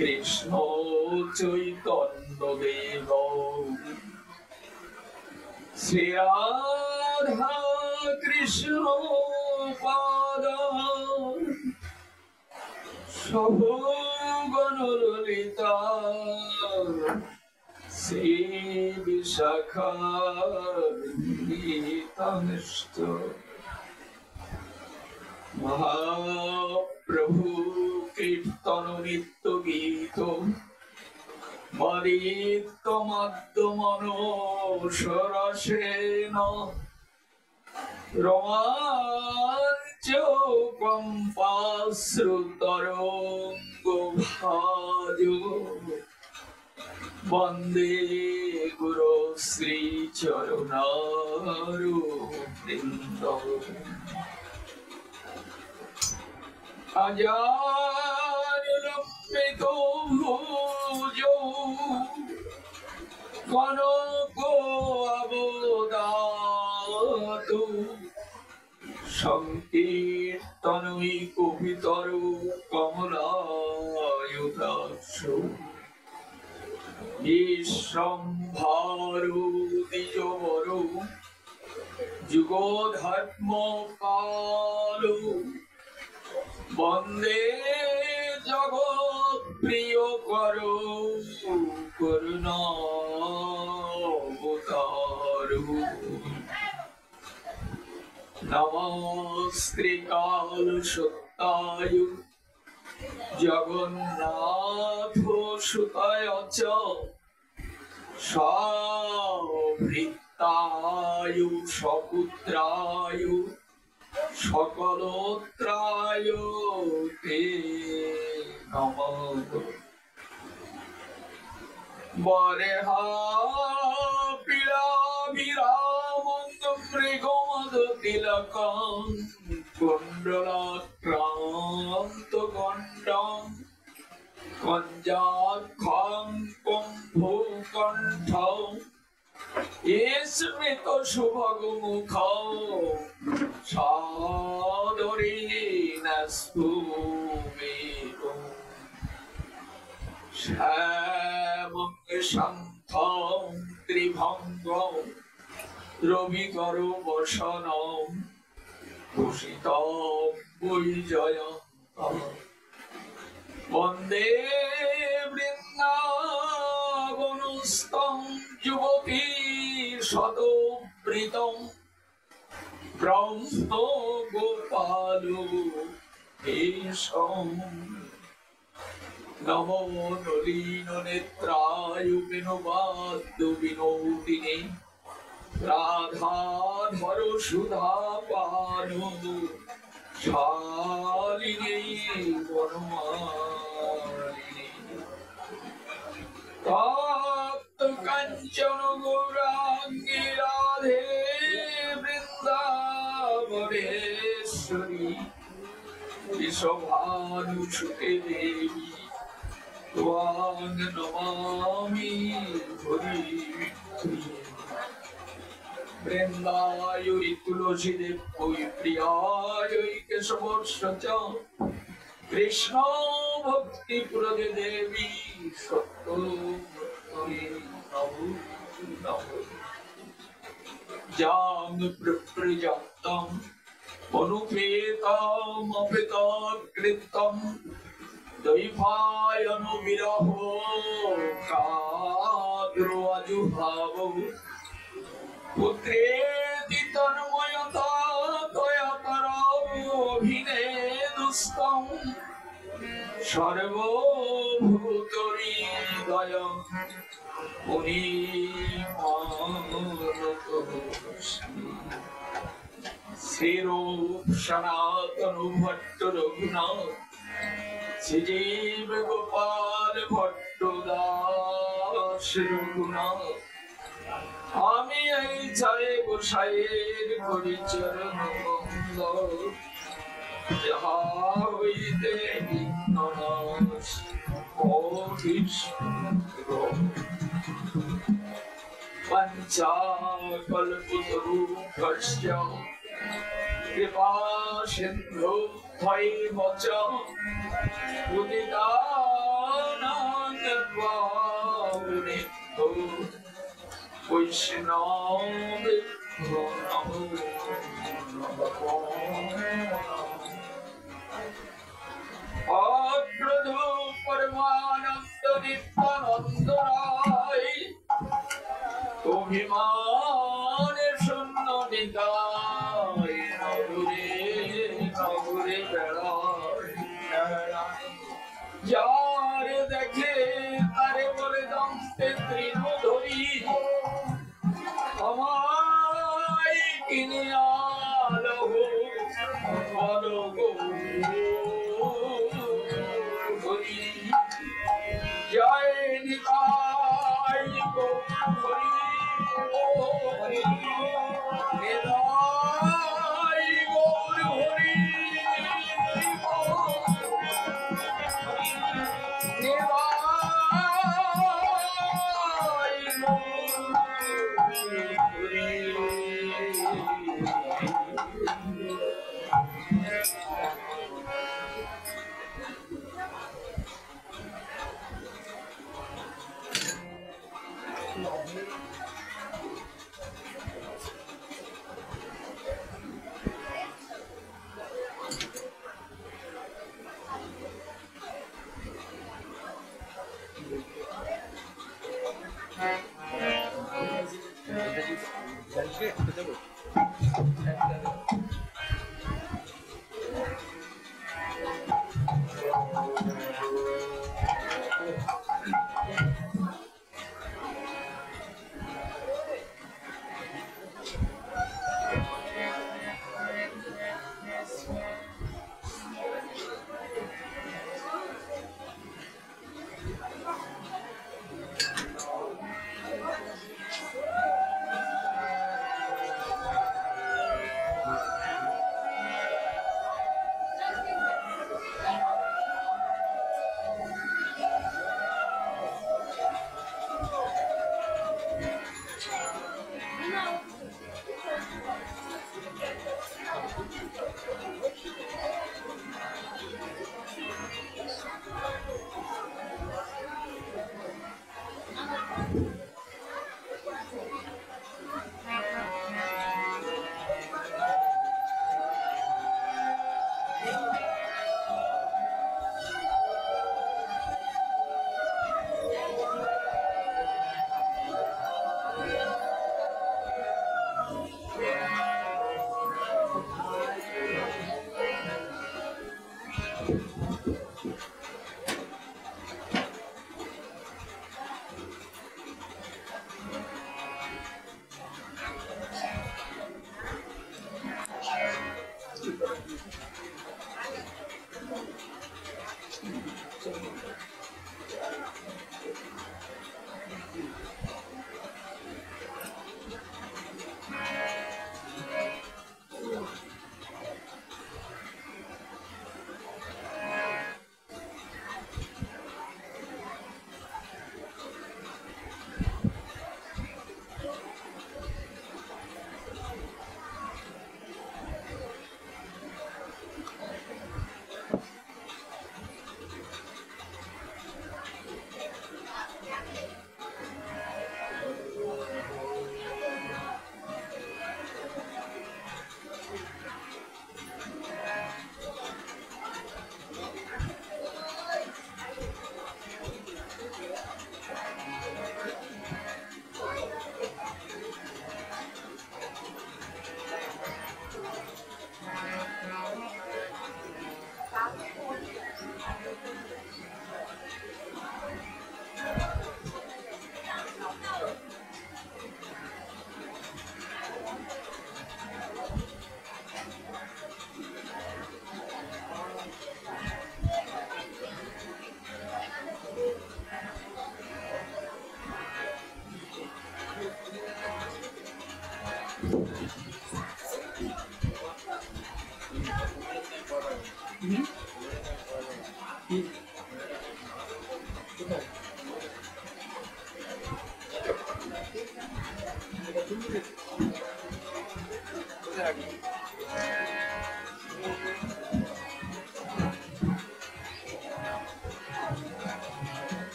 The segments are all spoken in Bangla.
কৃষ্ণ চৈতন্য দেব শ্রী রাধা কৃষ্ণ পাদ সভুগণ ললিতা শ্রী বিশাখা গীতানুষ্ঠ মহাপ্রভু কীর্তন নিত্য গীত মদিত মনোসরসেন রোমাঞ্চ কম্পাশ্রুতরঙ্গ ভাজ বন্দে গুরু শ্রী চরণারবিন্দ আজানুলম্বিত ভুজৌ কনক অবদাতু সংকীর্তনৈ কবিতর কমলায়ুধাক্ষু বিশ্বম্ভরো দ্বিজবরো যুগধর্ম কালো বন্দে জগৎ প্রিয় করো করুণাবতারো নমস্তে কাল সত্যায় জগন্নাথ সুতায় চ সভৃত্তায় সপুত্রায় সকলোত্রায় তে নমঃ বরেহা পিলাভিরামঙ্গ মৃগমদ তিলকং কুণ্ডলাক্রান্ত গণ্ডং কঞ্জাক্ষং কুম্ভকণ্ঠং স্মৃত শুভগ মুখ সাদরেণ স্ফুমেরো শ্যামং শান্তং ত্রিভঙ্গং রবিকর বসনং ভূষিতং বৈজয়ন্তং বন্দে বৃন্দাবনস্থং যুবতী শতবৃতং ব্রহ্ম গোপালো কেশং নমো নলিন নেত্রায় বিনোবাদ্য বিনোদিনী রাধা ধর সুধা পানু শালিনী বনমালিনী তপ্ত কাঞ্চন গৌরাঙ্গী রাধে বৃন্দাবনেশ্বরী বিশ্বভানুসুতে দেবী ত্বাং নমামি হরি বৃন্দায়ৈ তুলসী দেব্যৈ প্রিয়ায়ৈ কেশবস্য কৃষ্ণ ভক্তি প্রদে দেবী সত্য যাং প্রপ্রজাতম অনুপেতম অপেতকৃতম দৈভায়নো বিরহ কাদ্র আজুভাব পুত্রেতি তন্ময়তা তয়তরভিনেদুস্তম সর্বভূতহৃদয় মুনিমানতোস্মি শ্রীরূপ সনাতন ভট্ট রঘুনাথ শ্রীজীব গোপাল ভট্ট দাস রঘুনাথ আমি এই চাই গোসাইয়ের পরিচরণ যাহা হইতে বিঘ্ননাশ পঞ্চাকল্পতরুভ্যশ্চ কৃপা সিন্ধু ভৈব চ উদিতানাং পাবনেভ্যো বৈষ্ণবেভ্যো নমো নমঃ। অপ্রধু পরমানন্দ নিত্যানন্দ রায় অভিমানে শূন্য নিতাই নগরে নগরে বেড়ায় যার দেখে তারে বলে দন্তে তৃণ ধরি আমায় কিনে আলো বলো গো হরি জয় নিতাই গো হরি ও হরি নিতাই গৌর হরি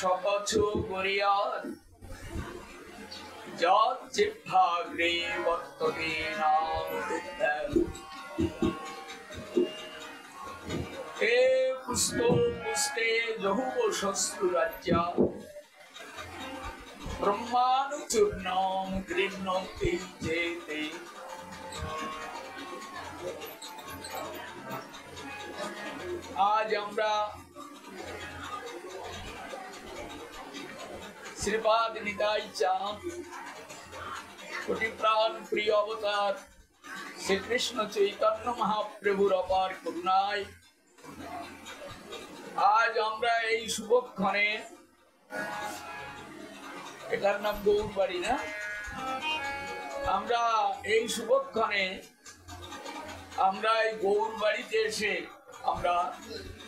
সকছু গরিয়ার যৎ জিহ্বাগ্রে বর্ততে নাম তুভ্যম হে পুষ্প পুষ্পে জহুবশস্তু রাজ্যা ব্রহ্মানুচূর্ণং গৃহ্ণন্তি চেতে। আজ আমরা শ্রীপাদ নিতাই চাঁদ কোটি প্রাণ প্রিয় অবতার শ্রীকৃষ্ণ চৈতন্য মহাপ্রভুর অপার করুণায় আজ আমরা এই শুভক্ষণে, এটার নাম গৌরবাড়ি না, আমরা এই শুভক্ষণে আমরা এই গৌরবাড়িতে এসে আমরা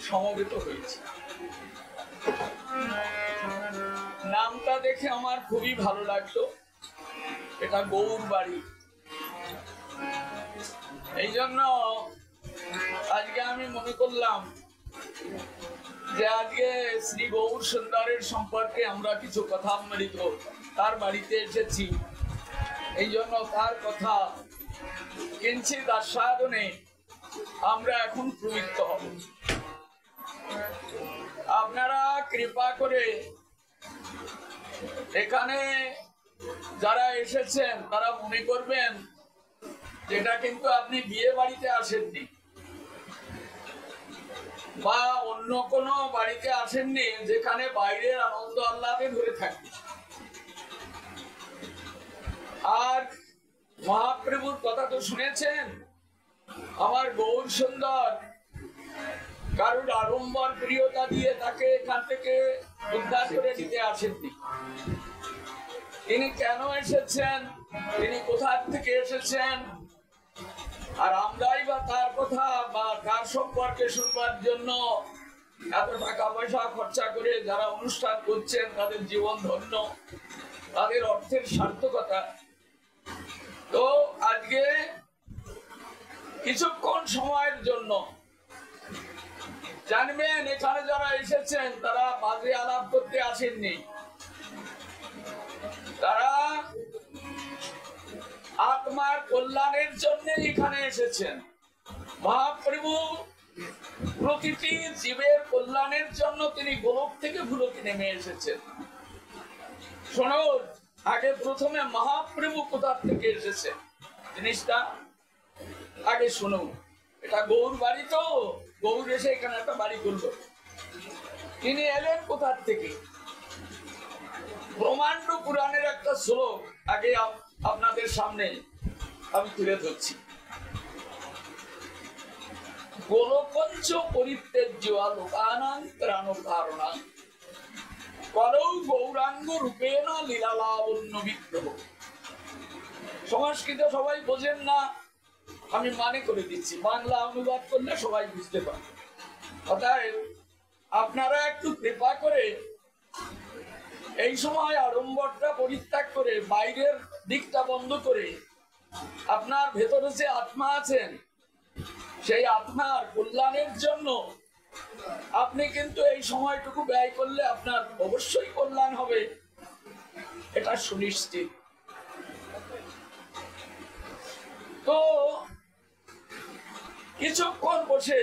সমবেত হয়েছি। নামটা দেখে আমার খুবই ভালো লাগলো, এটা গৌরবাড়ি। এই জন্য আজকে আমি মনে করলাম যে আজকে শ্রী গৌর সুন্দরের সম্পর্কে আমরা কিছু কথা অমৃত তার বাড়িতে এসেছি, এই জন্য তার কথা কিঞ্চিৎ আস্বাদনে আমরা এখন প্রবৃত্ত হব। আপনারা কৃপা করে এখানে যারা এসেছেন তারা মনে করবেন যেটা কিন্তু আপনি বিয়ে বাড়িতে আসেননি বা অন্য কোনো বাড়িতে আসেননি যেখানে বাইরের আনন্দ আহ্লাদে ধরে থাকে। আর মহাপ্রভুর কথা তো শুনেছেন, আমার গৌর সুন্দর কারুর আড়ম্বর প্রিয়তা দিয়ে তাকে এখান থেকে উদ্ধার করে নিতে আসেননি। তিনি কেন এসেছেন, তিনি কোথা থেকে এসেছেন, আর আমরাই বা তার কথা বা তার সম্পর্কে শুনবার জন্য এত টাকা পয়সা খরচা করে যারা অনুষ্ঠান করছেন তাদের জীবন ধন্য, তাদের অর্থের সার্থকতা। তো আজকে কিছুক্ষণ সময়ের জন্য জানবেন এখানে যারা এসেছেন তারা বাজে আলাপ করতে আসেননি, তারা আত্মার কল্যাণের জন্য এখানে এসেছেন। মহাপ্রভু প্রতিটি জীবের কল্যাণের জন্য তিনি গোলক থেকে ভুলোকে নেমে এসেছেন। শোনো, আগে প্রথমে মহাপ্রভু কোথা থেকে এসেছে জিনিসটা আগে শোনো। এটা গৌর বাড়ি, তো গৌর এসে এখানে একটা বাড়ি করলো। তিনি এলেন কোথার থেকে? ব্রহ্মাণ্ড পুরাণের একটা শ্লোক আগে আপনাদের সামনে আমি তুলে ধরছি। গোলকঞ্চ পরিত্যাজ্য লোকানাং ত্রাণকারণাং করৌ গৌরাঙ্গ রূপেণ লীলালাবণ্য বিগ্রহ। সংস্কৃত সবাই বোঝেন না, আমি মানে করে দিচ্ছি, বাংলা অনুবাদ করলে সবাই বুঝতে পারবে। অতএব আপনারা একটু কৃপা করে এই সময় আড়ম্বরটা পরিত্যাগ করে বাইরের দিকটা বন্ধ করে আপনার ভেতরে যে আত্মা আছেন সেই আত্মার কল্যাণের জন্য আপনি কিন্তু এই সময়টুকু ব্যয় করলে আপনার অবশ্যই কল্যাণ হবে, এটা সুনিশ্চিত। তো কিছুক্ষণ বসে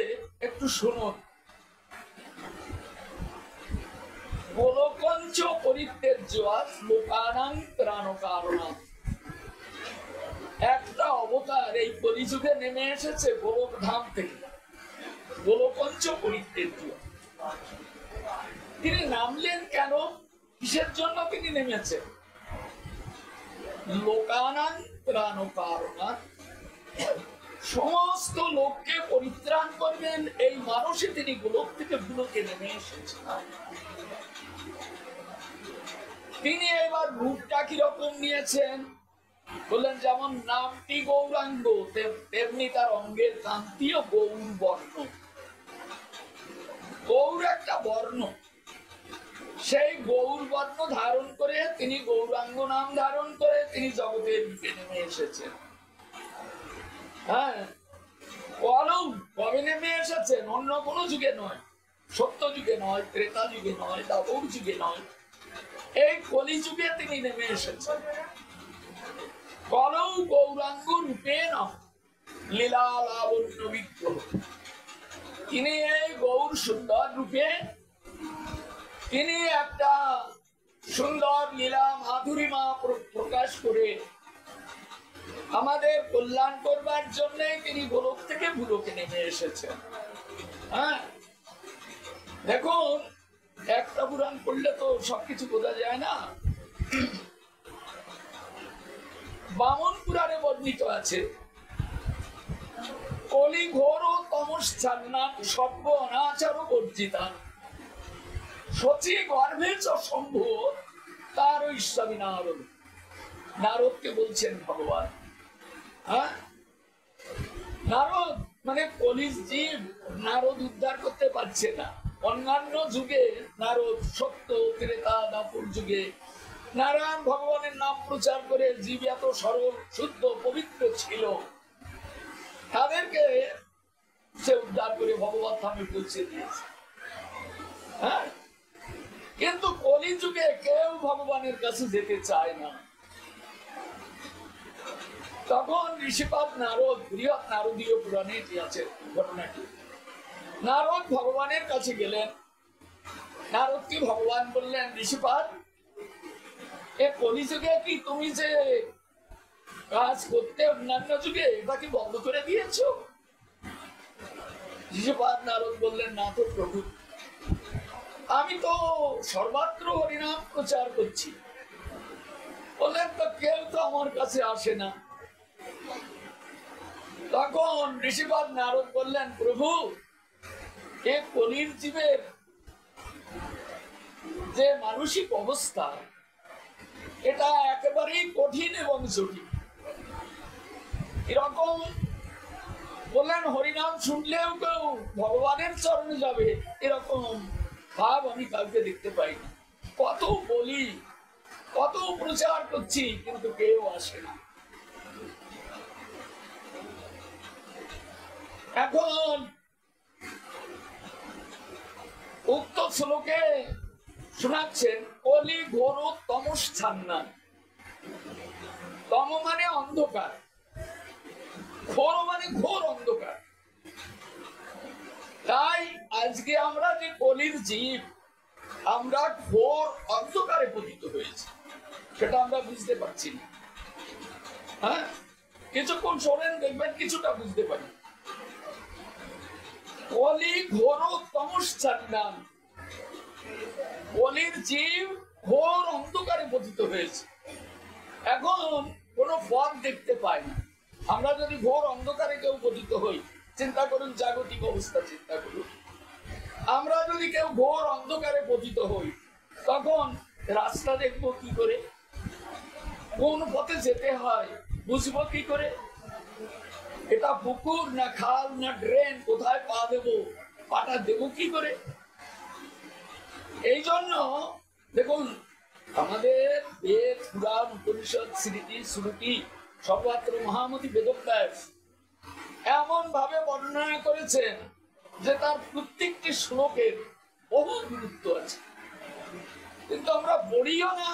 একটু শুনুন। গোলকঞ্চ পরিত্যাজ্য লোকানাং ত্রাণকারণাং। একটা অবতার এই কলিযুগে নেমে এসেছে গোলক ধাম থেকে, গোলকঞ্চ পরিত্যাজ্য। তিনি নামলেন কেন, কিসের জন্য তিনি নেমেছেন? লোকানাং ত্রাণকারণাং, সমস্ত লোককে পরিত্রাণ করবেন এই মানুষে তিনি গোলক থেকে ভুলোকে নেমে এসেছেন। তিনি এবার রূপটা কিরকম নিয়েছেন বললেন, যেমন নামটি গৌরাঙ্গ তেমনি তার অঙ্গের কান্তিও গৌর বর্ণ। গৌর একটা বর্ণ, সেই গৌর বর্ণ ধারণ করে তিনি গৌরাঙ্গ নাম ধারণ করে তিনি জগতের রূপে নেমে এসেছেন। হ্যাঁ, কবে নেমে এসেছেন? অন্য কোনো যুগে নয়, সত্য যুগে নয়, ত্রেতা যুগে নয়, দ্বাপর যুগে নয়, এই কলি যুগে তিনি নেমে এসেছেন। করৌ গৌরাঙ্গ রূপেণ লীলালাবণ্য বিগ্রহ। তিনি এই গৌর সুন্দর রূপে তিনি একটা সুন্দর লীলা মাধুরীমা প্রকাশ করে আমাদের কল্যাণ করবার জন্য তিনি গোলক থেকে ভূলোকে নেমে এসেছেন। হ্যাঁ, দেখুন, একটা পুরাণ পড়লে তো সবকিছু বোঝা যায় না। বামন পুরাণে বর্ণিত আছে, কলি ঘোর তমশ্চান্নান সর্ব অনাচার বর্জিতান সচি গর্ভে চ শম্ভু তার ঈশ্বরী নারদ। নারদকে বলছেন ভগবান। হ্যাঁ, নারদ মানে কলির জীব, নারদ উদ্ধার করতে পারছে না। অন্যান্য যুগে নারদ সত্য ত্রেতা দাপর যুগে নারায়ণ ভগবানের নাম প্রচার করে জীব এত সরল শুদ্ধ পবিত্র ছিল, তাদেরকে সে উদ্ধার করে ভগবান ধামে পৌঁছে দিয়েছে। হ্যাঁ, কিন্তু কলি যুগে কেউ ভগবানের কাছে যেতে চায় না। তখন ঋষিপাদ নারদ, বৃহৎ নারদীয় পুরাণে এটি আছে ঘটনাটি। নারদ ভগবানের কাছে গেলেন। নারদকে ভগবান বললেন, ঋষিপাদ, এ কলি যুগে কি তুমি যে কাজ করতে অন্যান্য যুগে এটা কি বন্ধ করে দিয়েছ? ঋষিপাদ নারদ বললেন, না তো প্রভু, আমি তো সর্বত্র হরিনাম প্রচার করছি। বললেন, তো কেউ তো আমার কাছে আসে না। তখন ঋষিপাদ নারদ বললেন, প্রভু, এ কলির জীবের যে মানসিক অবস্থা এটা একেবারেই কঠিন এবং জটিল। এরকম বললেন, হরিনাম শুনলেও কেউ ভগবানের চরণে যাবে এরকম ভাব আমি কাউকে দেখতে পাই না। কত বলি, কত প্রচার করছি, কিন্তু কেউ আসে না। এখন উক্ত শ্লোকে শোনাচ্ছেন, কলি ঘোর তমশ্চান্নান। তম মানে অন্ধকার, ঘোর মানে ঘোর অন্ধকার। তাই আজকে আমরা যে কলির জীব, আমরা ঘোর অন্ধকারে পতিত হয়েছি। সেটা আমরা বুঝতে পারছি না। হ্যাঁ, কিছুক্ষণ শোনেন, দেখবেন কিছুটা বুঝতে পারি। কলি ঘোর তমশ্চান্নান, কলির জীব ঘোর অন্ধকারে পতিত হয়েছে। এখন কোন পথ দেখতে পাই না। আমরা যদি ঘোর অন্ধকারে কেউ পতিত হই, চিন্তা করুন জাগতিক অবস্থা, চিন্তা করুন। আমরা যদি কেউ ঘোর অন্ধকারে পতিত হই, তখন রাস্তা দেখবো কি করে? কোন পথে যেতে হয় বুঝবো কি করে? এটা পুকুর না খাল না ড্রেন, কোথায় পা দেবো, পাটা দেবো কি করে? এই জন্য দেখুন, আমাদের বেদ, পুরাণ, উপনিষদ, স্মৃতি, শ্রুতি, সর্বত্র মহামতি বেদব্যাস এমন ভাবে বর্ণনা করেছেন যে তার প্রত্যেকটি শ্লোকের বহু গুরুত্ব আছে, কিন্তু আমরা পড়িও না,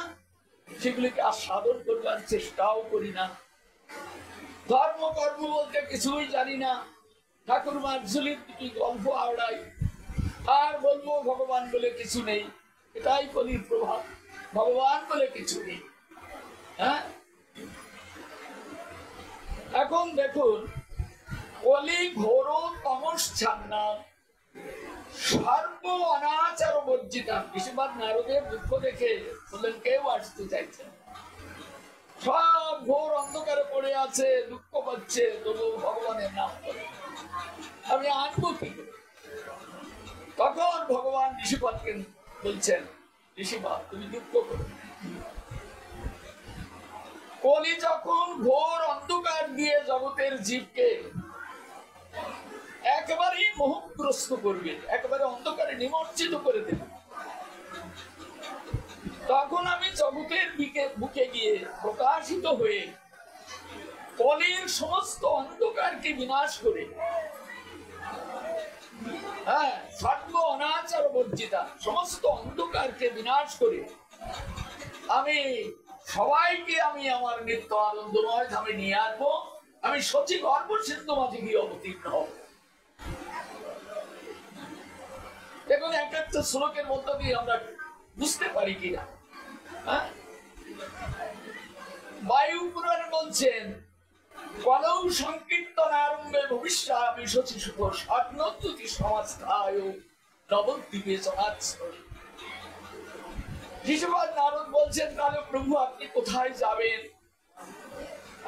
সেগুলিকে আস্বাদন করবার চেষ্টাও করি না। ধর্ম কর্ম বলতে কিছুই জানি না। ঠাকুর মাঝুলির দুটি গল্প আওড়াই আর বলবো ভগবান বলে কিছু নেই। এটাই কলির প্রভাব, ভগবান বলে কিছু নেই। হ্যাঁ, এখন দেখুন, কলি ঘোর তমশ্চান্নান সর্ব অনাচার বর্জিতা। বিশ্ববাদ নারদের দুঃখ দেখে বললেন কেউ আসতে চাইছে, সব ঘোর অন্ধকারে পড়ে আছে, দুঃখ পাচ্ছে, তবু ভগবানের নাম করে। আমি আনবো কি করে? তখন ভগবান ঋষিপাদকে বলছেন, ঋষিপাদ তুমি দুঃখ করো। কলি যখন ঘোর অন্ধকার দিয়ে জগতের জীবকে একেবারেই মোহগ্রস্ত করবে, একেবারে অন্ধকারে নিমজ্জিত করে দেবে, তখন আমি জগতের বুকে গিয়ে প্রকাশিত হয়ে কলির সমস্ত অন্ধকারকে বিনাশ করে, হ্যাঁ, সর্ব অনাচার বর্জিতা, সমস্ত অন্ধকারকে বিনাশ করে আমি সবাইকে আমি আমার নিত্য আনন্দময় ধামে নিয়ে আসবো। আমি সচি গর্ব সিদ্ধ মাঝে গিয়ে অবতীর্ণ হব। দেখুন, এক একটা শ্লোকের মধ্য দিয়ে আমরা বুঝতে পারি কিনা। হ্যাঁ, বায়ু পুরাণ বলছেন, কলৌ সংকীর্তন আরম্ভে ভবিষ্যামি শচি সুখ স্বপ্নদ্যুতি সমাজস্থায় নবদ্বীপে চলাচ্ছল। ঋষিপাদ নারদ বলছেন, তাহলে প্রভু আপনি কোথায় যাবেন?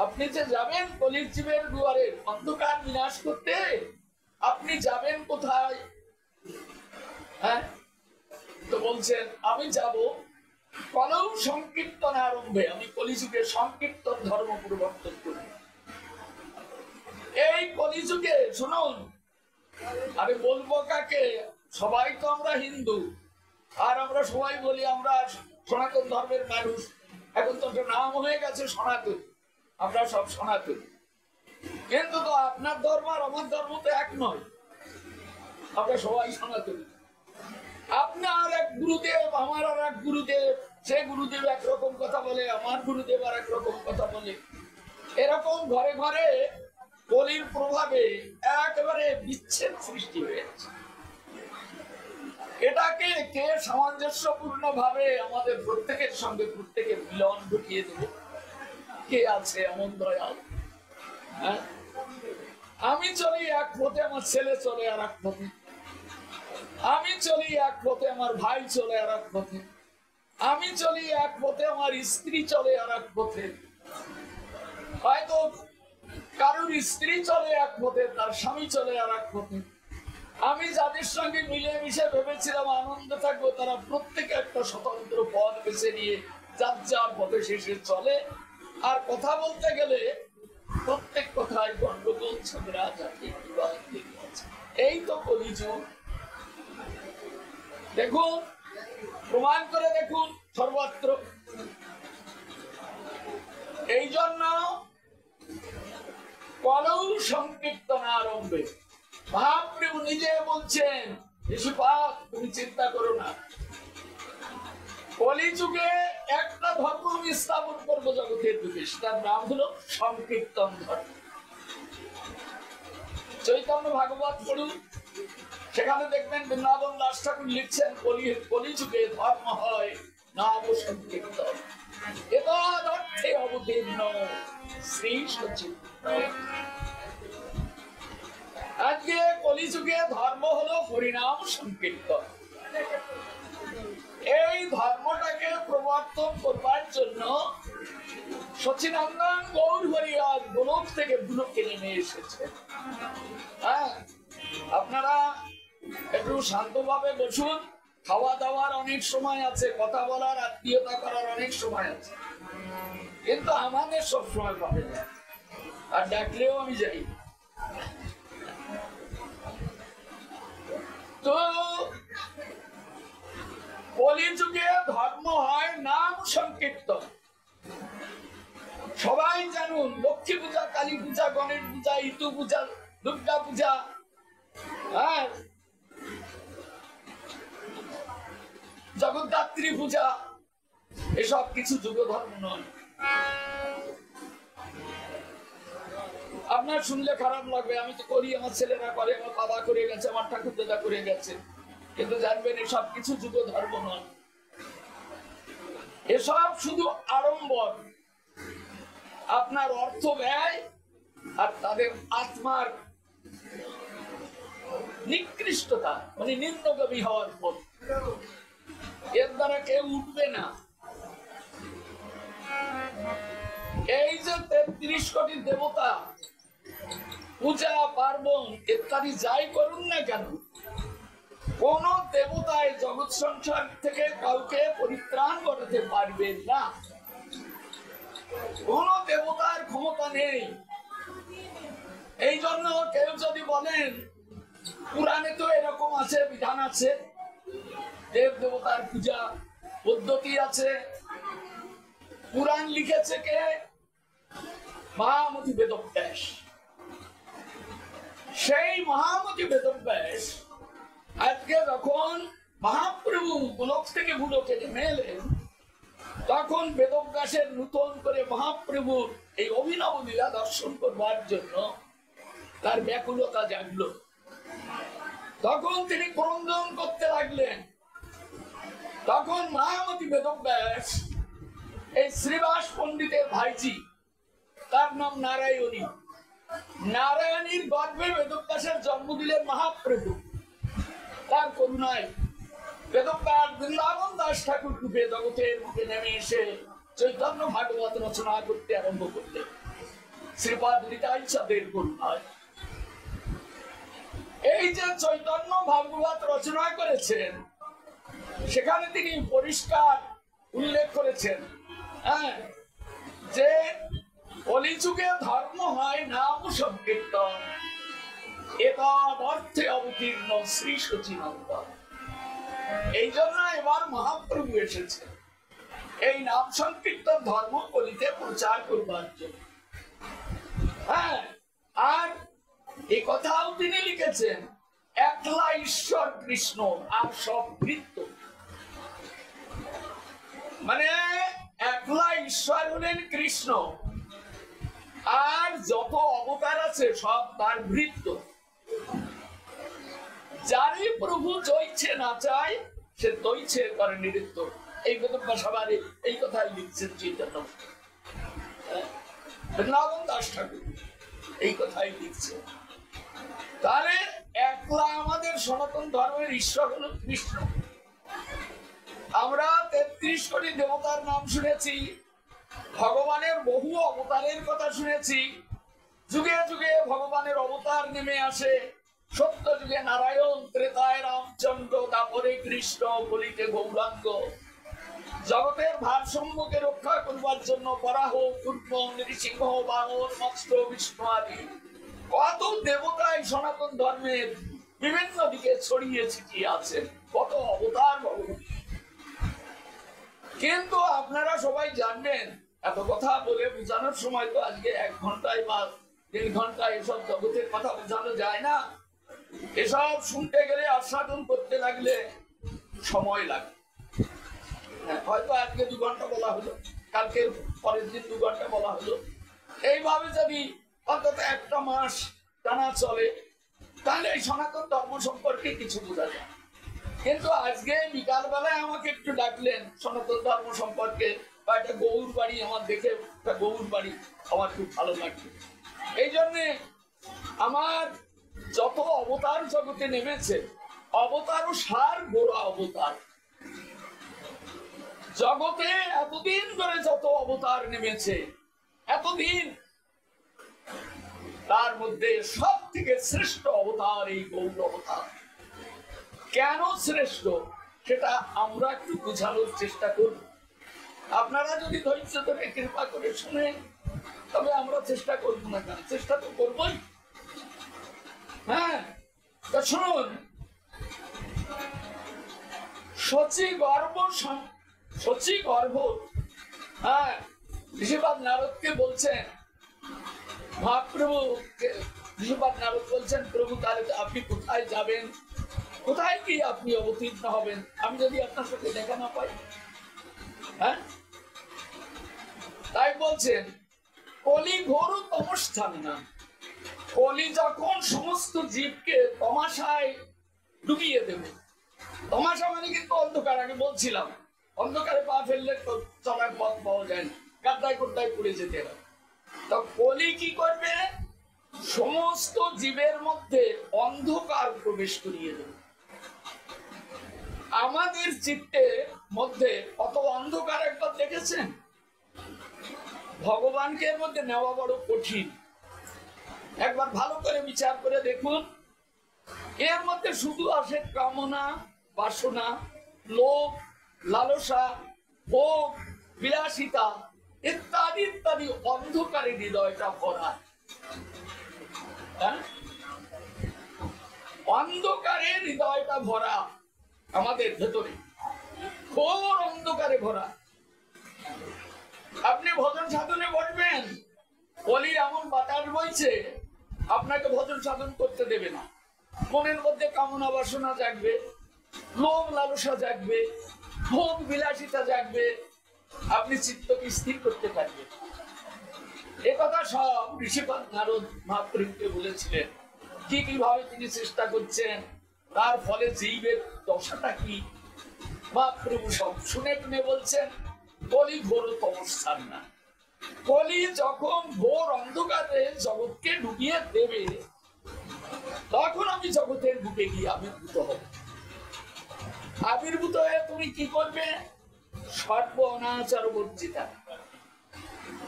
আপনি যে যাবেন কলির জীবের দুয়ারে অন্ধকার বিনাশ করতে, আপনি যাবেন কোথায়? হ্যাঁ, তো বলছেন আমি যাব কলৌ সংকীর্তন আরম্ভে, আমি কলিযুগে সংকীর্তন ধর্ম পরিবর্তন করি। এই কলিযুগে শুনুন, আরে বলবো কাকে? সবাই তো আমরা হিন্দু, আর আমরা সবাই বলি আমরা সনাতন ধর্মের মানুষ। এখন তো নাম হয়ে গেছে সনাতন, আমরা সব সনাতন। কিন্তু তো আপনার ধর্ম আর আমার ধর্ম তো এক নয়, আমরা সবাই সনাতন। আপনার এক গুরুদেব, আমার আর এক গুরুদেব, সে গুরুদেব একরকম কথা বলে, আমার গুরুদেব আর একরকম কথা বলে। এরকম ঘরে ঘরে কলির প্রভাবে একেবারে বিচ্ছেদ সৃষ্টি হয়েছে। এটাকে কে সামঞ্জস্যপূর্ণ ভাবে আমাদের প্রত্যেকের সঙ্গে প্রত্যেকের মিলন ঘটিয়ে দেবে? কে আছে এমন দয়াল? হ্যাঁ, আমি চলি এক পথে, আমার ছেলে চলে আর এক পথে। আমি চলি এক পথে, আমার ভাই চলে আর এক পথে। আমি চলি এক পথে, আমার স্ত্রী চলে আর এক পথে। হয়তো কারোর স্ত্রী চলে এক পথে, তার স্বামী চলে আর এক পথে। আমি যাদের সঙ্গে মিলেমিশে ভেবেছিলাম আনন্দে থাকবো, তারা প্রত্যেকে একটা স্বতন্ত্র পথ বেছে নিয়ে যার যার পথে শেষে চলে। আর কথা বলতে গেলে প্রত্যেক কথায় গন্ডগোল, ঝগড়া ঝাঁটি। এই তো কলিযুগ। দেখুন, প্রমাণ করে দেখুন সর্বত্র। এই জন্য কলৌ সংকীর্তন আরম্ভে মহাপ্রভু নিজে বলছেন, ঋষিপাদ তুমি চিন্তা করো না, কলিযুগে একটা ধর্ম আমি স্থাপন করবো জগতের বুকে, সেটার নাম হলো সংকীর্তন ধর্ম। চৈতন্য ভাগবত পড়ুন, সেখানে দেখবেন বৃন্দাবন দাস ঠাকুর লিখছেন, কলিযুগে ধর্ম হয় নাম সংকীর্তন। এতদর্থে অবতীর্ণ শ্রী সচিব। আজকে কলিযুগে ধর্ম হলো হরিনাম সংকীর্তন। এই ধর্মটাকে প্রবর্তন করবার জন্য সচিনন্দন গৌর হরিয়ার গোলক থেকে বুলকে নেমে এসেছে। হ্যাঁ, আপনারা একটু শান্তভাবে বসুন। খাওয়া দাওয়ার অনেক সময় আছে, কথা বলার, আত্মীয়তা করার অনেক সময় আছে, কিন্তু আমাদের সব সময় পাবে না। আর ডাকলেও আমি যাই। তো কলিযুগে ধর্ম হয় নাম সংকীর্তন। সবাই জানুন, লক্ষ্মী পূজা, কালী পূজা, গণেশ পূজা, ইতু পূজা, দুর্গা পূজা, হ্যাঁ, জগদ্ধাত্রী পূজা, এসব কিছু যুগ ধর্ম নয়। আপনার শুনলে খারাপ লাগবে, আমি তো করি, আমার ছেলেরা করে, আমার বাবা করে গেছে, আমার ঠাকুর দাদা করে গেছে, কিন্তু জানবেন এসব কিছু যুগ ধর্ম নয়। এসব শুধু আড়ম্বর, আপনার অর্থ ব্যয় আর তাদের আত্মার নিকৃষ্টতা, মানে নিম্নগামী হওয়ার পর। এর দ্বারা কেউ উঠবে না। এই যে 33 কোটি দেবতা পূজা পার্বণ ইত্যাদি যাই করুন না কেন, কোন দেবতায় জগৎ সংসার থেকে কাউকে পরিত্রাণ ঘটাতে পারবে না। কোন দেবতার ক্ষমতা নেই। এই জন্য কেউ যদি বলেন পুরাণে তো এরকম আছে, বিধান আছে, দেব দেবতার পূজা পদ্ধতি আছে, পুরাণ লিখেছে কে? মহামতি বেদব্যাস। সেই মহামতি বেদব্যাস আজকে যখন মহাপ্রভু গোলক থেকে ভূলোকে নেমে এলেন, তখন বেদব্যাসের নূতন করে মহাপ্রভুর এই অভিনব লীলা দর্শন করবার জন্য তার ব্যাকুলতা জাগলো। তখন তিনি ক্রন্দন করতে লাগলেন। তখন মহামতি বেদব্যাস এই শ্রীবাস পণ্ডিতের ভাইজি, তার নাম নারায়ণী, নারায়ণীর গর্ভে বেদব্যাসের জন্ম দিলেন মহাপ্রভু। তার করুণায় বেদব্যাস বৃন্দাবন দাস ঠাকুর রূপে জগতের মুখে নেমে এসে চৈতন্য ভাগবত রচনা করতে আরম্ভ করলেন শ্রীপাদ নিতাই চাঁদের করুণায়। এই যে চৈতন্য ভাগবত রচনা করেছেন, সেখানে তিনি পরিষ্কার উল্লেখ করেছেন, হ্যাঁ, যে কলিযুগে ধর্ম হয় নাম সংকীর্তন, এতদর্থে অবতীর্ণ শ্রী সচিনন্দন। এই জন্য এবার মহাপ্রভু এসেছে এই নাম সংকীর্তন ধর্ম কলিতে প্রচার করবার জন্য। হ্যাঁ, আর এই কথাও তিনি লিখেছেন, একলা ঈশ্বর কৃষ্ণ আর সব বৃত্ত। মানে একলা ঈশ্বর হলেন কৃষ্ণ, আর যত অবতার আছে সব তার বৃত্ত। যারই প্রভু জয়ছে না চায়, সে দইছে করে নৃত্য। এই কথা সবার এই কথাই লিখছেন চৈতন্য বৃন্দাবন দাস ঠাকুর, এই কথাই লিখছে। তাহলে একলা আমাদের সনাতন ধর্মের ঈশ্বর হল কৃষ্ণ। আমরা 33 কোটি দেবতার নাম শুনেছি, ভগবানের বহু অবতারের কথা শুনেছি। যুগে যুগে ভগবানের অবতার নেমে আসে। সত্য যুগে নারায়ণ, ত্রেতায় রামচন্দ্র, তারপরে কৃষ্ণ, কলিতে গৌরাঙ্গ। জগতের ভারসাম্যকে রক্ষা করবার জন্য বরাহ, কুর্ম, নৃসিংহ, বামন, মৎস্য, বিষ্ণু আদি কত দেবতাই সনাতন ধর্মের বিভিন্ন দিকে ছড়িয়ে ছিটিয়ে আছে, কত অবতার ভগবান। কিন্তু আপনারা সবাই জানবেন, এত কথা বলে বোঝানোর সময় তো আজকে 1 ঘন্টায় বা 3 ঘন্টায় এসব জগতের কথা বোঝানো যায় না। এসব শুনতে গেলে, আস্বাদন করতে লাগলে সময় লাগে। হয়তো আজকে 2 ঘন্টা বলা হলো, কালকের পরের দিন 2 ঘন্টা বলা হলো। এইভাবে যদি অন্তত 1টা মাস টানা চলে, তাহলে এই সনাতন ধর্ম সম্পর্কে কিছু বোঝা যায়। কিন্তু আজকে বিকাল বেলায় আমাকে একটু ডাকলেন সনাতন ধর্ম সম্পর্কে বা একটা গৌর বাড়ি আমার দেখে, গৌর বাড়ি আমার খুব ভালো লাগছে। এই জন্যে আমার যত অবতার জগতে নেমেছে, অবতারও সার গোড়া অবতার। জগতে এতদিন ধরে যত অবতার নেমেছে, এতদিন, তার মধ্যে সব থেকে শ্রেষ্ঠ অবতার এই গৌর অবতার। কেন শ্রেষ্ঠ সেটা আমরা একটু বোঝানোর চেষ্টা করব। আপনারা যদি ধৈর্য ধরে কৃপা করে শুনেন, তবে আমরা চেষ্টা করবো না কেন, চেষ্টা তো করবোই। হ্যাঁ, তা শুনুন, শচী গর্ভ, হ্যাঁ, ঋষিপাদ নারদকে বলছেন, মহাপ্রভু ঋষিপাদ নারদ বলছেন, প্রভু তাহলে আপনি কোথায় যাবেন, কোথায় কি আপনি অবতীর্ণ হবেন, আমি যদি আপনার সাথে দেখা না পাই? হ্যাঁ, তাই বলছেন কলি ঘোর তমস্থান না। কলি যখন সমস্ত জীবকে তমাশায় ডুবিয়ে দেবে, তমাশা মানে কিন্তু অন্ধকার, আমি বলছিলাম অন্ধকারে পা ফেললে তো চলার পথ পাওয়া যায় না, গাদ্দায় কোদ্দায় পড়ে যেতে হবে। তো কলি কি করবে? সমস্ত জীবের মধ্যে অন্ধকার প্রবেশ করিয়ে দেবে। আমাদের চিত্তের মধ্যে কত অন্ধকার একবার দেখেছেন? ভগবানকে এর মধ্যে নেওয়া বড় কঠিন। একবার ভালো করে বিচার করে দেখুন, এর মধ্যে শুধু আসে কামনা, বাসনা, লোভ, লালসা, ভোগ, বিলাসিতা ইত্যাদি ইত্যাদি অন্ধকারে হৃদয়টা ভরা। অন্ধকারে হৃদয়টা ভরা, আমাদের ভেতরে ঘোর অন্ধকারে ভরা। আপনি ভজন সাধনে বসবেন, কলির এমন বাতাস বইছে আপনাকে ভজন সাধন করতে দেবে না। মনের মধ্যে কামনা বাসনা জাগবে, লোভ লালসা জাগবে, ভোগ বিলাসিতা জাগবে, আপনি চিত্তকে স্থির করতে পারবেন। এ কথা সব ঋষিপাদ নারদ মহাপ্রভুকে বলেছিলেন। কি কিভাবে তিনি চেষ্টা করছেন, তার ফলে জীবের দশাটা কি, মহাপ্রভু সব শুনে টুনে বলছেন কলি ঘোর তমস্থান না। কলি যখন ঘোর অন্ধকারে জগৎকে ডুবিয়ে দেবে, তখন আমি জগতের বুকে গিয়ে আবির্ভূত হব। আবির্ভূত হয়ে তুমি কি করবে? সর্ব অনাচার বর্জিতা।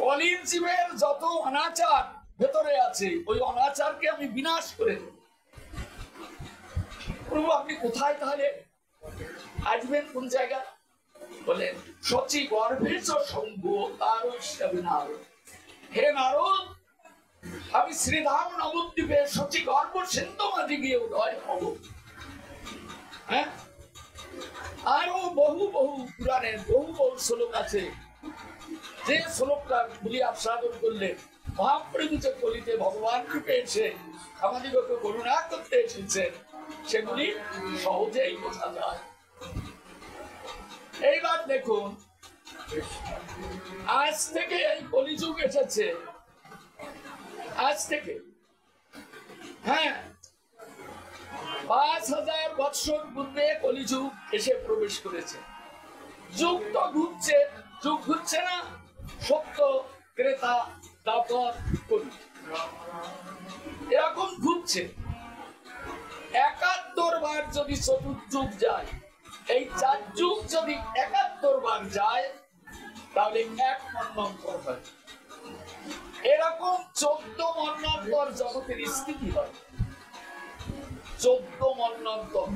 কলির জীবের যত অনাচার ভেতরে আছে, ওই অনাচারকে আমি বিনাশ করে দেব। প্রভু আপনি কোথায় তাহলে আসবেন, কোন জায়গা? বলেন শচী গর্ভে শম্ভ তার নারদ। হে নারদ, আমি শ্রীধাম নবদ্বীপে শচী গর্ভ সিন্ধু মাঝে গিয়ে উদয় হব। হ্যাঁ, আরো বহু বহু পুরাণের বহু বহু শ্লোক আছে, যে শ্লোকটা বলি আস্বাদন করলে মহাপ্রভু যে কলিতে ভগবান রূপে এসে আমাদিগকে করুণা করতে এসেছেন, সেগুলি সহজেই বোঝা যায়। এইবার দেখুন, আজ থেকে এই কলিযুগ এসেছে, আজ থেকে, হ্যাঁ, 5000 বৎসর পূর্বে কলিযুগ এসে প্রবেশ করেছে। যুগ তো ঘুরছে, যুগ ঘুরছে না? সত্য, ত্রেতা, দ্বাপর, কলি, এরকম ঘুরছে। 71 বার যদি চতুর্যুগ যায়, এই 4 যুগ যদি 71 বার যায়, তাহলে 1 মন্বন্তর হয়। এরকম 14 মন্বন্তর জগতের স্থিতি হয়, 14 মন্বন্তর।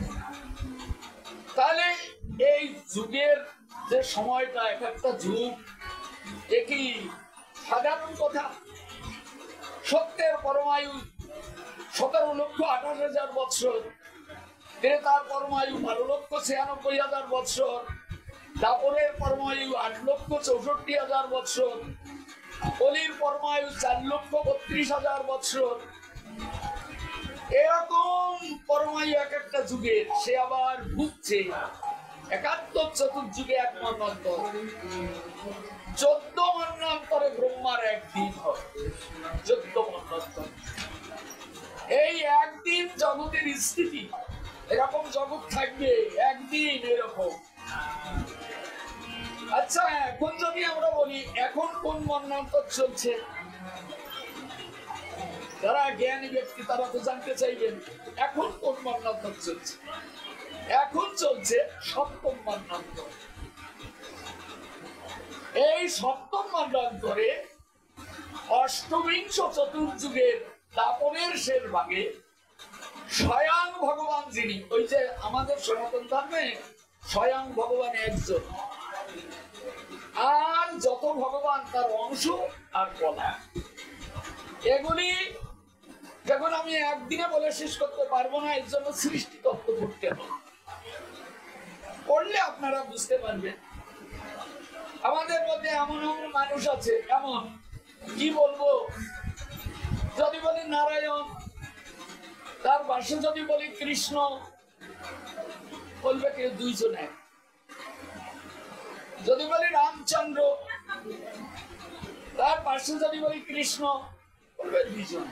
তাহলে এই যুগের যে সময়টা, এক একটা যুগ, একই সাধারণ কথা। সত্যের পরমায়ু 17,28,000 বৎসর, ত্রেতার পরমায়ু 12,96,000 বৎসর, দাপরের পরমায়ু 8,64,000 বৎসর, কলির পরমায়ু 4,32,000 বৎসর। এরকম পরমায়ু এক একটা যুগের, সে আবার ঘুরছে। 71 চতুর্যুগে 1 মন্বন্তর, 14 মন্বন্তরে ব্রহ্মার একদিন হয়, 14 মন্বন্তর। এই একদিন জগতের স্থিতি, এরকম জগৎ থাকবে একদিন এরকম। আচ্ছা, এখন যদি আমরা মন্বন্তর চলছে। যারা জ্ঞানী ব্যক্তি তারা তো জানতে চাইবেন এখন কোন মন্বন্তর চলছে। এখন চলছে সপ্তম মন্বন্তর। এই সপ্তম মন্বন্তরে অষ্টবিংশ চতুর্যুগের দাপনের শেষ ভাগে স্বয়ং ভগবান যিনি, ওই যে আমাদের সনাতন ধর্মে স্বয়ং ভগবান একজন, আর যত ভগবান তার অংশ আর কলা, এগুলি যখন আমি একদিনে বলে শেষ করতে পারবো না, এর জন্য সৃষ্টি তত্ত্ব পড়তে হবে। পড়লে আপনারা বুঝতে পারবেন। আমাদের মধ্যে এমন এমন মানুষ আছে, এমন কি বলবো, যদি বলি নারায়ণ, তার পাশে যদি বলি কৃষ্ণ, বলবে কেউ দুইজন এক। যদি বলি রামচন্দ্র, তার পাশে যদি বলি কৃষ্ণ, বলবে দুইজন।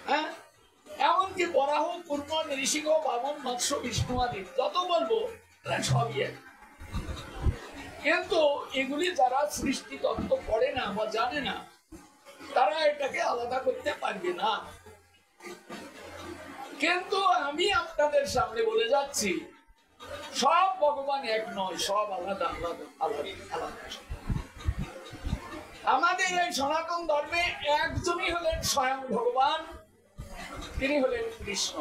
হ্যাঁ, এমনকি বরাহ, কুর্ম, নৃসিংহ, বামন, মৎস্য, বিষ্ণু আদি যত বলবো সবই এক। কিন্তু এগুলি যারা সৃষ্টি তত্ত্ব পড়ে না বা জানে না, তারা এটাকে আলাদা করতে পারবে না। কিন্তু আমি আপনাদের সামনে বলে যাচ্ছি, সব ভগবান এক নয়, সব আলাদা আলাদা আলাদা আলাদা। আমাদের এই সনাতন ধর্মে একজনই হলেন স্বয়ং ভগবান, তিনি হলেন কৃষ্ণ।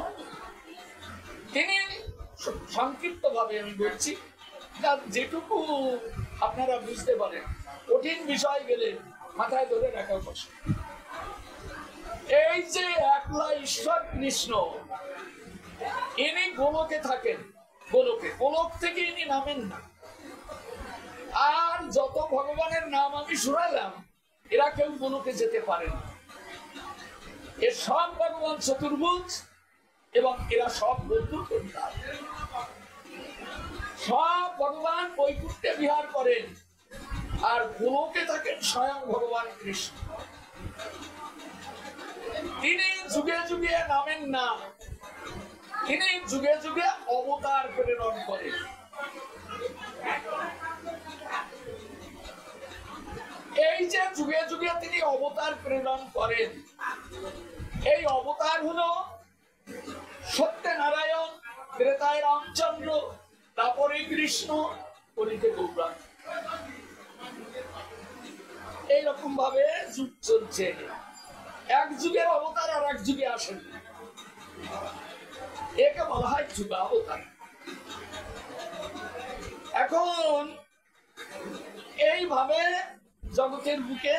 তিনি সংক্ষিপ্ত ভাবে আমি বলছি, যেটুকু আপনারা বুঝতে পারেন। কঠিন বিষয় গেলে মাথায় ধরে রাখা কষ্ট। এই যে একলা ঈশ্বর কৃষ্ণ, ইনি গোলকে থাকেন, গোলকে, গোলক থেকে ইনি নামেন না। আর যত ভগবানের নাম আমি শুনালাম, এরা কেউ গোলকে যেতে পারে না। এর সব ভগবান চতুর্ভুজ এবং এরা সব বৈকুণ্ঠ বিহার। সব ভগবান বৈকুণ্ঠে বিহার করেন, আর গোলকে থাকেন স্বয়ং ভগবান কৃষ্ণ। তিনি যুগে যুগে নামেন না, তিনি যুগে যুগে অবতার প্রেরণ করেন। এই যে যুগে যুগে তিনি অবতার প্রেরণ করেন, এই অবতার হলো সত্যনারায়ণ, ত্রেতায় রামচন্দ্র, তারপরে কৃষ্ণ, কলিতে গৌরাঙ্গ। এইরকম ভাবে যুগ চলছে। এক যুগের অবতার আর এক যুগে আসেন, একে বলা হয় যুগাবতার। এখন এইভাবে জগতের বুকে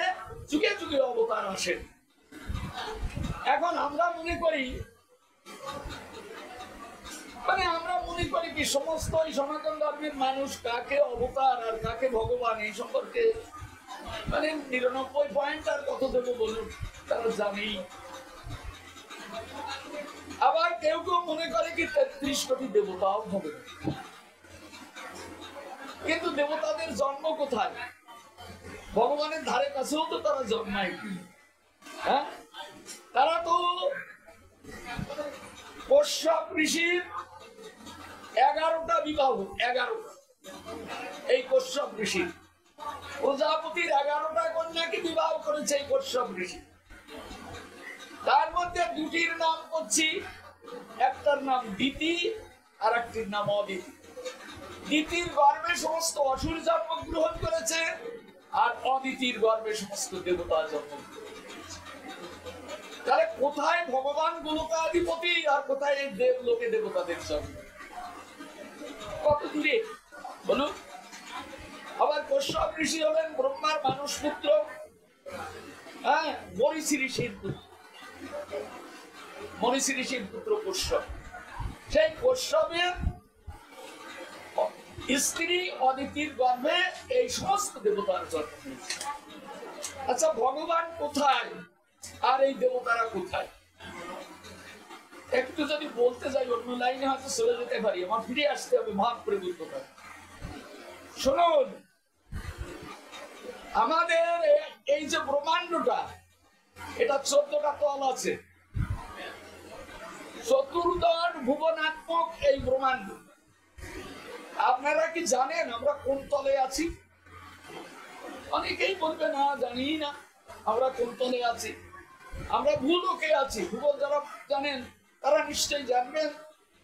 যুগে যুগে অবতার আসেন। এখন আমরা মনে করি, আমরা মনে করি কি সমস্ত সনাতন ধর্মের মানুষ কাকে অবতার আর কাকে ভগবান এই সম্পর্কে 99 আর কত দেবো বলুন, তারা জানেই। আবার কেউ কেউ মনে করে কি 33 কোটি দেবতাও হবে। কিন্তু দেবতাদের জন্ম কোথায়? ভগবানের ধারে কাছেও তো তারা জন্মায়। হ্যাঁ, তারা তো কশ্যপ ঋষির 11টা বিবাহ, 11টা। এই কশ্যপ ঋষি প্রজাপতির 11টা কন্যাকে বিবাহ করেছে এই কশ্যপ ঋষি। তার মধ্যে দুটির নাম করছি, একটার নাম দিতি আর একটির নাম অদিতি। দিতির গর্ভে সমস্ত অসুর জন্মগ্রহণ করেছে, আর অদিতির গর্ভে সমস্ত দেবতা জন্মগ্রহণ করেছে। তাহলে কোথায় ভগবান গোলকাধিপতি আর কোথায় এই দেবলোকে দেবতাদের জন্ম? কত দূরে বলুন। আবার কশ্যপ ঋষি হলেন ব্রহ্মার মানুষ পুত্র, হ্যাঁ, মরিচি ঋষির পুত্র। মরিচি ঋষির পুত্র কশ্যপ। সেই কশ্যপের স্ত্রী অদিতির গর্ভে এই সমস্ত দেবতার জন্ম হয়েছে। আচ্ছা, ভগবান কোথায় আর এই দেবতারা কোথায়? একটু যদি বলতে যাই অন্য লাইনে হয়তো চলে যেতে পারি, আমার ফিরে আসতে হবে ভাব করে বলতে পারি। শুনুন, আমাদের এই যে ব্রহ্মাণ্ডটা, এটা 14টা তল আছে। চতুর্দশ ভুবনাত্মক এই ব্রহ্মাণ্ড। আপনারা কি জানেন আমরা কোন তলে আছি? অনেকেই বলবে না জানি না আমরা কোন তলে আছি, আমরা ভূলোকে আছি। ভূগোল যারা জানেন তারা নিশ্চয়ই জানবেন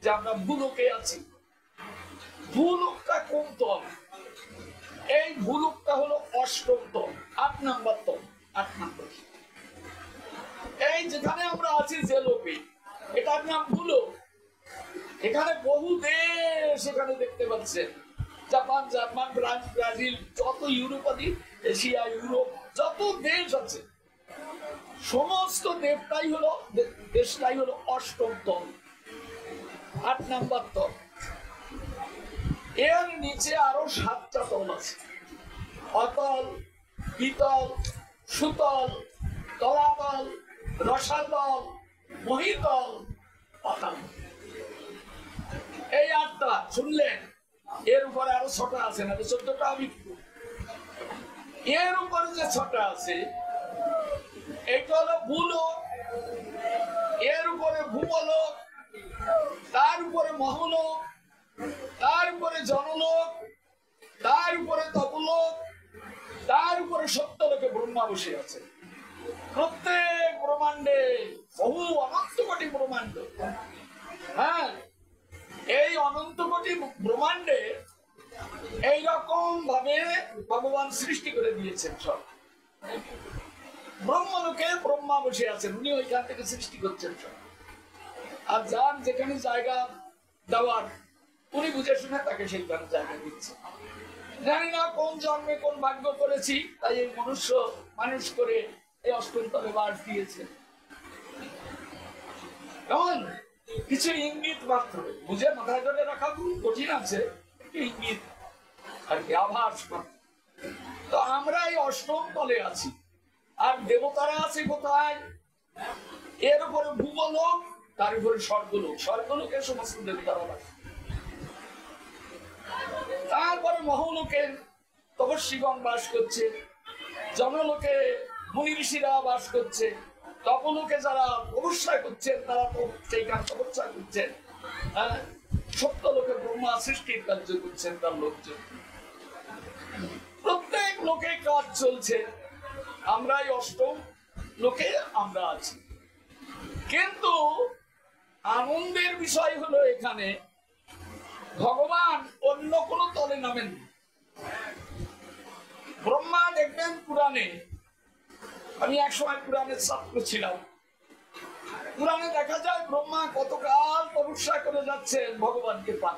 যে আমরা ভূলোকে আছি। ভূলোকটা কোন তল? এই ভূলোকটা হলো 8ম তল, 8 নম্বর তল, 8 নম্বর। এই যেখানে আমরা আছি যে লোকে, এটার নাম ভূলোক। এখানে বহু দেশ এখানে দেখতে পাচ্ছেন, জাপান, জার্মান, ব্রাজিল, যত ইউরোপাদি, এশিয়া, ইউরোপ, যত দেশ আছে সমস্ত দেশটাই হলো 8ম তল, 8 নম্বর তল। এর নিচে আরো 7টা তল আছে, অতল, বিতল, সুতল, তলাতল, রসাতল, মহিতল, পাতাল। এই 8টা শুনলেন। এর উপরে আরো 6টা আছে না, 14টা আমি। এর উপরে যে 6টা আছে এটা হলো ভূলোক, এর উপরে ভূমলোক, তার উপরে মহলোক, তার উপরে জনলোক, তার উপরে তপলোক, তার উপরে সত্যলোকে ব্রহ্মা বসে আছে। প্রত্যেক ব্রহ্মাণ্ডে বহু অনন্ত কোটি ব্রহ্মাণ্ড। হ্যাঁ, এই অনন্ত কোটি ব্রহ্মাণ্ডে এইরকম ভাবে ভগবান সৃষ্টি করে দিয়েছেন। সব ব্রহ্মলোকে ব্রহ্মা বসে আছেন, উনি ওইখান থেকে সৃষ্টি করছেন সব। আর যার যেখানে জায়গা দেওয়ার উনি বুঝে শুনে তাকে সেইখানে জায়গা দিচ্ছে। জানি না কোন জন্মে কোন ভাগ্য করেছি, তাই এই মনুষ্য মানুষ করে এই 8ম তলে বাস দিয়েছে। কেমন কিছু ইঙ্গিত মাত্র, বুঝে মাথায় ধরে রাখা খুব কঠিন আছে, ইঙ্গিত আর কি, আভাস মাত্র। তো আমরা এই 8ম তলে আছি। আর দেবতারা আছে কোথায়? এর উপরে ভূগোলক, তার উপরে স্বর্গলোক, স্বর্গলোকের সমস্ত দেবতারা আছে। তারপরে মহলোকে তপস্বীগণ বাস করছে, জনলোকে মুনি ঋষিরা বাস করছে, তপলোকে যারা তপস্যা করছেন তারা তো সেইখানে তপস্যা করছেন। হ্যাঁ, সত্যলোকে ব্রহ্মা সৃষ্টির কার্য করছেন তার লোকজন। প্রত্যেক লোকে কাজ চলছে, আমরা এই 8ম লোকে আমরা আছি। কিন্তু আনন্দের বিষয় হলো এখানে ভগবান অন্য কোন তলে নামেন। ব্রহ্মা দেখবেন পুরাণে, আমি একসময় পুরাণের ছাত্র ছিলাম, পুরাণে দেখা যায় ব্রহ্মা কতকাল তপস্যা করে যাচ্ছেন, ভগবানকে পান।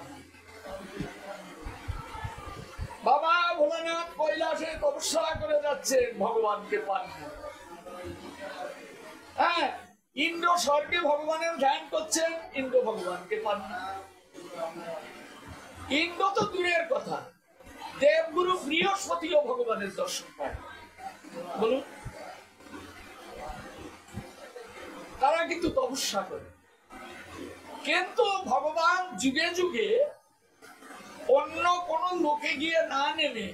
বাবা ভোলানাথ কৈলাসে তপস্যা করে যাচ্ছেন, ভগবানকে পান। হ্যাঁ, ইন্দ্র স্বর্গে ভগবানের ধ্যান করছেন, ইন্দ্র ভগবানকে পান না। ইন্দ্র তো দূরের কথা, দেবগুরু বৃহস্পতিও ভগবানের দর্শন পায়। বলুন, তারা কিন্তু তপস্যা করে। কিন্তু ভগবান যুগে যুগে অন্য কোন লোকে গিয়ে না নেমে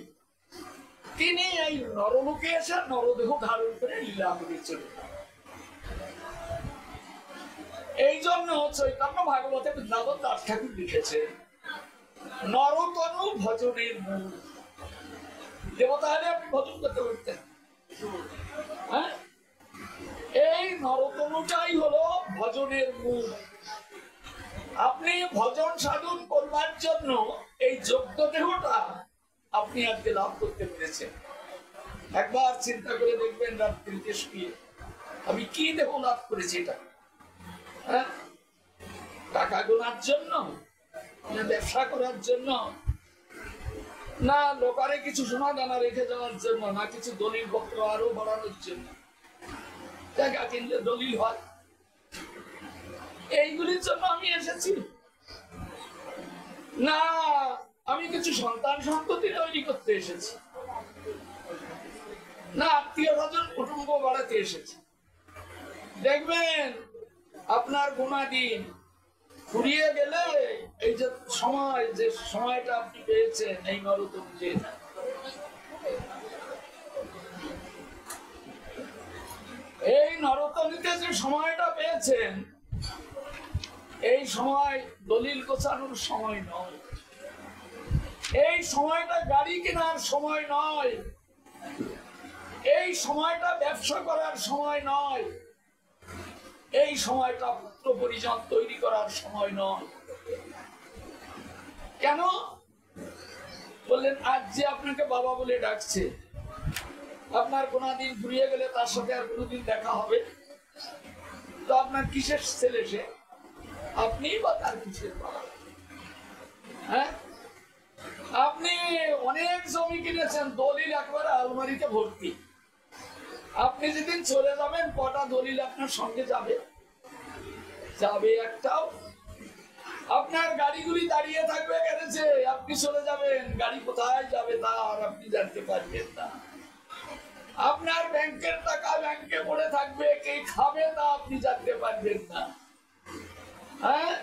তিনি এই নরলোকে এসে নরদেহ ধারণ করে লীলা করে চলে। এই জন্য চৈতন্য ভাগবতে বৃন্দাবন দাস ঠাকুর লিখেছেন, নরতনু ভজনের মূল। দেবতা হলে আপনি ভজন করতে পারতেন। হ্যাঁ, এই নরতনুটাই হলো ভজনের মূল। আপনি ভজন সাধন করবার জন্য এই যোগ্য দেহটা আপনি আজকে লাভ করতে পেরেছেন। একবার চিন্তা করে দেখবেন রাত্রিতে শুয়ে, আমি কি দেহ লাভ করেছি? এটা হ্যাঁ, টাকা গোনার জন্য না ব্যবসা করার জন্য, না লোকারে কিছু সোনা দানা রেখে যাওয়ার জন্য, না কিছু দলিল পত্র আরো বাড়ানোর জন্য, টাকা কিনলে দলিল হয়, এইগুলির জন্য আমি এসেছি? না, আমি কিছু সন্তান সন্ততি তৈরি করতে এসেছি, না আত্মীয় স্বজন কুটুম্ব বাড়াতে এসেছি। দেখবেন আপনার গুণাদিন ফুরিয়ে গেলে এই যে সময়টা আপনি পেয়েছেন এই নরতম যে, এই নরতমীতে যে সময়টা পেয়েছেন, এই সময় দলিল গোছানোর সময় নয়, এই সময়টা গাড়ি কেনার সময় নয়, সময়টা ব্যবসা করার সময় নয়, এই সময়টা পুত্র পরিজন তৈরি করার সময় নয়। কেন বললেন? আজ যে আপনাকে বাবা বলে ডাকছে, আপনার কোনদিন ঘুরিয়ে গেলে তার সাথে আর কোনোদিন দেখা হবে? তো আপনার কিসের ছেলে সে? আপনি বা তার কিসের বাবা? হ্যাঁ, আপনি অনেক জমি কিনেছেন, দলিল একবার আলমারিতে ভর্তি। আপনি যেদিন চলে যাবেন, কটা দলিল আপনার সঙ্গে যাবে? যাবে একটাও। আপনার গাড়িগুলি দাঁড়িয়ে থাকবে গ্যারেজে, আপনি চলে যাবেন, গাড়ি কোথায় যাবে তা আর আপনি জানতে পারবেন না। আপনার ব্যাংকের টাকা ব্যাংকে পড়ে থাকবে, কে খাবে তা আপনি জানতে পারবেন না। হ্যাঁ,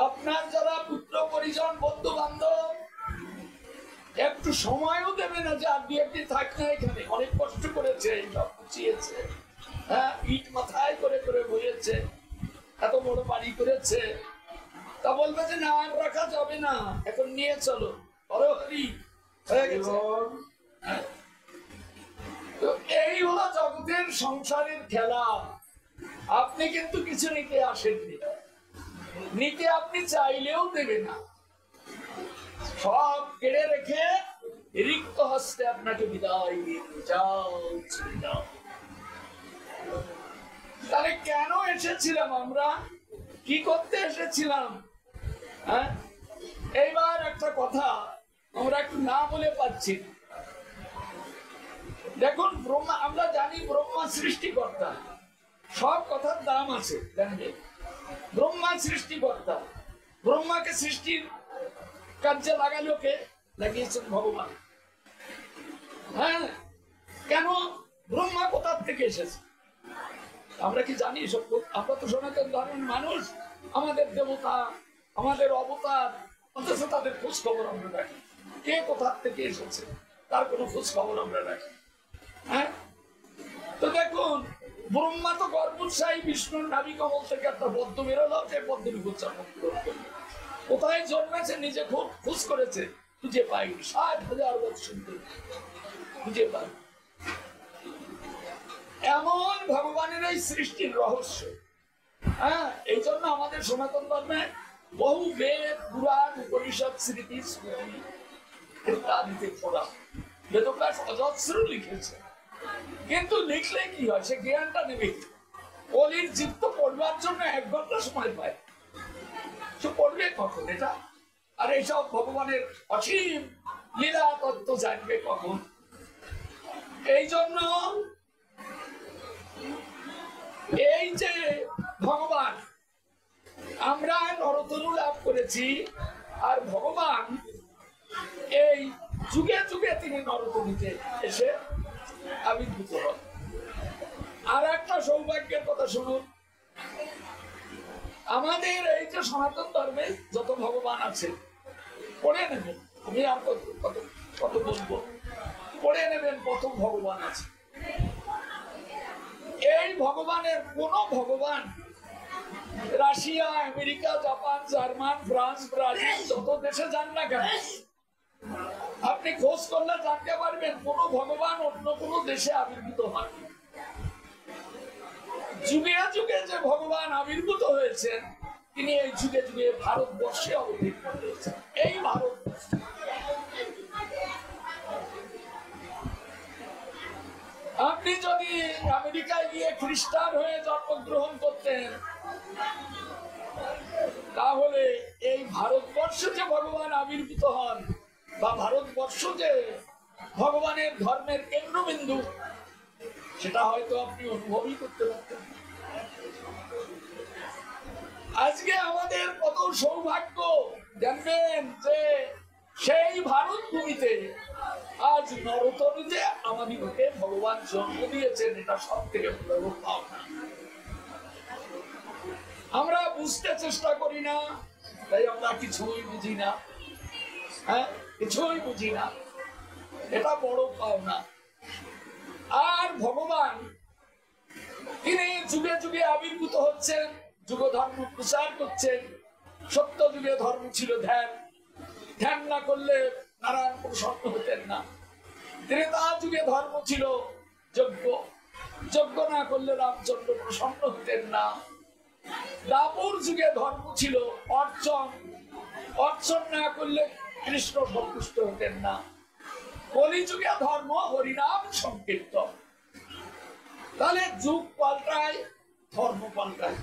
আপনার যারা পুত্র পরিজন বন্ধু বান্ধব একটু সময়ও দেবে না যে আপনি একটি থাকলে এখানে অনেক কষ্ট করেছে, সব বুঝিয়েছে, হ্যাঁ, ইট মাথায় করে করে বইয়েছে, এত বড় বাড়ি করেছে, তা বলবে যে না আর রাখা যাবে না, এখন নিয়ে চলো, হরি হয়ে গেছে। তো এই হলো জগতের সংসারের খেলা। আপনি কিন্তু কিছু নিতে আসেননি, নিতে আপনি চাইলেও দেবে না, সব কেড়ে রেখে রিক্ত হস্তে আপনাকে বিদায় দিয়ে যাও। তাহলে কেন এসেছিলাম আমরা, কি করতে এসেছিলাম? হ্যাঁ, এইবার একটা কথা আমরা একটু না বলে পাচ্ছি। দেখুন, ব্রহ্মা, আমরা জানি ব্রহ্মা সৃষ্টিকর্তা, সব কথার দাম আছে, জানবে? ব্রহ্মা সৃষ্টিকর্তা, ব্রহ্মাকে সৃষ্টির কার্যে লাগালো কে? লাগিয়েছেন ভগবান। হ্যাঁ, কেন? ব্রহ্মা কোথার থেকে এসেছে আমরা কি জানি? সব আমরা তো সনাতন ধর্মের মানুষ, আমাদের দেবতা, আমাদের অবতার, অথচ তাদের খোঁজ খবর আমরা রাখি। কে কোথার থেকে এসেছে তার কোনো খোঁজ খবর আমরা রাখি। হ্যাঁ, তো দেখুন, ব্রহ্মা তো গর্ভোৎসাহী বিষ্ণুর নাভি কমল থেকে একটা পদ্ম বেরোলো, সে পদ্মের উচ্চারণ পূরণ করলো। কোথায় জন্মেছে নিজে খোঁজ করেছে, খুঁজে পাইনি, 60,000 বছর ধরে খুঁজে পাই। এমন ভগবানের এই সৃষ্টির রহস্য। হ্যাঁ, এই জন্য আমাদের সনাতন ধর্মে বহু বেদ, পুরাণ, উপনিষদ, স্মৃতি, স্মৃতি ইত্যাদিতে পড়া, বেদব্যাস অজস্র লিখেছে। কিন্তু লিখলে কি হয়? সে জ্ঞানটা নেবে। কলির জীব তো পড়বার জন্য 1 ঘন্টা সময় পায়, সে পড়বে কখন এটা? আর এইসব ভগবানের অসীম লীলা তত্ত্ব জানবে কখন? এই জন্য এই যে ভগবান, আমরা নরতরু লাভ করেছি, আর ভগবান এই যুগে যুগে তিনি নরতরুতে এসে আবির্ভূত হন। আর একটা সৌভাগ্যের কথা শুনুন, আমাদের এই যে সনাতন ধর্মে যত ভগবান আছে, পড়ে নেবেন, আমি আর কত বলবো, পড়ে নেবেন কত ভগবান আছে। এই ভগবানের কোন ভগবান Russia, America, Japan, German, France, Brazil যত দেশে যান না কেন, আপনি খোঁজ করলে জানতে পারবেন কোন ভগবান অন্য কোন দেশে আবির্ভূত হন। যুগে যুগে যে ভগবান আবির্ভূত হয়েছেন, তিনি এই যুগে যুগে ভারতবর্ষে অবতীর্ণ হয়েছেন। এই ভারতবর্ষ, আপনি যদি আমেরিকায় গিয়ে খ্রিস্টান হয়ে জন্মগ্রহণ করতেন, তাহলে এই ভারতবর্ষে যে ভগবান আবির্ভূত হন, বা ভারতবর্ষ যে ভগবানের ধর্মের কেন্দ্রবিন্দু, সেটা হয়তো আপনি অনুভবই করতে পারতেন। আজকে আমাদের কত সৌভাগ্য, জানবেন যে সেই ভারত ভূমিতে আজ নরতরুতে আমাদিগকে ভগবান জন্ম দিয়েছেন। এটা সব থেকে বড় পাওনা। আমরা বুঝতে চেষ্টা করি না, তাই আমরা কিছুই বুঝি না। হ্যাঁ, কিছুই বুঝি না, এটা বড় পাওনা। আর ভগবান তিনি যুগে যুগে আবির্ভূত হচ্ছেন, যুগ ধর্ম প্রচার করছেন। সত্য যুগে ধর্ম ছিল ধ্যান, ধ্যান না করলে নারায়ণ প্রসন্ন হতেন না। ত্রেতা যুগে ধর্ম ছিল করলে রামচন্দ্র প্রসন্ন হতেন না। দাপুর যুগে ধর্ম ছিল অর্চন, অর্চন না করলে কৃষ্ণ সন্তুষ্ট হতেন না। কলিযুগে ধর্ম হরিনাম সংকীর্তন। তাহলে যুগ পাল্টায়, ধর্ম পাল্টায়।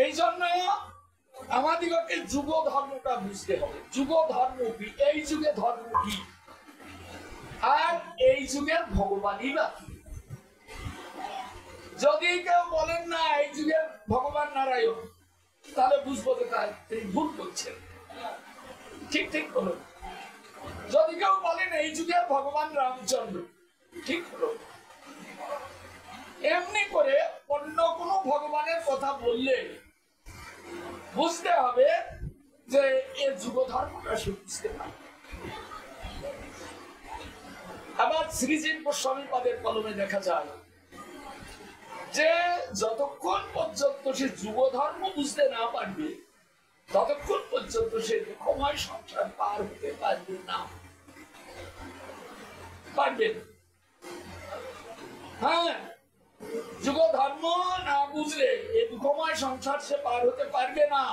এই জন্য আমাদিগকে যুগ ধর্মটা বুঝতে হবে। যুগ ধর্ম কি, এই যুগে ধর্ম কি, আর এই যুগের ভগবানই বা। যদি কেউ বলেন না এই যুগের ভগবান নারায়ণ, তাহলে বুঝবো যে তিনি ভুল করছেন। ঠিক ঠিক হলো। যদি কেউ বলেন এই যুগের ভগবান রামচন্দ্র, ঠিক হলো। এমনি করে অন্য কোনো ভগবানের কথা বললে বুঝতে হবে যে এ যুগ ধর্মটা সে বুঝতে পারে। আবার শ্রীজীর গোস্বামী পাদের কলমে দেখা যায় যে যতক্ষণ পর্যন্ত সে যুগ ধর্ম বুঝতে না পারবে, ততক্ষণ পর্যন্ত সে দুঃখময় সংসার পার হতে পারবে না। পারবেন? হ্যাঁ, যুগ ধর্ম না বুঝলে এই দুঃখময় সংসার সে পার হতে পারবে না।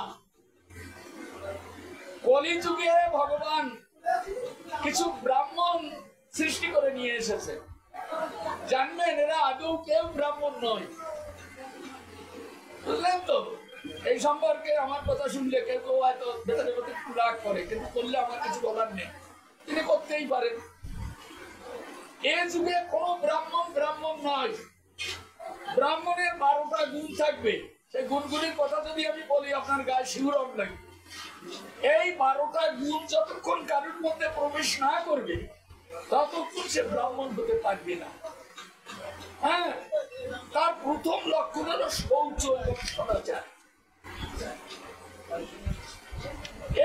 কলিযুগে ভগবান কিছু ব্রাহ্মণ সৃষ্টি করে নিয়ে এসেছে। জানবেন এরা আদৌ কেউ ব্রাহ্মণ নয়, বুঝলেন তো? এই সম্পর্কে আমার কথা শুনলে কেউ কেউ হয়তো ভেতরে ভেতরে রাগ করে, কিন্তু করলে আমার কিছু বলার নেই, তিনি করতেই পারেন। এ যুগে কোনো ব্রাহ্মণ নয়। ব্রাহ্মণের 12টা গুণ থাকবে। সেই গুণগুলির কথা যদি আমি বলি আপনার গায়ে শিহরণ লাগবে। এই 12টা গুণ যতক্ষণ কারোর মধ্যে প্রবেশ না করবে, ততক্ষণ সে ব্রাহ্মণ হতে পারবে না। হ্যাঁ, তার প্রথম লক্ষণ হলো শৌচ এবং সদাচার।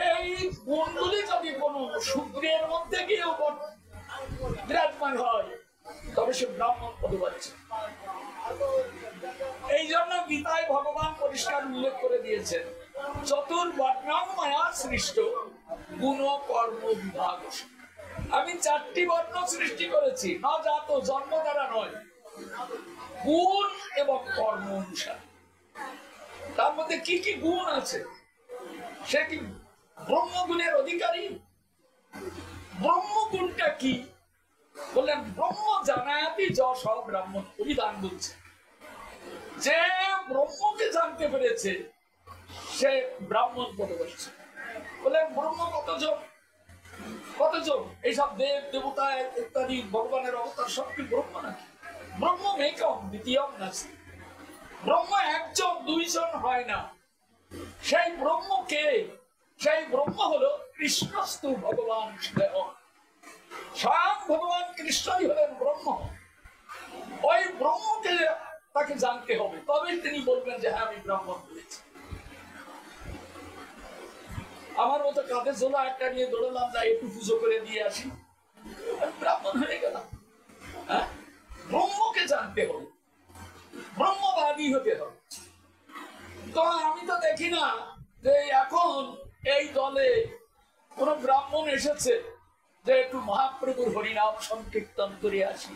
এই গুণগুলি যদি কোনো শূদ্রের মধ্যে গিয়েও বিরাজমান হয়, তবে সে ব্রাহ্মণ হতে পারছে। এই জন্য গীতায় ভগবান পরিষ্কার উল্লেখ করে দিয়েছেন, চতুর্বর্ণম মায়া সৃষ্ট গুণ কর্ম বিভাগ। আমি 4টি বর্ণ সৃষ্টি করেছি, না জাত, জন্ম দ্বারা নয়, গুণ এবং কর্ম অনুসারে। তার মধ্যে কি কি গুণ আছে? সে কি ব্রহ্মগুণের অধিকারী? ব্রহ্মগুণটা কি বললেন? ব্রহ্ম জানায়াতি যশ ব্রাহ্মণ অভিধান বলছে, যে ব্রহ্মকে জানতে পেরেছে সে ব্রাহ্মণ পদে বসছে। বললেন ব্রহ্ম কতজন? এইসব দেব দেবতা ইত্যাদি ভগবানের অবতার সব কি ব্রহ্ম নাকি? ব্রহ্ম একম দ্বিতীয়ম নাস্তি। ব্রহ্ম একজন, 2জন হয় না। সেই ব্রহ্ম কে? সেই ব্রহ্ম হলো কৃষ্ণস্তু ভগবান স্বয়ং। স্বয়ং ভগবান কৃষ্ণই হলেন ব্রহ্ম। ওই ব্রহ্মকে তাকে জানতে হবে, তবেই তিনি বলবেন যে হ্যাঁ আমি ব্রাহ্মণ হয়েছি। আমার মতো কাঁধে ঝোলা একটা নিয়ে দৌড়লাম, না একটু পুজো করে দিয়ে আসি, ব্রাহ্মণ হয়ে গেলাম? হ্যাঁ, ব্রহ্মকে জানতে হবে, ব্রহ্মবাদী হতে হবে। তো আমি তো দেখি না যে এখন এই দলে কোন ব্রাহ্মণ এসেছে যে একটু মহাপ্রভুর হরিনাম সংকীর্তন করে আসি,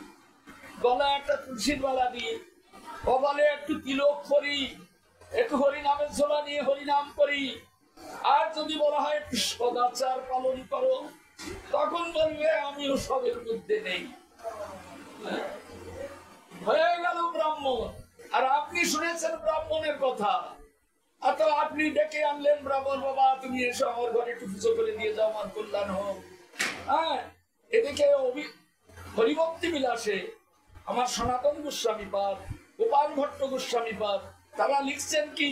গলায় একটা তুলসীর মালা দিয়ে, কপালে একটু তিলক করি, একটু হরিনামের ঝোলা নিয়ে হরিনাম করি। আর যদি বলা হয় একটু সদাচার পালন করো, তখন বলবে আমিও সবের মধ্যে নেই। হয়ে গেল ব্রাহ্মণ। আর আপনি শুনেছেন ব্রাহ্মণের কথা, তো আপনি ডেকে আনলেন ব্রাহ্মণ, বাবা তুমি এসো আমার ঘরে একটু পুজো করে দিয়ে যাও, আমার কল্যাণ হোক। হ্যাঁ, এদিকে হরিভক্তি বিলাসে আমার সনাতন গোস্বামী পাদ, গোপাল ভট্ট গোস্বামী পাদ, তারা লিখছেন কি,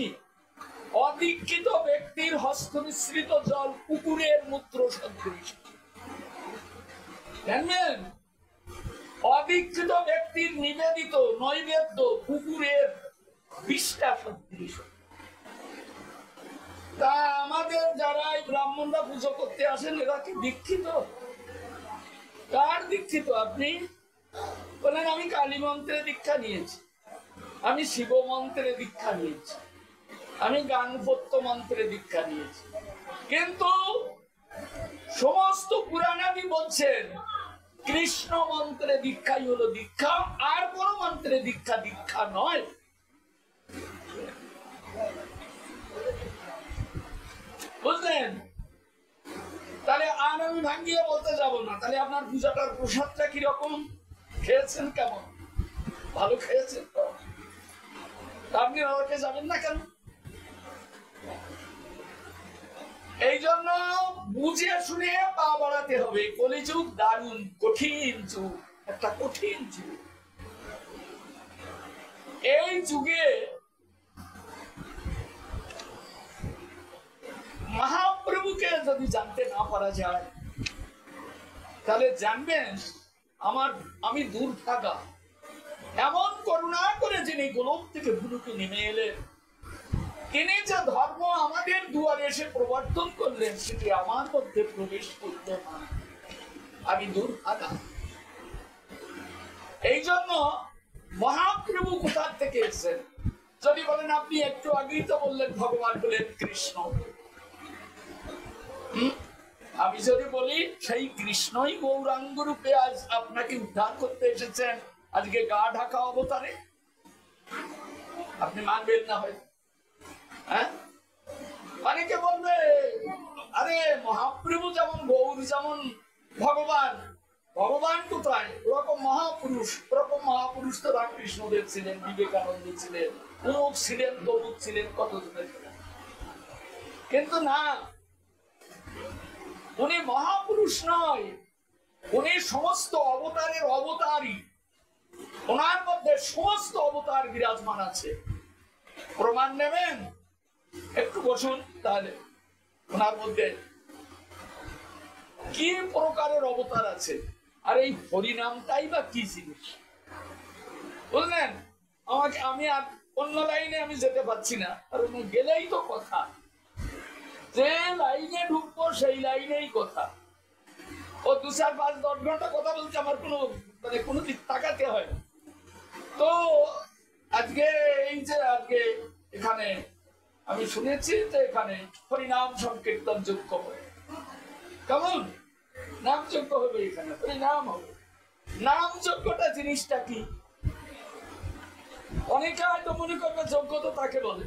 অদীক্ষিত ব্যক্তির হস্ত মিশ্রিত জল কুকুরের মূত্র সদৃশ। জানবেন, অদীক্ষিত ব্যক্তির নিবেদিত নৈবেদ্য কুকুরের বিষ্ঠা সদৃশ। তা আমাদের যারা এই ব্রাহ্মণরা পুজো করতে আসেন, এরা কি দীক্ষিত? কার দীক্ষিত আপনি? বলেন আমি কালী মন্ত্রে দীক্ষা নিয়েছি, আমি শিব মন্ত্রে দীক্ষা নিয়েছি, আমি গানপত্য মন্ত্রে দীক্ষা নিয়েছি। কিন্তু সমস্ত পুরাণাদি বলছেন কৃষ্ণ মন্ত্রে দীক্ষাই হলো দীক্ষা, আর কোন মন্ত্রে দীক্ষা দীক্ষা নয়। বুঝলেন? তাহলে আর আমি ভাঙ্গিয়ে বলতে যাব না। তাহলে আপনার পূজাটার প্রসাদটা কিরকম, খেয়েছেন কেমন? ভালো খেয়েছেন তো? আপনি আমাকে যাবেন না কেন? এই জন্য বুঝে শুনে পা বাড়াতে হবে। কলিযুগ দারুণ কঠিন যুগ, একটা কঠিন যুগ। এই যুগে মহাপ্রভুকে যদি জানতে না পারা যায়, তাহলে জানবেন আমি দুর্ভাগা। এমন করুণা করে যিনি গোলক থেকে ভূলোকে নেমে এলেন, তিনি যে ধর্ম আমাদের দুয়ারে এসে প্রবর্তন করলেন, সেটি আমার মধ্যে প্রবেশ করল না। আমি দুর্ভাগা। এই জন্য মহাপ্রভু কোথা থেকে এসেছেন? যদি বলেন, আপনি একটু আগেই তো বললেন ভগবান হলেন কৃষ্ণ। আমি যদি বলি সেই কৃষ্ণই গৌরাঙ্গ রূপে আজ আপনাকে উদ্ধার করতে এসেছেন, আজকে গা ঢাকা অবতারে, আপনি মানবেন না হয়? হ্যাঁ, অনেকে বলবে, আরে মহাপ্রভু যেমন গৌর, যেমন ভগবান, ভগবান কোথায়? ওরকম মহাপুরুষ তো রামকৃষ্ণদেব ছিলেন, বিবেকানন্দ ছিলেন, অমুক ছিলেন, তমুক ছিলেন, কত ছিলেন। কিন্তু না, উনি মহাপুরুষ নয়, উনি সমস্ত অবতারের অবতারই। ওনার মধ্যে সমস্ত অবতার বিরাজমান আছে। প্রমাণ নেবেন? একটু বসুন, তাহলে ওনার মধ্যে কি প্রকারের অবতার আছে। আর এই হরিনামটাই বা কি জিনিস, বুঝলেন? আমি আর অন্য লাইনে আমি যেতে পারছি না, আর গেলেই তো কথা, যে লাইনে ঢুকবো সেই লাইনেই কথা। ও 2, 4, 5, 10 ঘন্টা কথা বলছে, আমার কোনো দিক তাকাতে হয় না। তো আজকে এখানে আমি শুনেছি যে এখানে হরিনাম সংকীর্তন যোগ্য হবে। কেমন নাম যজ্ঞ হবে? এখানে হরিনাম হবে। নাম যজ্ঞটা জিনিসটা কি? অনেকে হয়তো মনে করবে যজ্ঞ তো তাকে বলে,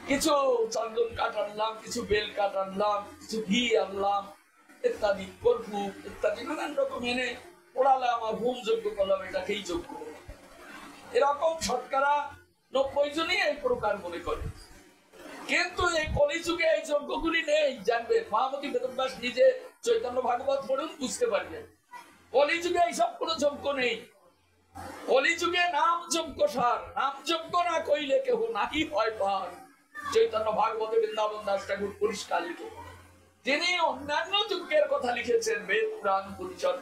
কিছু চন্দন কাঠ আনলাম, কিছু বেল কাঠ আনলাম, কিছু ঘি আনলাম, ইত্যাদি কর্পূর ইত্যাদি নানান রকম এনে পোড়ালাম আর হোম যজ্ঞ করলাম, এটাকেই যজ্ঞ। এরকম 90% জনই এই প্রকার মনে করে। কিন্তু এই কলিযুগে এই যজ্ঞগুলি নেই, জানবেন। মহামতি বেদব্যাস নিজে চৈতন্য ভাগবত পড়ুন, বুঝতে পারবেন। কলিযুগে এইসব কোনো যজ্ঞ নেই। কলিযুগে নাম যজ্ঞ সার, নাম যজ্ঞ না কইলে কেহ নাহি হয় পার। চৈতন্য ভাগবতে বৃন্দাবন দাস ঠাকুর পরিষ্কার লিখে। তিনি অন্যান্য যজ্ঞের কথা লিখেছেন, বেদ পুরাণ পরিষদ,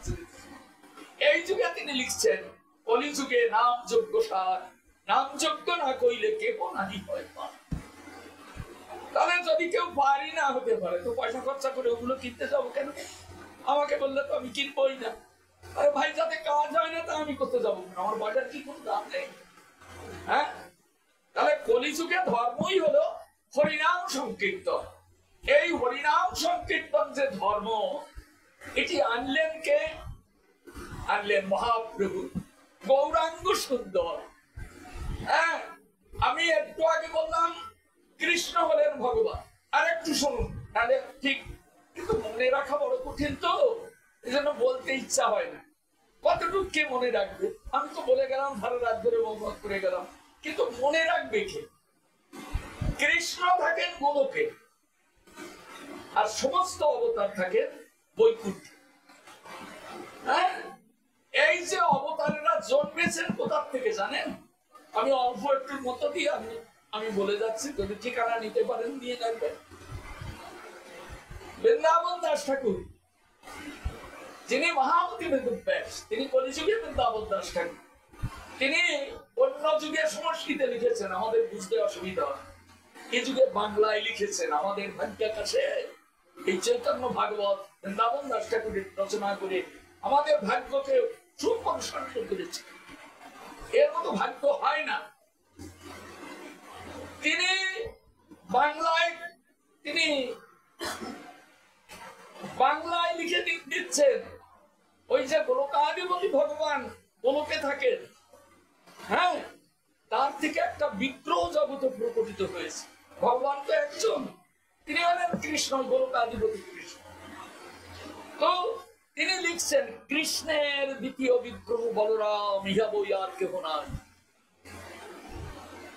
এই যুগে তিনি লিখছেন কলিযুগে নাম যজ্ঞ সার, নাম যজ্ঞ না কইলে কেহ নাহি হয় পার। তাহলে যদি কেউ পারি না হতে পারে, তো পয়সা খরচা করে ওগুলো কিনতে যাবো কেন? আমাকে বললে তো আমি কিনবই না। আরে ভাই, যাতে কাজ হয় না তা আমি করতে যাবো, আমার বাজার কি কোনো দাম নেই? হ্যাঁ, তাহলে কলিযুগে ধর্মই হলো হরিনাম সংকীর্তন। এই হরিনাম সংকীর্তন যে ধর্ম, এটি আনলেন কে? আনলেন মহাপ্রভু, গৌরাঙ্গ সুন্দর। হ্যাঁ, আমি একটু আগে বললাম কৃষ্ণ হলেন ভগবান। আর একটু শুনুন, তাহলে ঠিক। কিন্তু মনে রাখা বড় কঠিন, তো এই জন্য বলতে ইচ্ছা হয় না। কতটুকু কে মনে রাখবে? আমি তো বলে গেলাম, সারা রাত ধরে বকবক করে গেলাম, কিন্তু মনে রাখবে কে? কৃষ্ণ থাকেন গোলকে, আর সমস্ত অবতার থাকেন বৈকুণ্ঠে। হ্যাঁ, এই যে অবতারেরা জন্মেছেন কোথার থেকে জানেন? আমি অল্প একটুর মতো দিয়ে আমি বলে যাচ্ছি, যদি ঠিকানা নিতে পারেন নিয়ে রাখবেন। বৃন্দাবন দাস ঠাকুর, যিনি মহামতি বেদব্যাস, তিনি কলিযুগে বৃন্দাবন দাস ঠাকুর। তিনি অন্য যুগের সংস্কৃতে লিখেছেন, আমাদের বুঝতে অসুবিধা হয়। এই যুগে বাংলায় লিখেছেন, আমাদের ভাগ্যাকাশে এই চৈতন্য ভাগবত বৃন্দাবন দাস ঠাকুরের রচনা করে আমাদের ভাগ্যকে সুপ্রসারিত করেছে। এর মতো ভাগ্য হয় না। তিনি বাংলায় লিখে দিচ্ছেন, ওই যে গোলকাধিপতি ভগবান গোলকে থাকেন, হ্যাঁ, তার থেকে একটা বিগ্রহ জগতে প্রকটিত হয়েছে। ভগবান তো একজন, তিনি হলেন কৃষ্ণ, গোলকাধিপতি কৃষ্ণ। তো তিনি লিখছেন কৃষ্ণের দ্বিতীয় বিগ্রহ বলরাম, ইহা বই আর কেহ নাই।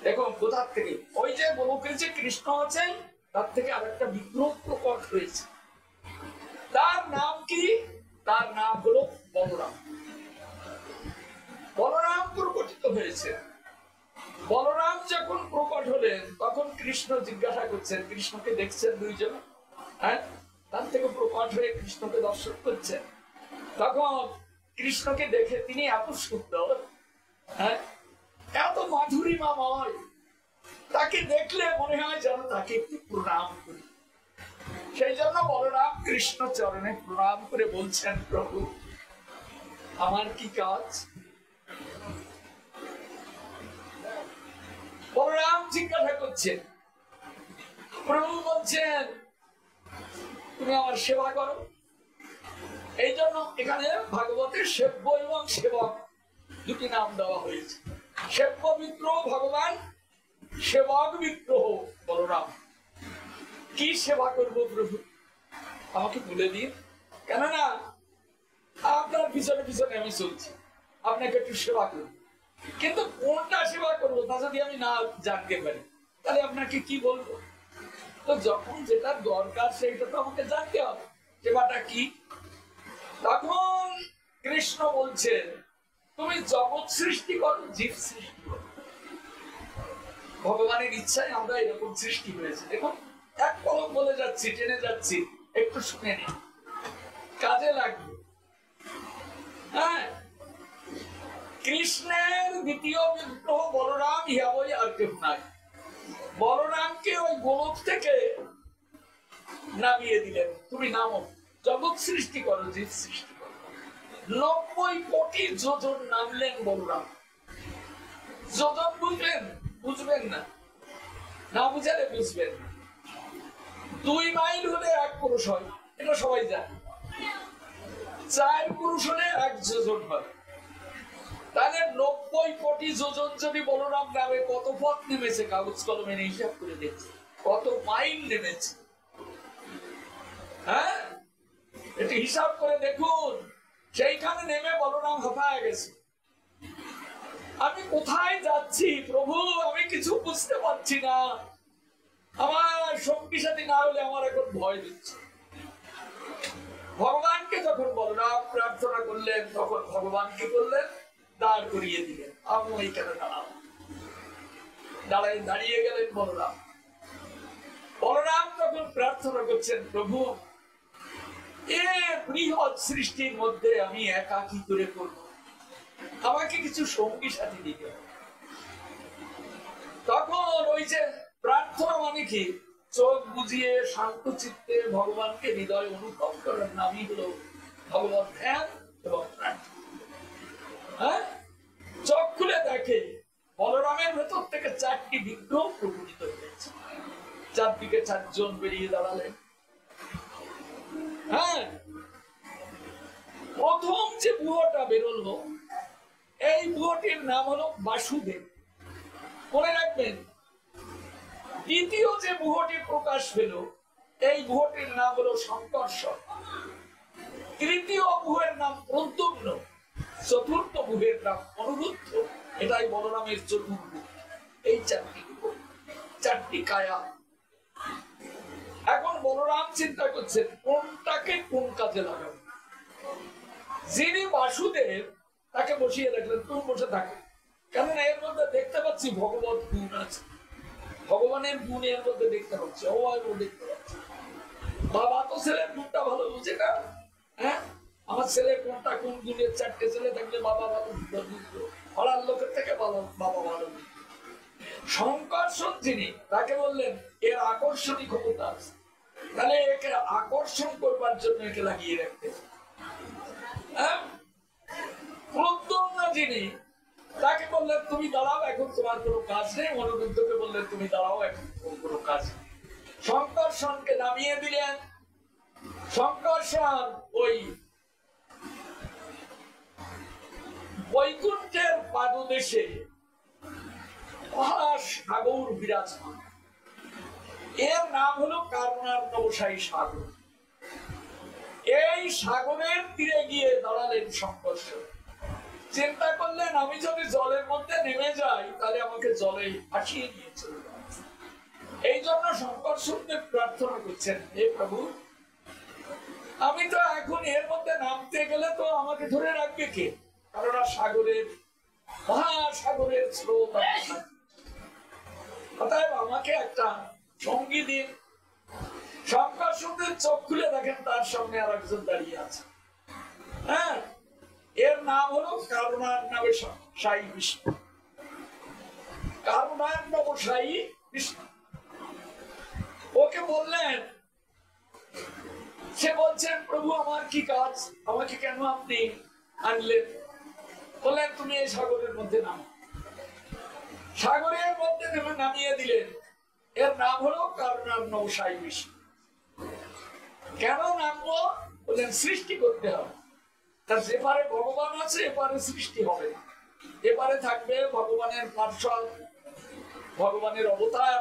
দেখুন কোথার থেকে, ওই যে গোলকের যে কৃষ্ণ আছেন তার থেকে আরেকটা বিগ্রহ প্রকট হয়েছে। তার নাম কি? তার নাম হলো বলরাম। বলরাম প্রকটিত হয়েছে। বলরাম যখন প্রকট হলেন তখন কৃষ্ণ জিজ্ঞাসা করছেন, কৃষ্ণকে দেখছেন দুইজন, হ্যাঁ, তার থেকে প্রকট হয়ে কৃষ্ণকে দর্শন করছেন। তখন কৃষ্ণকে দেখে তিনি এত সুন্দর, হ্যাঁ, এত মাধুরীমাময়, তাকে দেখলে মনে হয় যেন তাকে একটু প্রণাম করি। সেই জন্য বলরাম কৃষ্ণ চরণে প্রণাম করে বলছেন, প্রভু আমার কি কাজ? বলরাম জিজ্ঞাসা করছেন, প্রভু বলছেন তুমি আমার সেবা করো। এই জন্য এখানে ভাগবতের সেব্য এবং সেবক দুটি নাম দেওয়া হয়েছে। সেব্য বিগ্রহ ভগবান, সেবক বিগ্রহ বলরাম। কি সেবা করবো প্রভু আমাকে বলে দিন, কেননা আপনার পিছনে পিছনে আমি চলছি, আপনাকে একটু সেবা করব, কিন্তু কোনটা সেবা করবো তা যদি আমি না জানতে পারি তাহলে আপনাকে কি বলবো? তো যখন যেটা দরকার সেইটা তো আমাকে জানতে হবে, সেবাটা কি। তখন কৃষ্ণ বলছেন তুমি জগৎ সৃষ্টি করো, জীব সৃষ্টি করো। ভগবানের ইচ্ছায় আমরা এরকম সৃষ্টি হয়েছে। দেখুন এক কলম বলে যাচ্ছি, টেনে যাচ্ছি, একটু শুনে নিন, কাজে লাগবে। হ্যাঁ, কৃষ্ণের দ্বিতীয় বিগ্রহ বলরাম, ইহা বই আর কেউ নাই। বলরামকে ওই গোলক থেকে নামিয়ে দিলেন, তুমি নামো, জগৎ সৃষ্টি করো, জীব সৃষ্টি করো। 90 কোটি যোজন নামলেন বলরাম। যোজন বুঝবেন? বুঝবেন না, না বুঝালে বুঝবেন। 2 মাইল হলে 1 পুরুষ হয়, এটা সবাই জানে। 4 পুরুষ হলে 1 যোজন হয়। তাহলে 90 কোটি যোজন যদি বলরাম নামে কত পথ নেমেছে, কাগজ কলমে হিসাব করে দেখছে কত মাইল নেমেছে। হ্যাঁ, এটি হিসাব করে দেখুন। সেইখানে নেমে বলরাম হাঁপায় গেছে, আমি কোথায় যাচ্ছি প্রভু, আমি কিছু বুঝতে পারছি না, আমার সঙ্গী সাথী না হলে আমার এখন ভয় দিচ্ছে। ভগবানকে যখন বলরাম প্রার্থনা করলেন তখন ভগবান কি করলেন? দাঁড় করিয়ে দিলেন, আমি ওইখানে দাঁড়াবো। দাঁড়িয়ে গেলেন বলরাম। বলরাম তখন প্রার্থনা করছেন, প্রভু এ বৃহৎ সৃষ্টির মধ্যে আমি একা কি করে করবো, আমাকে কিছু সঙ্গী সাথী দিতে হবে। তখন ওই যে প্রার্থনা মানে কি, চোখ বুঝিয়ে শান্ত চিত্তে ভগবানকে হৃদয় অনুভব করার নামই হলো ভগবত ধ্যান এবং প্রার্থনা। হ্যাঁ, চোখ খুলে দেখে বলরামের ভেতর থেকে 4টি বিগ্রহ প্রকটিত হয়েছে। চারদিকে 4 জন বেরিয়ে দাঁড়ালেন। হ্যাঁ, প্রথম যে বুয়োটা বেরোলো, এই বুয়োটির নাম হলো বাসুদেব, মনে রাখবেন। দ্বিতীয় যে বুয়োটি প্রকাশ পেল, এই বুয়োটির নাম হলো শঙ্কর্ষণ। তৃতীয় বুয়ের নাম প্রদ্যুম্ন, চতুর্থ বুয়ের নাম অনিরুদ্ধ। এটাই বলরামের চতুর্ভুজ। এই 4টি কায়া। এখন বলরাম চিন্তা করছেন কোনটাকে কোন কাজে লাগাবে। যিনি বাসুদেব তাকে বসিয়ে রাখলেন, তুমি বসে থাকো, কেননা এর মধ্যে দেখতে পাচ্ছি ভগবত গুণ আছে, ভগবানের গুণ এর মধ্যে দেখতে পাচ্ছি, দেখতে পাচ্ছি। বাবা তো ছেলের গুণটা ভালো বুঝে না। হ্যাঁ, আমার ছেলে কোনটা কোন গুণের, 4টে ছেলে থাকলে বাবা ভালো বুঝতো, পাড়ার লোকের থেকে বাবা ভালো বুঝতো। শঙ্কর্ষণ যিনি, তাকে বললেন এর আকর্ষণী ক্ষমতা আছে, তাহলে একে আকর্ষণ করবার জন্য একে লাগিয়ে রাখতে। হ্যাঁ, প্রদ্যুম্ন যিনি, তাকে বললেন তুমি দাঁড়াও, এখন তোমার কোনো কাজ নেই। অনিরুদ্ধকে বললেন তুমি দাঁড়াও, এখন কোনো কাজ নেই। শঙ্কর্ষণকে নামিয়ে দিলেন। শঙ্কর্ষণ ওই বৈকুণ্ঠের পাদদেশে মহাসাগর বিরাজমান, এর নাম হলো কারুণার নবসায়ী সাগর। এই সাগরের তীরে গিয়ে দাঁড়ালেন শঙ্কর। চিন্তা করলেন আমি যদি জলের মধ্যে নেমে যাই তাহলে আমাকে জলে ভাসিয়ে নিয়ে চলে যাবে। এই জন্য শঙ্কর সুখদেব প্রার্থনা করছেন, হে প্রভু, আমি তো এখন এর মধ্যে নামতে গেলে তো আমাকে ধরে রাখবে কে? কারণ সাগরের মহাসাগরের স্রোত, অতএব আমাকে একটা সঙ্গী দিন। শঙ্কর সুখদেব চোখ খুলে দেখেন তার সামনে আর একজন দাঁড়িয়ে আছে। হ্যাঁ, এর নাম হলো কারুণার নবসায়ী বিষ্ণু। কারুণার নবসায়ী বিষ্ণু ওকে বললেন, সে বলছেন প্রভু আমার কি কাজ, আমাকে কেন আপনি আনলেন? বললেন তুমি এই সাগরের মধ্যে নামো। সাগরের মধ্যে নামিয়ে দিলেন। এর নাম হলো কারুণার নবসায়ী বিষ্ণু। কেন নামবো? বললেন সৃষ্টি করতে হবে। তার যেপারে ভগবান আছে এপারে সৃষ্টি হবে না, এপারে থাকবে ভগবানের পার্শ্বদ, ভগবানের অবতার।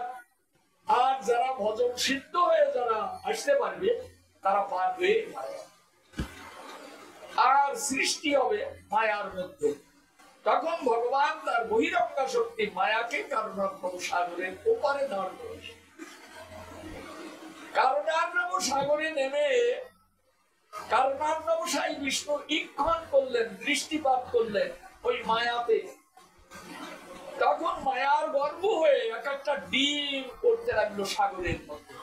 আর যারা ভজন সিদ্ধ হয়ে যারা আসতে পারবে তারা পারবে, আর সৃষ্টি হবে মায়ার মধ্যে। তখন ভগবান তার বহিরঙ্গা শক্তি মায়াকে কারুণার সাগরের ওপারে দাঁড় করেছে। কারুণার সাগরে নেমে কারুণার নবসায়ী বিষ্ণু ঈক্ষণ করলেন, দৃষ্টিপাত করলেন ওই মায়াতে। তখন মায়ার গর্ব হয়ে এক একটা ডিম করতে লাগলো সাগরের মধ্যে।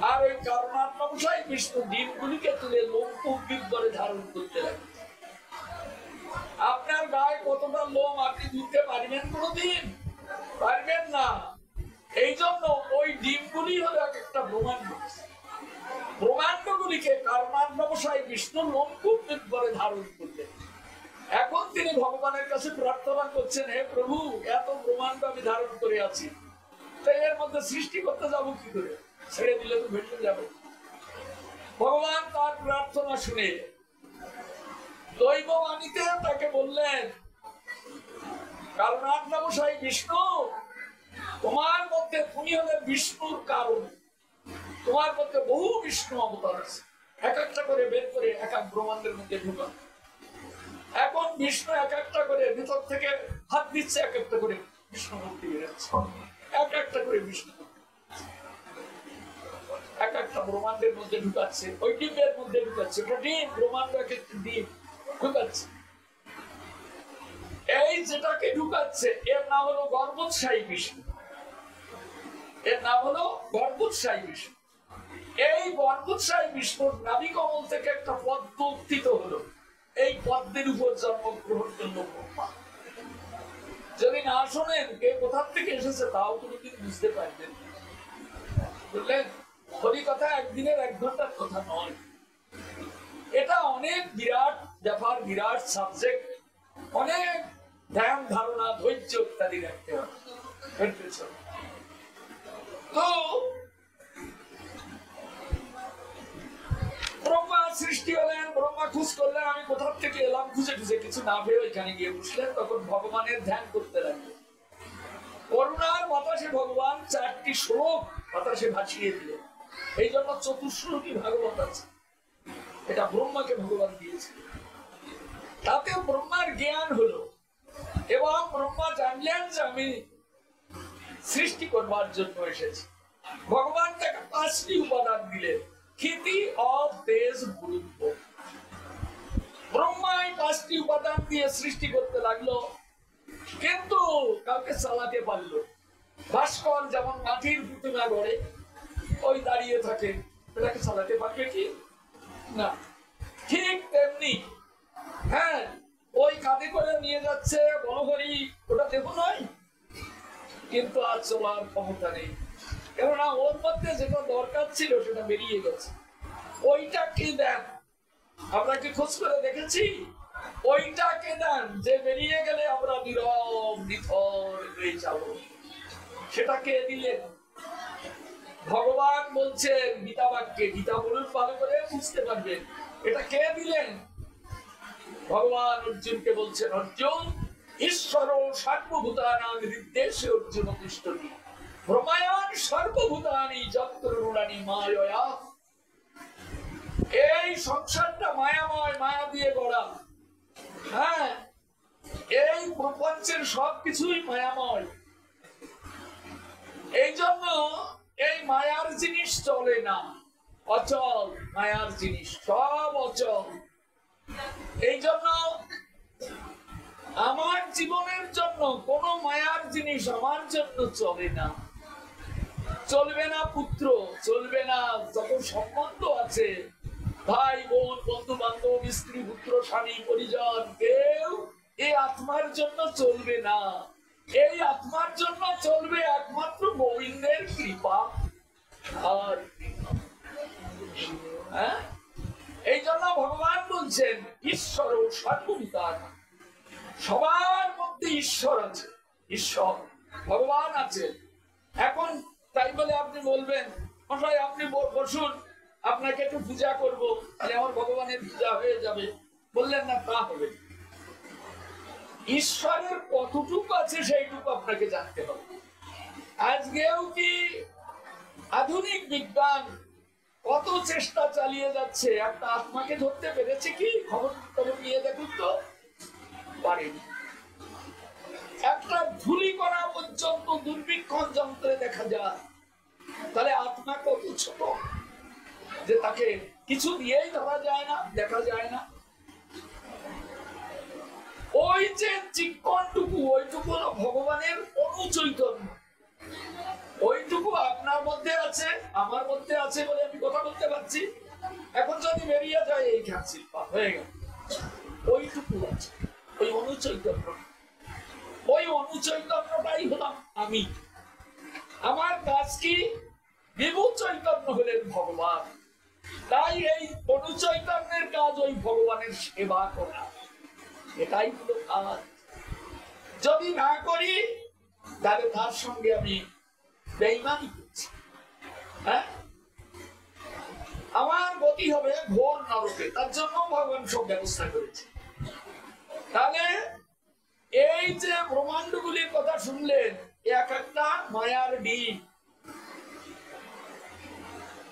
আর ওই কারুণার নবসায়ী বিষ্ণু ডিমগুলিকে তুলে লোমকূপ করে ধারণ করতে লাগলো। আপনার গায়ে কতটা লোম আপনি ধুতে পারবেন? কোনদিন পারবেন না। এই জন্য ওই ডিমগুলি হলো এক একটা ব্রহ্মাণ্ড। ব্রহ্মাণ্ডগুলিকে কারুণার নবসায়ী বিষ্ণু লোমকূপ করে ধারণ করলেন। এখন তিনি ভগবানের কাছে প্রার্থনা করছেন, হে প্রভু, এত ব্রহ্মাণ্ড আমি ধারণ করে আছি, তাই এর মধ্যে সৃষ্টি করতে যাবো কি করে? ছেড়ে দিলে তো ভেসে যাবে। ভগবান তার প্রার্থনা শুনে দৈববাণীতে তাকে বললেন, কারুণার নবসায়ী বিষ্ণু, তোমার মধ্যে তুমি হলে বিষ্ণুর কারণ। তোমার মধ্যে বহু বিষ্ণু অবতার আছে, এক একটা করে বের করে এক এক ব্রহ্মাণ্ডের মধ্যে ঢুকান। এখন বিষ্ণু এক একটা করে ভিতর থেকে হাত দিচ্ছে, এক একটা করে বিষ্ণু মূর্তি বেরোচ্ছে, এক একটা করে বিষ্ণু এক একটা ব্রহ্মাণ্ডের মধ্যে ঢুকাচ্ছে, ওই ডিমের মধ্যে ঢুকাচ্ছে। ওটা ডিম, ব্রহ্মাণ্ড এক একটা ডিম ঢুকাচ্ছে। এই যেটাকে ঢুকাচ্ছে এর নাম হলো গর্বোৎসাহী বিষ্ণু। এর নাম হলো গর্বোৎসাহী বিষ্ণু। এই গর্বোৎসাহী বিষ্ণুর নাভি কমল থেকে একটা পদ্ম উত্থিত হলো। এই পদ্মের উপর জন্মগ্রহণ করলো ব্রহ্মা। যদি না শোনেন কে কোথা থেকে এসেছে তাও কোনোদিন বুঝতে পারবেন। বুঝলেন, হরি কথা একদিনের এক ঘন্টার কথা নয়। এটা অনেক বিরাট ব্যাপার, বিরাট সাবজেক্ট, অনেক ধ্যান ধারণা ধৈর্য ইত্যাদি রাখতে হবে। তো ব্রহ্মা সৃষ্টি হলেন, ব্রহ্মা খুঁজ করলেন আমি কোথা থেকে এলাম, খুঁজে খুঁজে কিছু না পেয়ে ওইখানে গিয়ে বসলেন। তখন ভগবানের ধ্যান করতে লাগলেন। করুণার বাতাসে ভগবান 4টি শ্লোক বাতাসে ভাসিয়ে দিলেন। এই জন্য চতুশ্লোকী ভাগবত আছে, এটা ব্রহ্মাকে ভগবান দিয়েছে। তাতে ব্রহ্মার জ্ঞান হলো এবং ব্রহ্মা জানলেন যে আমি সৃষ্টি করবার জন্য এসেছি। ভগবান তাকে 5টি উপাদান দিলেন, ক্ষিতি, অব, তেজ, গুরুত্ব। ব্রহ্মা এই 5টি উপাদান দিয়ে সৃষ্টি করতে লাগলো, কিন্তু কাউকে চালাতে পারলো। ভাস্কর যেমন মাটির প্রতিমা গড়ে ওই দাঁড়িয়ে থাকে, এটাকে চালাতে পারবে কি না? ঠিক তেমনি হ্যাঁ, ওই কাঁধে করে নিয়ে যাচ্ছে বলহরি, ওটা দেহ নয়, কিন্তু আর চলার ক্ষমতা নেই। কেননা ওর মধ্যে যেটা দরকার ছিল সেটা বেরিয়ে গেছে। ওইটা কে দেন? আমরা কি খোঁজ করে দেখেছি? ওইটা কে দেন যে বেরিয়ে গেলে আমরা নীরব নিথর হয়ে যাব? সেটা কে দিলেন? ভগবান বলছেন গীতা বাক্যে, গীতা বলুন ভালো করে বুঝতে পারবেন, এটা কে দিলেন? ভগবান অর্জুনকে বলছেন, অর্জুন ঈশ্বর সর্বভূতানাং হৃদ্দেশে অর্জুন তিষ্ঠতি ভ্রমায়ান সর্বভূতানি যত্র রূঢ়ানি মায়য়া। এই সংসারটা মায়াময়, মায়া দিয়ে গড়া। হ্যাঁ, এই প্রপঞ্চের সবকিছুই মায়াময়। এই জন্য এই মায়ার জিনিস চলে না, অচল। মায়ার জিনিস সব অচল। এই জন্য আমার জীবনের জন্য কোন মায়ার জিনিস আমার জন্য চলে না, চলবে না। পুত্র চলবে না, যত সম্বন্ধ আছে, ভাই বোন, বন্ধু বান্ধব, স্ত্রী পুত্র স্বামী পরিজন, কেউ এই আত্মার জন্য চলবে না। এই আত্মার জন্য চলবে একমাত্র গোবিন্দের কৃপা। আর এই জন্য ভগবান বলছেন ঈশ্বর সর্বভূতান, সবার মধ্যে ঈশ্বর আছে, ঈশ্বর ভগবান আছে। এখন তাই বলে আপনি বলবেন, মশাই আপনি বসুন, আপনাকে একটু পূজা করবো, তাহলে আমার ভগবানের পূজা হয়ে যাবে। বললেন না, তা হবে। ঈশ্বরের কতটুকু আছে সেইটুকু আপনাকে জানতে হবে। আজকেও কি আধুনিক বিজ্ঞান কত চেষ্টা চালিয়ে যাচ্ছে, একটা আত্মাকে ধরতে পেরেছে কি? খবর নিয়ে দেখুন তো, পারেনি। একটা ধূলি কণা পর্যন্ত দূরবীক্ষণ যন্ত্রে দেখা যায়। তাহলে আত্মা কত ছোট যে তাকে কিছু দিয়েই ধরা যায় না, দেখা যায় না। ওই যে চিকনটুকু, ওইটুকু ভগবানের অনুচৈতন্য। ওইটুকু আপনার মধ্যে আছে, আমার মধ্যে আছে বলে আমি কথা বলতে পারছি। এখন যদি বেরিয়ে যায় এই খাচ্ছি হয়ে গেল। ওইটুকু আছে, ওই অনুচৈতন্য। ওই অনুচৈতন্যটাই হলাম আমি। আমার কাজ কি? বিভু চৈতন্য হলেন ভগবান। তাই এই অনুচৈতন্যের কাজ ওই ভগবানের সেবা করা, এটাই হলো কাজ। যদি না করি তাহলে তার সঙ্গে আমি বেঈমানি করছি। হ্যাঁ, আমার গতি হবে ঘোর নরকে। তার জন্য ভগবান সব ব্যবস্থা করেছে। তাহলে এই যে ব্রহ্মাণ্ডগুলির কথা শুনলেন, এক একটা মায়ার ডিম।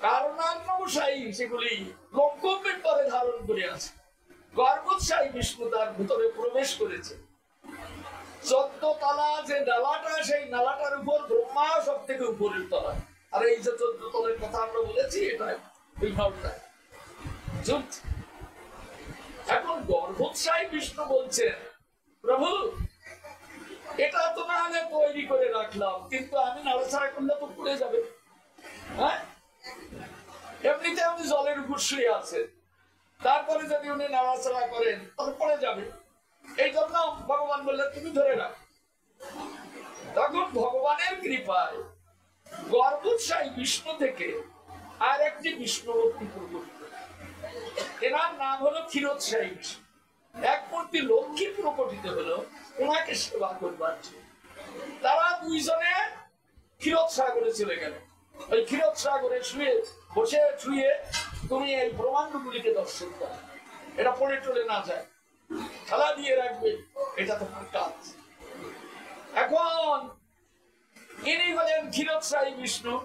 কারণান্বসায়ী সেগুলি লক্ষ্যের পরে ধারণ করে আছে। গর্ভোৎসাহী বিষ্ণু তার ভিতরে প্রবেশ করেছে। 14 তলা যে নালাটা, সেই নালাটার উপর ব্রহ্মা সব থেকে উপরের তলা। আর এই যে 14 তলের কথা আমরা বলেছি, এটা ওই ভাবটা। এখন গর্ভোৎসাহী বিষ্ণু বলছেন, প্রভু এটা তো না হলে তৈরি করে রাখলাম, কিন্তু আমি নাড়াচাড়া করলে তো পড়ে যাবে। হ্যাঁ, এমনিতে আপনি জলের উপর শুয়ে আছেন, তারপরে যদি উনি নাড়াচাড়া করেন তাহলে পড়ে যাবে। এই জন্য ভগবান বললেন তুমি ধরে রাখ। তখন ভগবানের কৃপায় গর্ভোৎসাহী বিষ্ণু থেকে আর একটি বিষ্ণুমূর্তি প্রকটিত। এনার নাম হলো ক্ষীরোৎসাহী বিষ্ণু। এক মূর্তি লক্ষ্মী প্রকটিত হলো ওনাকে সেবা করবার জন্য। তারা দুইজনে ক্ষীরোদ সাগরে চলে গেল। ওই ক্ষীরোদ সাগরে শুয়ে তুমি এই ব্রহ্মাণ্ডগুলিকে দর্শন করো, এটা পড়ে টলে না যায়, খেলা দিয়ে রাখবে, এটা তোমার কাজ। এখন ইনি হলেন ক্ষীরোৎসাহী বিষ্ণু।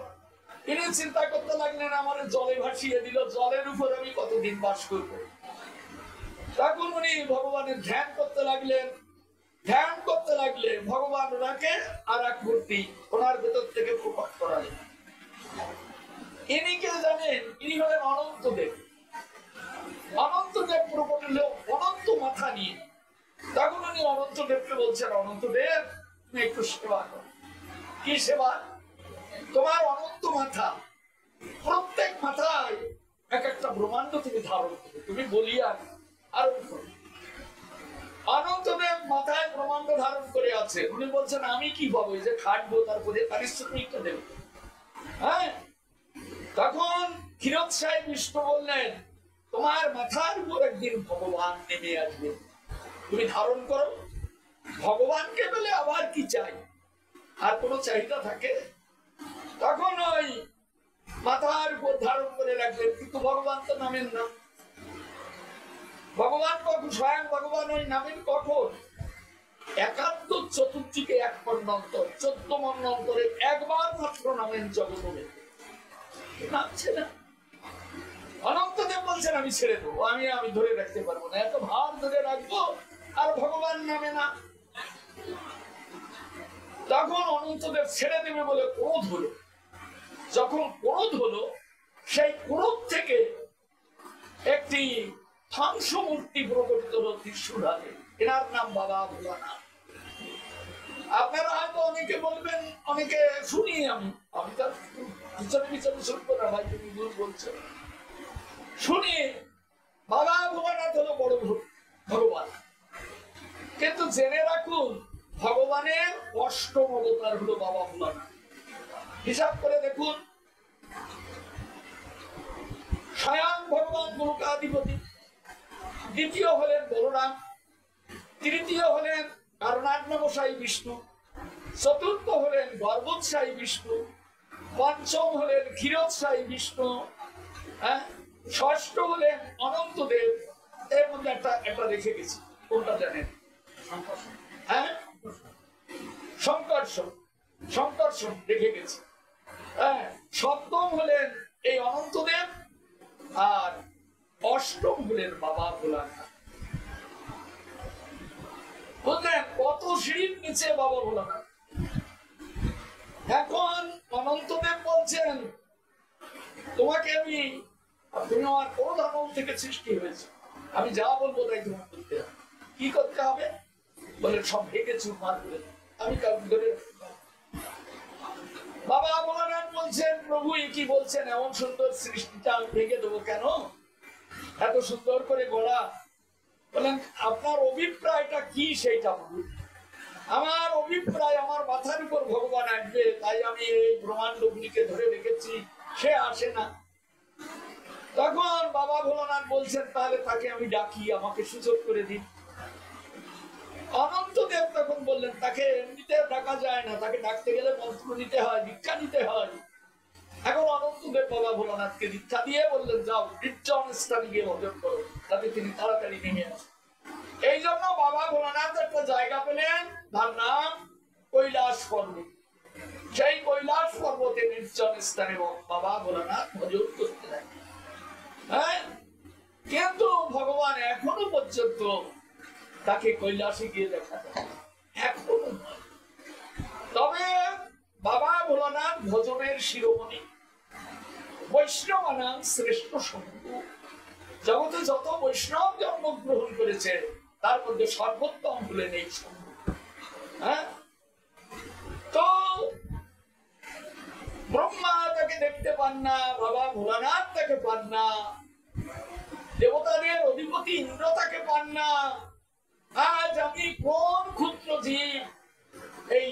ইনি চিন্তা করতে লাগলেন, আমার জলে ভাসিয়ে দিল, জলের উপর আমি কতদিন বাস করব। তখন উনি ভগবানের ধ্যান করতে লাগলেন। ধ্যান করতে লাগলে ভগবান ওনাকে আর এক মূর্তি ওনার ভেতর থেকে প্রকট করালেন। ইনি কে জানেন? ইনি হলেন অনন্তদেব। অনন্তদেব প্রকট হলো অনন্ত মাথা নিয়ে। তখন উনি অনন্তদেবকে বলছেন, অনন্তদেব তুমি একটু সেবা করো। কি সেবা? তোমার অনন্ত মাথা, প্রত্যেক মাথায় এক একটা ব্রহ্মাণ্ড তুমি ধারণ করো, তুমি বলিয়া আরোপ করো। অনন্তদেব মাথায় ব্রহ্মাণ্ড ধারণ করে আছে। উনি বলছেন আমি কি পাবো, যে খাটবো তারপরে পারিশ্রমিকটা দেব। হ্যাঁ, তখন ক্ষীরোৎসাহী বিষ্ণু বললেন, তোমার মাথার উপর একদিন ভগবান নেমে আসবে, তুমি ধারণ করো। ভগবানকে পেলে আবার কি চাই, আর কোনো চাহিদা থাকে? তখন ওই মাথার উপর ধারণ করে রাখলেন, কিন্তু ভগবান তো নামেন না। ভগবান কখন স্বয়ং ভগবান ওই নামের কঠোর। একান্ত চতুর্দিকে এক মন্বন্তর, 14 মন্বন্তরে একবার মাত্র নামেন জগৎ নামছে না। অনন্তদেব বলছেন আমি ছেড়ে দেবো, আমি ধরে রাখতে পারবো না, এত ভার ধরে রাখবো আর ভগবান নামে না। তখন অনন্তদেব ছেড়ে দেবে বলে ক্রোধ হলো। যখন ক্রোধ হলো, সেই ক্রোধ থেকে একটি ধ্বংস মূর্তি প্রকটিত হলো ত্রিশূল হাতে। এনার নাম বাবা ভোলানাথ। আপনারা হয়তো অনেকে বলবেন, অনেকে শুনি আমি তার পিছনে পিছনে শুনবো না, ভাই তুমি ভুল বলছো। শুনি বাবা ভোলানাথ হলো বড় ভগবান, কিন্তু জেনে রাখুন ভগবানের অষ্টম অবতার হলো বাবা ভোলানাথ। হিসাব করে দেখুন, স্বয়ং ভগবান গোলকাধিপতি, দ্বিতীয় হলেন বলরাম, তৃতীয় হলেন কারণাগ্নবসায়ী বিষ্ণু, চতুর্থ হলেন গর্বোৎসাহী বিষ্ণু, পঞ্চম হলেন ক্ষীরোৎসাহী বিষ্ণু, ষষ্ঠ হলেন অনন্তদেব। এর মধ্যে একটা রেখে গেছি, কোনটা জানেন? হ্যাঁ, শঙ্কর্ষণ রেখে গেছি। হ্যাঁ, সপ্তম হলেন এই অনন্তদেব, আর অষ্টম হলেন বাবা ভোলানাথ। বুঝলেন কত সিঁড়ির নিচে বাবা ভোলানাথ। এখন অনন্তদেব বলছেন তোমাকে তুমি আমার কোন ধর্ম থেকে সৃষ্টি হয়েছে, আমি যা বলবো তাই তোমার করতে হবে। কি করতে হবে বলে সব ভেঙে চুরমার করে আমি কাউকে ধরে। বাবা ভোলানাথ বলছেন প্রভু কি বলছেন, এমন সুন্দর সৃষ্টিটা আমি ভেঙে দেবো কেন, এত সুন্দর করে গড়া। বলেন আপনার অভিপ্রায়টা কি সেইটা বলুন। আমার অভিপ্রায় আমার মাথার উপর ভগবান আসবে, তাই আমি এই ব্রহ্মাণ্ডগুলিকে ধরে রেখেছি, সে আসে না। তখন বাবা ভোলানাথ বলছেন তাহলে তাকে আমি ডাকি, আমাকে সুযোগ করে দিন। অনন্তদেব তখন বললেন তাকে এমনিতে ডাকা যায় না, তাকে ডাকতে গেলে মন্ত্র নিতে হয়, দীক্ষা নিতে হয়। এখন অনন্তদেব বাবা ভোলানাথকে দীক্ষা দিয়ে বললেন যাও নির্জন স্থানে গিয়ে ভজন করো, তাতে তিনি তাড়াতাড়ি নেমে আসেন। এই জন্য বাবা ভোলানাথ একটা জায়গা পেলেন, তার নাম কৈলাস পর্বত। সেই কৈলাস পর্বতে নির্জন স্থানে বাবা ভোলানাথ ভজন করতে থাকে। হ্যাঁ, কিন্তু ভগবান এখনো পর্যন্ত তাকে কৈলাসে গিয়ে দেখা যায় এখনো। তবে বাবা ভোলানাথ ভজনের শিরোমণি, বৈষ্ণব নাম শ্রেষ্ঠ শম্ভু। জগতে যত বৈষ্ণব জন্মগ্রহণ করেছে তার মধ্যে সর্বোত্তম হলেন এই শম্ভু। হ্যাঁ, তো ব্রহ্মা তাকে দেখতে পান না, বাবা ভোলানাথ তাকে পান না, দেবতাদের অধিপতি ইন্দ্র তাকে পান না। আজ আমি কোন ক্ষুদ্র জীব এই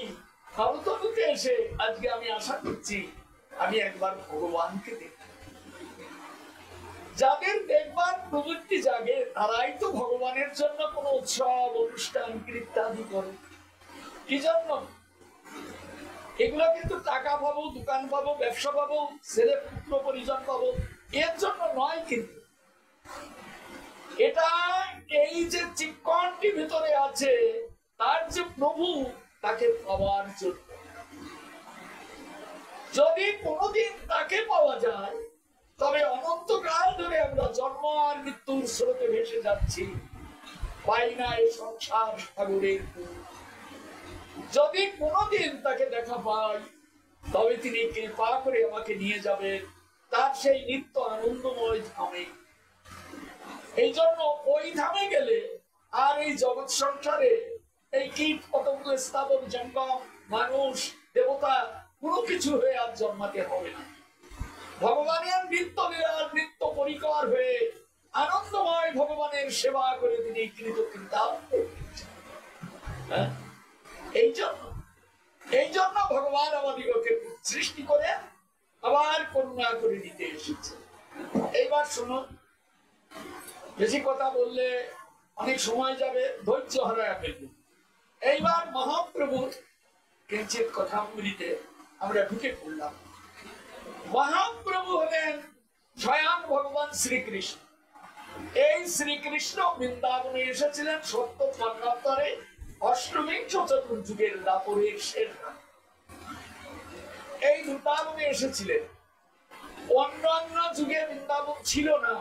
ভারতবর্ষে এসে আজকে আমি আশা করছি আমি একবার ভগবানকে দেখব। যাদের দেখবার প্রবৃত্তি জাগে তারাই তো ভগবানের জন্য কোন উৎসব অনুষ্ঠান ইত্যাদি করে। কি জন্য? এগুলো কিন্তু টাকা পাবো, দোকান পাবো, ব্যবসা পাবো, ছেলে পুত্র পরিজন পাবো, এর জন্য নয়। কিন্তু এটা এই যে চিকনটি ভিতরে আছে তার যে প্রভু, তাকে পাওয়ার জন্য। যদি কোনদিন তাকে পাওয়া যায় তবে অনন্তকাল ধরে আমরা জন্ম আর মৃত্যুর স্রোতে ভেসে যাচ্ছি, পাই না এই সংসার সাগরের। যদি কোনদিন তাকে দেখা পাই তবে তিনি কৃপা করে আমাকে নিয়ে যাবেন তার সেই নিত্য আনন্দময় ধামে। এই জন্য ওই ধামে গেলে আর এই জগৎ সংসারে এই কীট পতঙ্গ স্থাবর জঙ্গম মানুষ দেবতা কোনো কিছু হয়ে আর জন্মাতে হবে না। ভগবানের নিত্য লীলার নিত্য পরিকর হয়ে আনন্দময় ভগবানের সেবা করে তিনি কৃতকৃতার্থ। এই জন্য ভগবান আমাদিগকে সৃষ্টি করে আবার করুণা করে দিতে এসেছে। এইবার শুনুন, বেশি কথা বললে অনেক সময় যাবে, ধৈর্য হারায় ফেলবে। এইবার মহাপ্রভুর কিঞ্চিত কথামৃতে আমরা ঢুকে পড়লাম। মহাপ্রভু হলেন স্বয়ং ভগবান শ্রীকৃষ্ণ। এই শ্রীকৃষ্ণ বৃন্দাবনে এসেছিলেন সত্য মন্বন্তরে অষ্টবিংশ চতুর্যুগের দাপরের শেষ ভাগে। এই বৃন্দাবনে এসেছিলেন। অন্যান্য যুগে বৃন্দাবন ছিল না।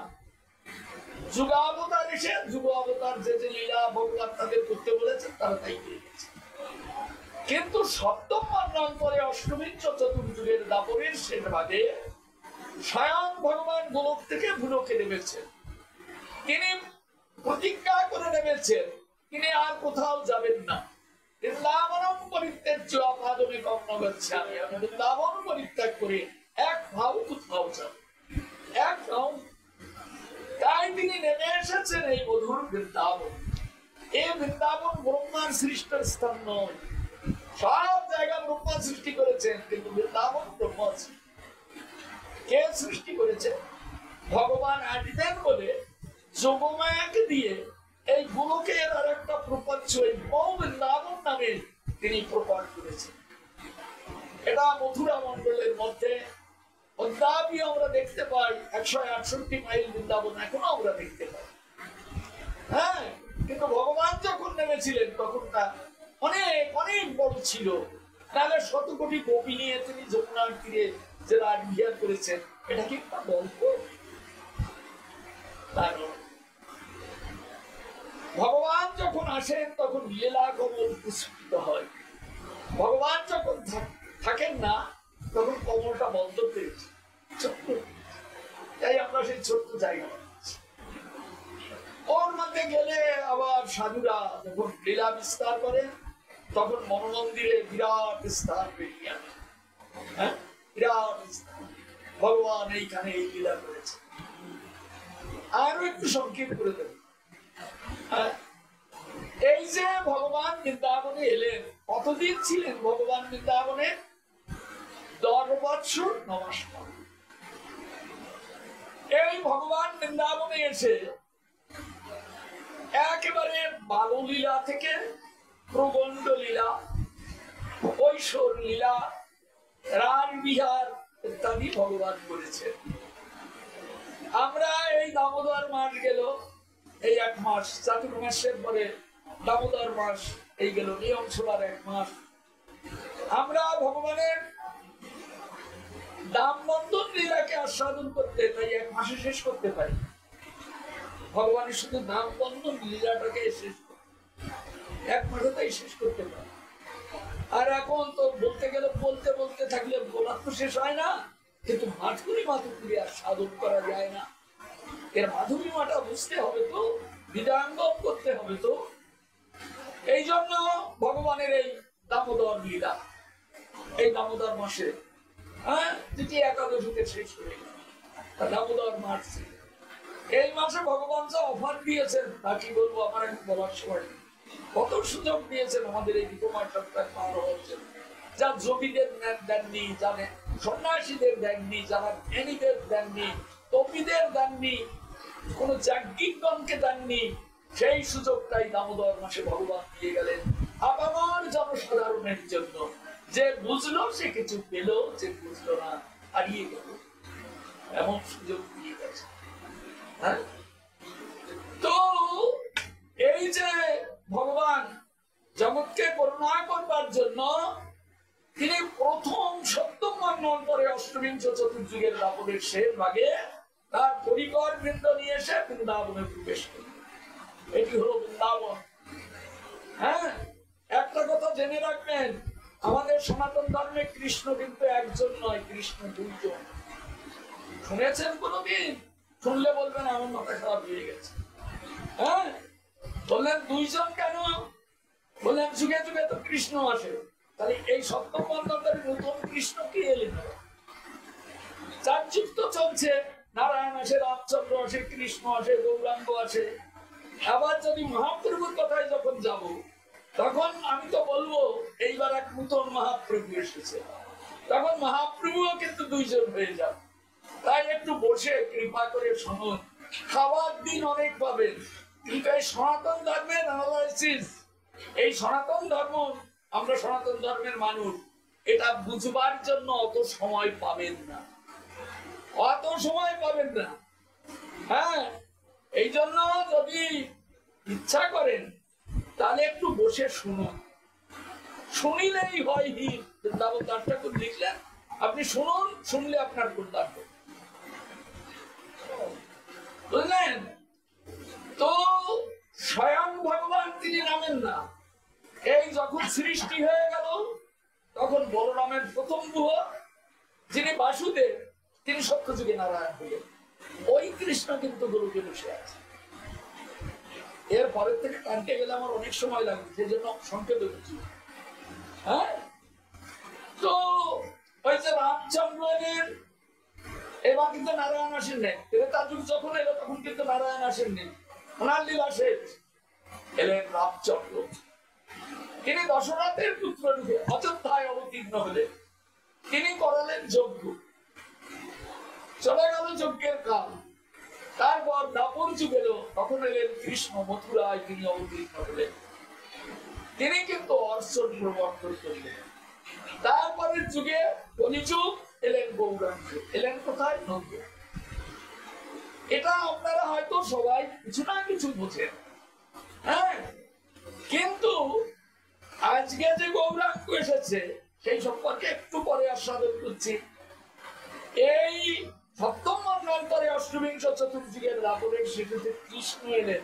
যুগাবতার এসে যুগ অবতার যে যে লীলা ভগবান তাদের করতে বলেছেন তারা তাই করেছে। কিন্তু সপ্তম মন্বন্তরে অষ্টবিংশ চতুর্যুগের দাপরের শেষ ভাগে স্বয়ং ভগবান গোলক থেকে ভূলোকে নেমেছেন। তিনি প্রতিজ্ঞা করে নেমেছেন তিনি আর কোথাও যাবেন না। বৃন্দাবনম পরিত্যাজ্য অপাদমে গচ্ছামি, আমি বৃন্দাবন পরিত্যাগ করে এক ভাব কোথাও যাব, এক ভাব। তাই তিনি নেমে এসেছেন এই মধুর বৃন্দাবন। এই বৃন্দাবন ব্রহ্মার সৃষ্ট স্থান নয়। সব জায়গা ব্রহ্মা সৃষ্টি করেছেন, কিন্তু বৃন্দাবন ব্রহ্মা কে সৃষ্টি করেছে? ভগবান আদিদেব বলে যোগমায়াকে দিয়ে এই গোলকের আর একটা প্রপঞ্চ এই বৃন্দাবন নামে তিনি প্রকট করেছেন। এটা মথুরা মন্ডলের মধ্যে অদ্যাপি আমরা দেখতে পাই। 168 মাইল বৃন্দাবন এখনো আমরা দেখতে পাই। হ্যাঁ, কিন্তু ভগবান যখন নেমেছিলেন তখন তা অনেক অনেক বড় ছিল। তাহলে 100 কোটি গোপী নিয়ে তিনি যমুনার তীরে যে রাত বিহার করেছেন, এটা কি একটা গল্প? ভগবান যখন আসেন তখন লীলা কমল পুষ্পিত হয়। ভগবান যখন থাকেন না তখন কমলটা বন্ধ পেয়েছে, ছোট্ট। তাই আমরা সেই ছোট্ট জায়গা ওর মধ্যে গেলে আবার সাধুরা যখন লীলা বিস্তার করে তখন মনোমন্দিরে বিরাট স্থান বেরিয়ে আসে। হ্যাঁ, বিরাট স্থান। ভগবান এইখানে এই লীলা করেছে। আরো একটু সংক্ষেপ করে দেব। এই যে ভগবান বৃন্দাবনে এলেন, কতদিন ছিলেন ভগবান বৃন্দাবনে? 10 বৎসর 9 মাস। এই ভগবান বৃন্দাবনে এসে একেবারে বাললীলা থেকে প্রবন্ধ লীলা, কৈশোর লীলা, রান বিহার ইত্যাদি ভগবান করেছেন। আমরা এই দামোদর মাস গেল, এই 1 মাস, চাতুর্মাসের পরে দামোদর মাস এই গেল, নিয়ম সভার 1 মাস। আমরা ভগবানের দাম বন্ধন লীলাকে আস্বাদন করতে তাই 1 মাসে শেষ করতে পারি। ভগবানের শুধু দাম বন্ধন লীলাটাকে শেষ 1 মাসে তাই শেষ করতে পারি। আর এখন তো বলতে গেলে বলতে বলতে থাকলে বলার তো শেষ হয় না। কিন্তু মাধুরী আর সাধন করা যায় না। এর মাধুরীমাটা বুঝতে হবে তো, বিদাঙ্গম করতে হবে তো। এই জন্য ভগবানের এই দামোদর লীলা এই দামোদর মাসে, হ্যাঁ, দ্বিতীয় একাদশীতে শেষ হয়ে গেল। দামোদর মাস, এই মাসে ভগবান যা অফার দিয়েছেন তা কি বলবো, আমার এখন বলার সময়। কত সুযোগ দিয়েছেন আমাদের এই বিকমার সপ্তাহ পার হওয়ার জন্য। যা যোগীদের দেননি, জানে সন্ন্যাসীদের দেননি, যারা জ্ঞানীদের দেননি, তপীদের দেননি, কোন যাজ্ঞিকগণকে দেননি, সেই সুযোগটাই দামোদর মাসে ভগবান দিয়ে গেলেন আপামর জনসাধারণের জন্য। যে বুঝলো সে কিছু পেল, যে বুঝলো না হারিয়ে গেল, এমন সুযোগ দিয়ে গেছে। হ্যাঁ, তো এই যে ভগবান জগৎকে করুণা করবার জন্য তিনি প্রথম সপ্তম মন্বন্তরে অষ্টবিংশ চতুর্যুগের দাপরের শেষ ভাগে তার পরিবার বৃন্দ নিয়ে এসে বৃন্দাবনে প্রবেশ করলেন। এটি হলো বৃন্দাবন। হ্যাঁ, একটা কথা জেনে রাখবেন, আমাদের সনাতন ধর্মে কৃষ্ণ কিন্তু একজন নয়, কৃষ্ণ 2 জন। শুনেছেন কোনদিন? শুনলে বলবেন আমার মাথা খারাপ হয়ে গেছে। হ্যাঁ, বললেন 2 জন কেন? বললেন যুগে যুগে তো কৃষ্ণ আসে। তাহলে এই সপ্তম মন্বন্তরে নতুন কৃষ্ণ কি এলেন? 4 যুগ তো চলছে, নারায়ণ আসে, রামচন্দ্র আসে, কৃষ্ণ আসে, গৌরাঙ্গ আসে। আবার যদি মহাপ্রভুর কথায় যখন যাব, তখন আমি তো বলবো এইবার এক নতুন মহাপ্রভু এসেছে। তখন মহাপ্রভুও কিন্তু 2 জন হয়ে যাবে। তাই একটু বসে কৃপা করে শুনুন, খাবার দিন অনেক পাবেন, কিন্তু এই সনাতন ধর্মের অ্যানালাইসিস, এই সনাতন ধর্ম, আমরা সনাতন ধর্মের মানুষ, এটা বুঝবার জন্য অত সময় পাবেন না, অত সময় পাবেন না। হ্যাঁ, এই জন্য যদি ইচ্ছা করেন তাহলে একটু বসে শুনুন, শুনিলেই হয় হিত। বৃন্দাবন দাস ঠাকুর লিখলেন, আপনি শুনুন, শুনলে আপনার কল্যাণ হবে, বুঝলেন? তো স্বয়ং ভগবান তিনি নামেন না। এই যখন সৃষ্টি হয়ে গেল তখন বলরামের প্রথম গুহ যিনি বাসুদেব, তিনি সত্যযুগে নারায়ণ হলেন। ওই কৃষ্ণ কিন্তু গুরুকে বসে আছে। এর পরের থেকে টানতে গেলে আমার অনেক সময় লাগবে, সেই জন্য সংক্ষেপে বলছি। হ্যাঁ, তো ওই যে রামচন্দ্রের এবার কিন্তু নারায়ণ আসেন নেই, তার যুগ যখন এলো তখন কিন্তু নারায়ণ আসেন নেই। ওনার লীলা শেষ, এলেন রামচন্দ্র। তিনি দশরথের পুত্র রূপে অযোধ্যায় অবতীর্ণ হলেন। তিনি করালেন যজ্ঞ, চলে গেল যজ্ঞের কাল। তারপর দাপর যুগ এলো, তখন এলেন কৃষ্ণ, মথুরায় তিনি অবতীর্ণ হলেন। তিনি কিন্তু অর্জন প্রবর্তন করলেন। তারপরের যুগে কলিযুগ এলেন গৌরাঙ্গ, এলেন কোথায়? নন্দ। এটা আপনারা হয়তো সবাই কিছু না কিছু বোঝেন। হ্যাঁ, কিন্তু আজকে যে গৌরাঙ্গ এসেছে সেই সম্পর্কে একটু পরে আস্বাদন করছি। এই সপ্তম মন্বন্তরে অষ্টবিংশ চতুর্যুগের রাবণের শিশুতে কৃষ্ণ এলেন,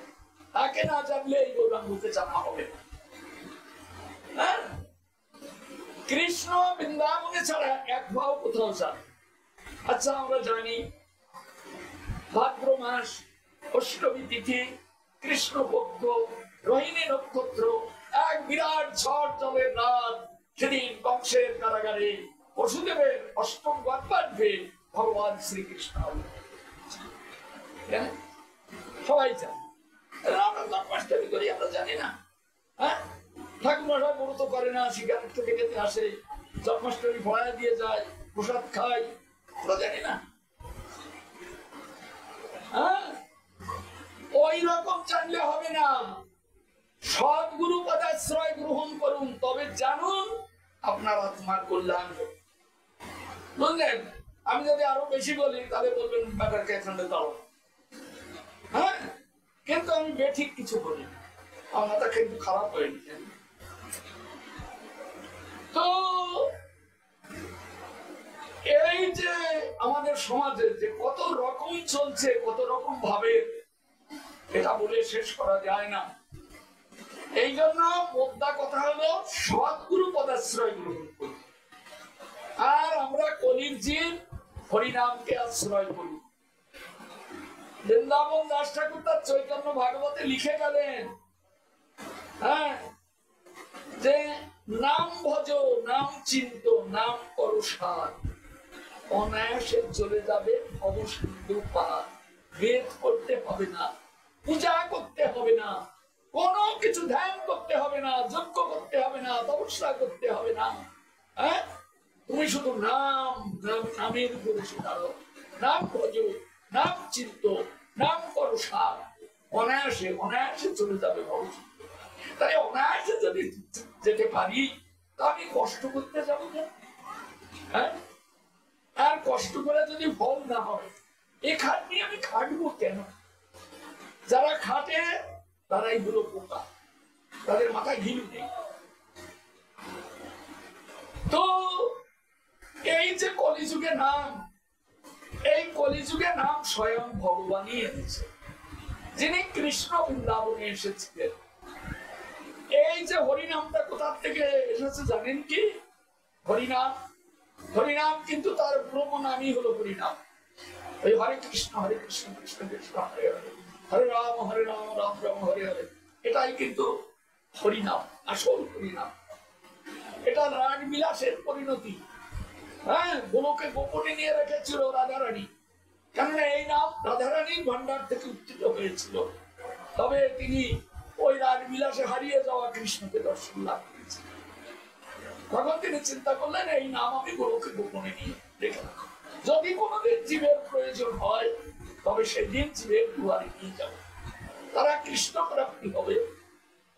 তাকে না জানলে এই গৌরাঙ্গকে জানা হবে না। হ্যাঁ, কৃষ্ণ বৃন্দাবনে ছাড়া এক ভাও কোথাও যান। আচ্ছা, আমরা জানি ভাদ্র মাস, অষ্টমী তিথি, কৃষ্ণপক্ষ, রোহিণী নক্ষত্র, এক বিরাট ঝড় জলের রাত। সেদিন কংসের কারাগারে বসুদেবের অষ্টম গর্ভাঢ্যে ভগবান শ্রীকৃষ্ণ। সবাই জানে, আমরা জন্মাষ্টমী করি, আমরা জানি না? হ্যাঁ, ঠাকুমারা ব্রত করে না, শিকার থেকে খেতে আসে, জন্মাষ্টমী ভয়া দিয়ে যায়, প্রসাদ খায়, আমরা জানি না? হ্যাঁ, ওই রকম জানলে হবে না। সদ্গুরু পদাশ্রয় গ্রহণ করুন, তবে জানুন আপনার আত্মার কল্যাণ। বুঝলেন? আমি যদি আরো বেশি বলি তাহলে বলবেন ব্যাপারকে এখানে দাও। হ্যাঁ, কিন্তু আমি বেঠিক কিছু বলি, আমারটা কিন্তু খারাপ হয়নি। তো এই যে আমাদের সমাজে যে কত রকম চলছে, কত রকম ভাবে, এটা বলে শেষ করা যায় না। এই জন্য মোদ্দা কথা হলো সদ্গুরু পদাশ্রয় গ্রহণ করি, আর আমরা কলির জীব হরিনামকে আশ্রয় করি। বৃন্দাবন দাস ঠাকুর তার চৈতন্য ভাগবতে লিখে গেলেন, হ্যাঁ, যে নাম ভজ, নাম চিন্ত, নাম করো সার, অনায়াসে চলে যাবে অবসিদ্ধ পার। বেদ করতে হবে না, পূজা করতে হবে না, কোনো কিছু ধ্যান করতে হবে না, যজ্ঞ করতে হবে না, তপস্যা করতে হবে না। হ্যাঁ, তুমি শুধু নাম, নামের উপরে দাঁড়ো, নাম ভজো, নাম চিন্ত, নাম করো সার, অনায়াসে অনায়াসে চলে যাবে ভবিষ্যৎ। তাই অনায়াসে যদি যেতে পারি তা আমি কষ্ট করতে যাবো না। হ্যাঁ, আর কষ্ট করে যদি ফল না হয়, এ খাট নিয়ে আমি খাটবো কেন? যারা খাটে তারাই হলো পোকা, তাদের মাথায় ঘিলু নেই। তো এই যে কলিযুগে নাম, এই কলিযুগে নাম স্বয়ং ভগবানই এনেছে, যিনি কৃষ্ণ বৃন্দাবনে এসেছিলেন। এই যে হরিনামটা কোথা থেকে এসেছে জানেন কি? হরিনাম, হরিনাম কিন্তু তার ব্রহ্ম নামই হলো হরিনাম। ওই হরে কৃষ্ণ কৃষ্ণ কৃষ্ণ হরে হরে, হরে রাম রাম রাম হরে হরে, এটাই কিন্তু হরিনাম, আসল হরিনাম। এটা রাগ বিলাসের পরিণতি। হ্যাঁ, গোলকে গোপনে নিয়ে রেখেছিল রাধারানী, কেননা এই নাম রাধারানীর ভান্ডার থেকে উত্থিত হয়েছিল। তবে তিনি ওই রাগ বিলাসে হারিয়ে যাওয়া কৃষ্ণকে দর্শন লাভ করেছিলেন। তখন তিনি চিন্তা করলেন এই নাম আমি গোলকে গোপনে নিয়ে রেখে রাখবো, যদি কোনোদিন জীবের প্রয়োজন হয় তবে সেদিন জীবের দুয়ারে নিয়ে যাব, তারা কৃষ্ণ প্রাপ্তি হবে,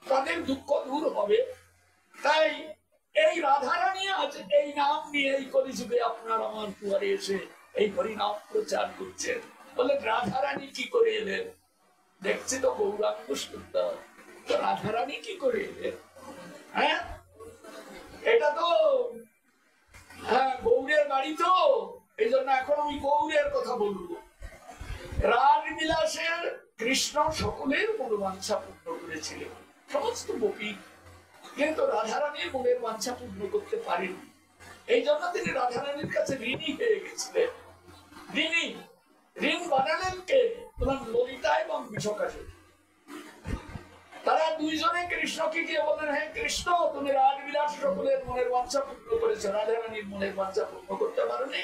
তাদের দুঃখ দূর হবে। তাই এই রাধারানী আজ এই নাম নিয়ে এই কলিযুগে আপনার আমার দুয়ারে এসে এই হরিনাম প্রচার করছেন। বলে রাধারানী কি করে এলেন? দেখছি তো গৌরাঙ্গ সুন্দর, তো রাধারানী কি করে এলেন? হ্যাঁ, এটা তো হ্যাঁ গৌরের বাড়ি, তো এই জন্য এখন আমি গৌরের কথা বলবো। রাসবিলাসের কৃষ্ণ সকলের মনোবাঞ্ছা পূর্ণ করেছিলেন, সমস্ত গোপী, কিন্তু রাধারানীর মনের বাঞ্ছা পূর্ণ করতে পারেনি। এই জন্য তিনি রাধারানীর কাছে ঋণী হয়ে গেছিলেন। ঋণ বানালেন কে? তোমার ললিতা এবং বিষকাসুর। তারা দুইজনে কৃষ্ণকে গিয়ে বললেন, হ্যাঁ কৃষ্ণ, তুমি রাসবিলাস সকলের মনের বাঞ্ছা পূর্ণ করেছো, রাধারানীর মনের বাঞ্ছা পূর্ণ করতে পারোনি,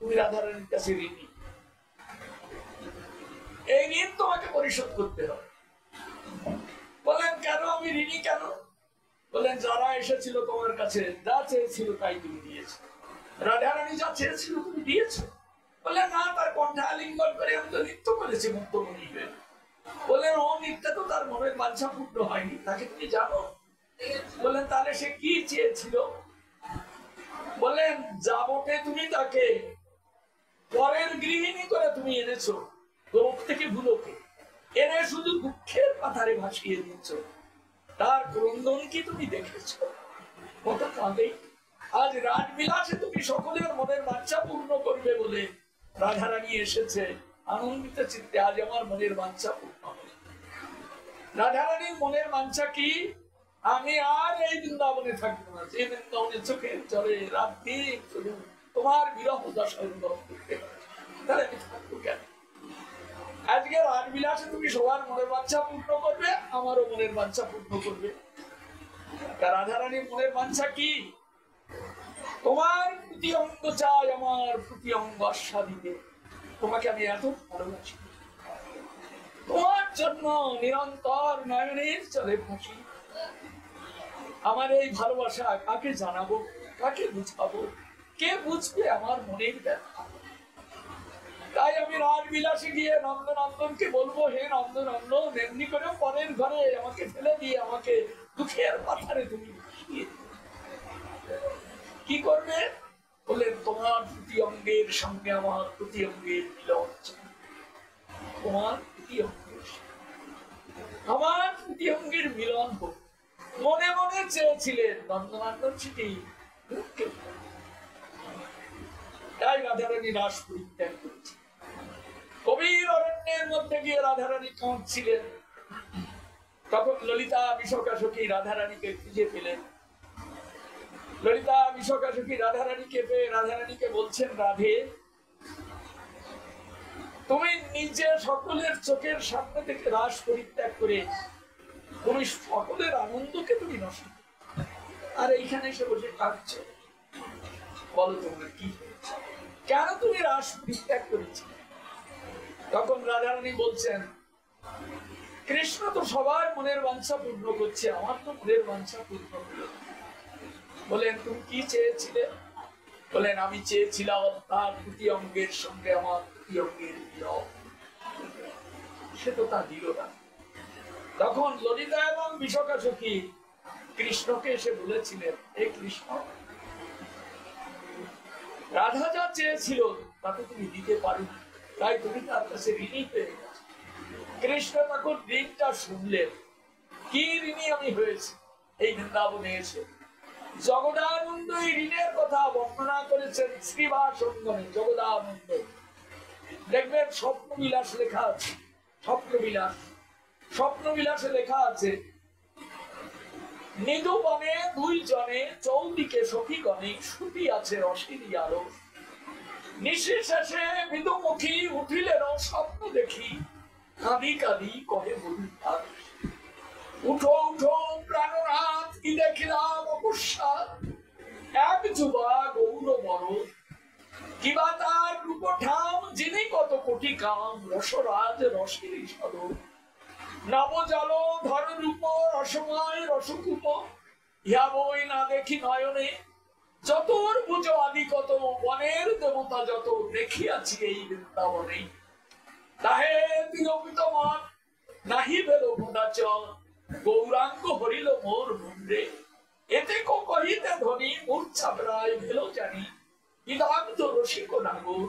তুমি রাধারানীর কাছে ঋণী। এই ঋণ তোমাকে পরিশোধ করতে হবে। বললেন কেন আমি ঋণী কেন? বললেন যারা এসেছিল তোমার কাছে যা চেয়েছিল তাই তুমি দিয়েছো, রাধারানী যা চেয়েছিল তুমি দিয়েছো। বললেন না, তার কণ্ঠে আলিঙ্গন করে আমি তো নৃত্য করেছি মুক্তমণি হয়ে। বললেন ও নৃত্য তো তার মনের বাঞ্ছা পূর্ণ হয়নি, তাকে তুমি জানো? বললেন তাহলে সে কি চেয়েছিল? বললেন যাবতে তুমি তাকে পরের গৃহিণী করে তুমি এনেছো, লোক থেকে ভুলোকে এনে শুধু দুঃখের পাথারে ভাসিয়ে দিচ্ছ। তার ক্রন্দন কি তুমি দেখেছো? কত কাঁদে। আজ রাসবিলাসে তুমি সকলের মনের বাঞ্ছা পূর্ণ করবে বলে রাধারানী এসেছে আনন্দিত চিত্তে, আজ আমার মনের বাঞ্ছা পূর্ণ হবে। রাধারানীর মনের বাঞ্ছা কি? আমি আর এই বৃন্দাবনে থাকবো না, যে বৃন্দাবনে চোখের জলে রাত দিন শুধু তোমার বিরহ দশা অনুভব করতে পারে, তাহলে আমি থাকবো কেন? আজকে রাসবিলাসে তুমি সবার মনের বাঞ্ছা পূর্ণ করবে, আমারও মনের বাঞ্ছা পূর্ণ করবে। রাধারানীর মনের বাঞ্ছা কি? তোমার প্রতি অঙ্গ চাই, আমার প্রতি অঙ্গ আস্বাদিতে, তোমাকে আমি এত ভালোবাসি, তোমার জন্য নিরন্তর নয়নের চলে ভাসি। আমার এই ভালোবাসা কাকে জানাবো, কাকে বুঝাবো? কে বুঝবে আমার মনের ব্যথা? তাই আমি রাসবিলাসে গিয়ে নন্দনন্দনকে বলবো, হে নন্দনন্দন, এমনি করে পরের ঘরে আমাকে ফেলে দিয়ে আমাকে দুঃখের পাথারে তুমি কি করবে? বললেন তোমার প্রতি অঙ্গের সঙ্গে আমার প্রতি অঙ্গের মিলন, তোমার প্রতি অঙ্গের আমার প্রতি অঙ্গের মিলন হোক। মনে মনে চেয়েছিলেন নন্দনন্দন সেটি। তাই রাধারানী রাস পরিত্যাগ করেছে। কবির অরণ্যের মধ্যে গিয়ে রাধারানী কাঁদছিলেন। তখন ললিতা বিষকাসখী রাধারানীকে খুঁজে পেলেন। ললিতা বিষকাসখী রাধারানীকে পেয়ে রাধারানীকে বলছেন, রাধে তুমি নিজে সকলের চোখের সামনে থেকে রাস পরিত্যাগ করে তুমি সকলের আনন্দকে তুমি নষ্ট, আর এইখানে এসে বসে কাঁদছো। বলো তোমার কি হয়েছে, কেন তুমি রাস পরিত্যাগ করেছ? তখন রাধারানী বলছেন, কৃষ্ণ তো সবার মনের বাঞ্ছা পূর্ণ করছে, আমার তো মনের বাঞ্ছা পূর্ণ হলো। বলেন তুমি কি চেয়েছিলে? বলেন আমি চেয়েছিলাম তার প্রতি অঙ্গের সঙ্গে আমার প্রতি অঙ্গের মিলন, সে তো তা দিল না। তখন ললিতা এবং বিষকাসখী কৃষ্ণকে এসে বলেছিলেন, হে কৃষ্ণ, রাধা যা চেয়েছিল তা তো তুমি দিতে পারো, তাই তুমি তার কাছে ঋণী হয়ে গেছো। কৃষ্ণ তখন ঋণটা শুনলেন, কি ঋণী আমি হয়েছি এই বৃন্দাবনে এসে। জগদানন্দ এই ঋণের কথা বর্ণনা করেছেন শ্রীবাসঙ্গমে। জগদানন্দ দেখবেন স্বপ্নবিলাস লেখা আছে, স্বপ্নবিলাসে লেখা আছে, নিধুবনে দুই জনে চৌদিকে সখীগণে শুতি আছে রসের আলো, নিঃশেষে মৃদুমুখী উঠিলেন স্বপ্ন দেখি, কাঁদি কাঁদি কহে বলুন উঠো উঠো প্রাণনাথ, কি দেখিলাম অকস্মাৎ, এক যুবা গৌর বড়, কিবা তার রূপঠাম, যিনি কত কোটি কাম, রসরাজ রসের সদর, নবজল ধর রূপ রসময় রসকূপ, ইহা বই না দেখি নয়নে, চতুর্ভুজ আদি কত, বনের দেবতা যত, দেখিয়াছি এই বৃন্দাবনে, তাহে বিরমিত মন নাহি বেল ভুনাচল, গৌরাঙ্গ হরিল মোর মুন্ডে, এতে কহিতে ধনী মূর্ছা প্রায় ভেল জানি, ইদান্ত রসিক নাগর,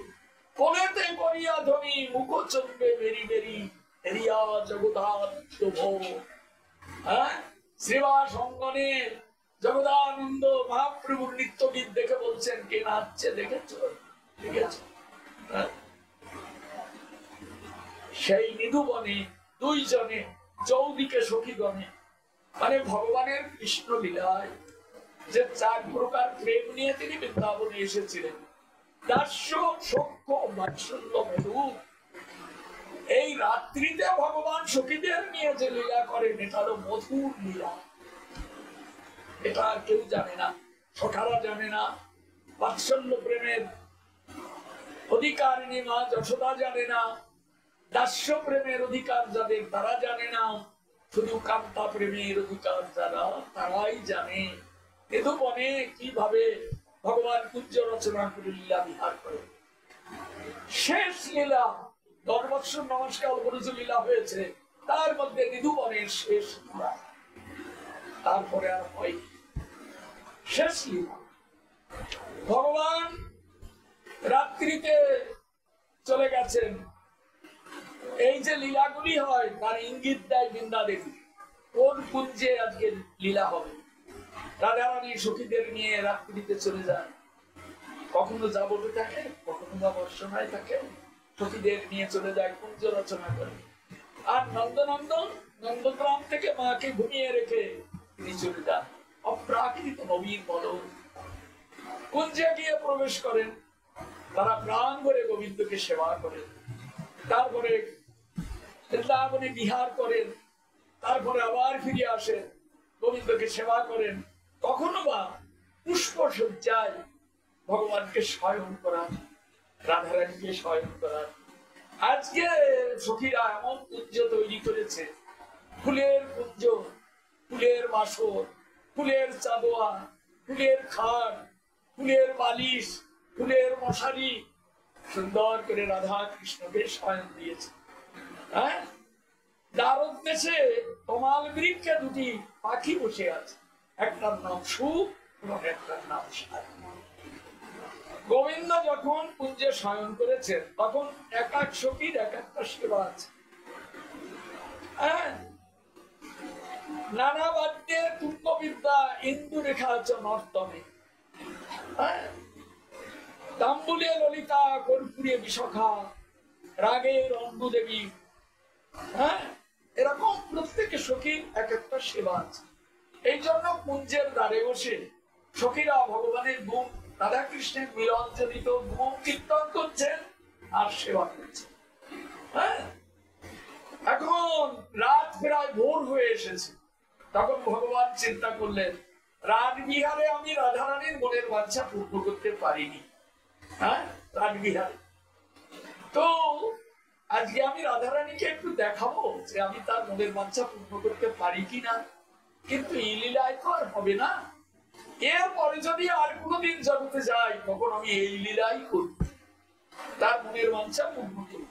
কোলেতে করিয়া ধনী মুখ চলবে বেরি বেরি, রিয়া জগদান শুভ। হ্যাঁ, শ্রীবাস অঙ্গনে জগদানন্দ মহাপ্রভুর নৃত্য গীত দেখে বলছেন, কে নাচছে দেখেছো? দেখেছো? সেই নিধুবনে দুইজনে চৌদিকে সখীগণে, মানে ভগবানের কৃষ্ণ লীলায় যে 4 প্রকার প্রেম নিয়ে তিনি বৃন্দাবনে এসেছিলেন, দাস্য সখ্য বাৎসল্য মেরু, এই রাত্রিতে ভগবান সখীদের নিয়ে যে লীলা করেন এটা হলো মধুর লীলা। এটা আর কেউ জানে না, সখারা জানে না, বাৎসল্য প্রেমের অধিকারিণী মা যশোদা জানে না, দাস্য প্রেমের অধিকার যাদের তারা জানে না, শুধু কান্তা প্রেমের অধিকার যারা তারাই জানে। নিধুবনে কিভাবে ভগবান কুঞ্জ রচনা করে লীলা বিহার করে। শেষ লীলা 10 বৎসর নমস্কার ব্রজ লীলা হয়েছে, তার মধ্যে নিধুবনের শেষ লীলা, তারপরে আর হয় শেষ লীলা। ভগবান রাত্রিতে চলে গেছেন। এই যে লীলাগুলি হয় তার ইঙ্গিত দেয় বৃন্দা দেবী কোন কুঞ্জে আজকে লীলা হবে। রাধারানী সখীদের নিয়ে রাত্রিতে চলে যায়, কখনো যাবতে থাকে, কখনো বা বর্ষণায় থাকে, সখীদের নিয়ে চলে যায় কুঞ্জ রচনা করে। আর নন্দনন্দন নন্দগ্রাম থেকে মাকে ঘুমিয়ে রেখে তিনি চলে যান অপ্রাকৃত নবীন বদন। কুঞ্জে গিয়ে প্রবেশ করেন, তারা প্রাণ ভরে গোবিন্দকে সেবা করেন, তারপরে বৃন্দাবনে বিহার করেন, তারপরে আবার ফিরে আসেন, গোবিন্দকে সেবা করেন। কখনো বা পুষ্প সজ্জায় ভগবানকে শয়ন করান, রাধারানীকে শয়ন করান। আজকে সখীরা এমন কুঞ্জ তৈরি করেছে, ফুলের কুঞ্জ, ফুলের বাসর, ফুলের চাদোয়া, ফুলের খাট, ফুলের বালিশ, ফুলের মশারি, সুন্দর করে রাধা কৃষ্ণকে শয়ন দিয়েছে। হ্যাঁ, দ্বারক দেশে তমাল বৃক্ষে 2টি পাখি বসে আছে, একটার নাম সুখ এবং একটার নাম সার। গোবিন্দ যখন কুঞ্জে শয়ন করেছেন তখন এক এক সখীর এক একটা সেবা আছে। হ্যাঁ, নানা বাদ্যে তুঙ্গবিদ্যা ইন্দু রেখা আছে নর্তনে। হ্যাঁ, তাম্বুলে ললিতা কর্পূরে বিশাখা, রাগের অন্ধু দেবী। হ্যাঁ, এরকম প্রত্যেকে সখীর এক একটা সেবা আছে। এই জন্য কুঞ্জের দ্বারে বসে সখীরা ভগবানের গুণ, রাধা কৃষ্ণের মিলন জনিত গুণ কীর্তন করছেন আর সেবা করছেন। হ্যাঁ, এখন রাত প্রায় ভোর হয়ে এসেছে, তখন ভগবান চিন্তা করলেন, রাজবিহারে আমি রাধারানীর মনের বাঞ্ছা পূর্ণ করতে পারিনি। হ্যাঁ, রাজবিহারে তো আজকে আমি রাধারানীকে একটু দেখাবো যে আমি তার মনের বাঞ্ছা পূর্ণ করতে পারি কিনা। কিন্তু এই লীলায় তো আর হবে না, এরপরে যদি আর কোনোদিন জগতে যাই তখন আমি এই লীলাই করব, তার মনের বাঞ্ছা পূর্ণ করব।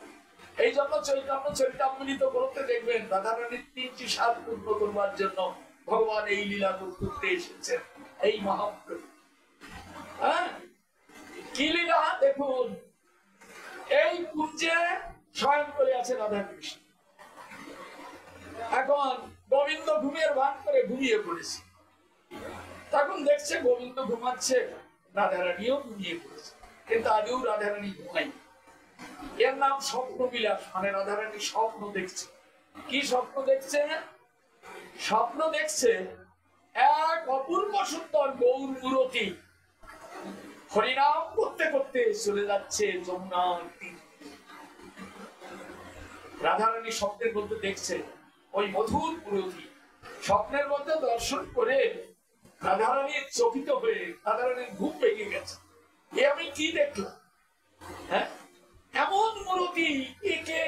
এই জন্য চৈতন্য চরিতামৃত করতে দেখবেন রাধারানীর 3টি স্বাদ পূর্ণ করবার জন্য ভগবান এই লীলা করতে এসেছেন, এই মহাপ্রভু। হ্যাঁ, কি লীলা দেখুন, এই কুঞ্জে শয়ন করে আছে রাধা কৃষ্ণ। এখন গোবিন্দ ঘুমিয়ে ভান করে ঘুমিয়ে পড়েছে, তখন দেখছে গোবিন্দ ঘুমাচ্ছে, রাধারানীও ঘুমিয়ে পড়েছে, কিন্তু আদৌ রাধারানী ঘুমাই। এর নাম স্বপ্ন বিলাস, মানে রাধারানী স্বপ্ন দেখছে। কি স্বপ্ন দেখছে? স্বপ্ন দেখছে এক অপূর্ব সুন্দর গৌর মূরতি হরিনাম করতে করতে চলে যাচ্ছে যমুনার তীরে। রাধারানী স্বপ্নের মধ্যে দেখছে ওই মধুর মূরতি, স্বপ্নের মধ্যে দর্শন করে রাধারানী চকিত হয়ে রাধারানীর ঘুম ভেঙে গেছে। এ আমি কি দেখলাম? হ্যাঁ, এমন মূরতি একে।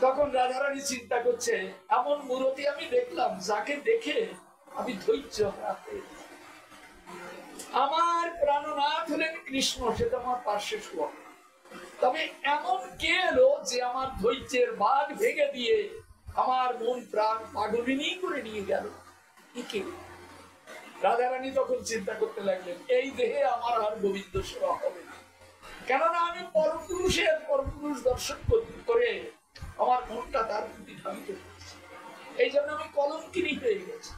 তখন রাধারানী চিন্তা করছে, এমন মূরতি আমি দেখলাম যাকে দেখে আমি ধৈর্য হারাতে, আমার প্রাণনাথ হলেন কৃষ্ণ, সেটা আমার পার্শ্বে শোয়া, তবে এমন কে এলো যে আমার ধৈর্যের বাঁধ ভেঙে দিয়ে আমার মন প্রাণ পাগলিনী করে নিয়ে গেল। রাধারানী তখন চিন্তা করতে লাগলেন, এই দেহে আমার আর গোবিন্দ সেবা হবে না, কেননা আমি পরপুরুষ দর্শন করে আমার মনটা তার প্রতি ধাবিত করছি, এই জন্য আমি কলঙ্কিনী হয়ে গেছি।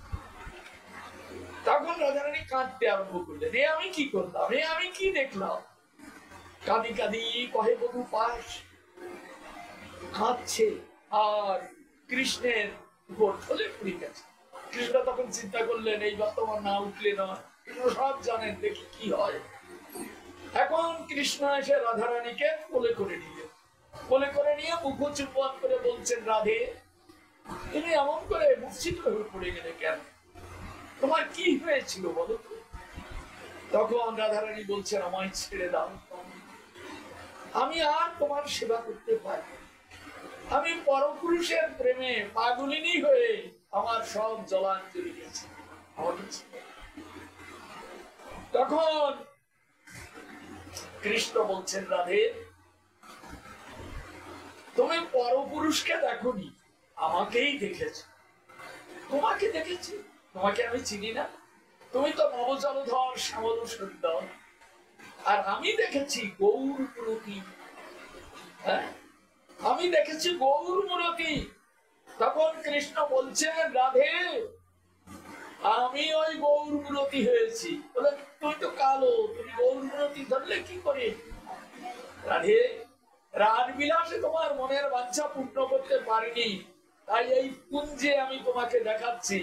তখন রাধারানী কাঁদতে আরম্ভ করলেন, এ আমি কি করলাম, এ আমি কি দেখলাম। কাঁদি কাঁদি কহে বধূ পাশ, কাঁদছে আর কৃষ্ণের উপর ঢলে পড়ে গেছে। কৃষ্ণ তখন চিন্তা করলেন, এইবার তোমার না উঠলে নয়, কৃষ্ণ সব জানেন, দেখি কি হয়। এখন কৃষ্ণ এসে রাধারানীকে কোলে করে নিলেন, কোলে করে নিয়ে মুখ চুম্বন করে বলছেন, রাধে তুমি এমন করে মূর্ছিত হয়ে পড়ে গেলে কেন, তোমার কি হয়েছিল বলো তো। তখন রাধারানী বলছেন, আমায় ছেড়ে দাও, আমি আর তোমার সেবা করতে পারি, আমি পরপুরুষের প্রেমে পাগলিনী হয়ে আমার সব জলাঞ্জলি গেছে। তখন কৃষ্ণ বলছেন, রাধে তুমি পরপুরুষকে দেখোনি, আমাকেই দেখেছো। তোমাকে দেখেছি, তোমাকে আমি চিনি না, তুমি তো নবজলধর শ্যামল সুন্দর, আর আমি দেখেছি গৌর মূরতি। হ্যাঁ, আমি দেখেছি গৌর মূরতি। তখন কৃষ্ণ বলছেন, রাধে আমি ওই গৌর মূরতি হয়েছি। বলে, তুই তো কালো, তুমি গৌর মূরতি ধরলে কি করে। রাধে রাজবিলাসে তোমার মনের বাঞ্ছা পূর্ণ করতে পারিনি, তাই এই কুঞ্জে আমি তোমাকে দেখাচ্ছি,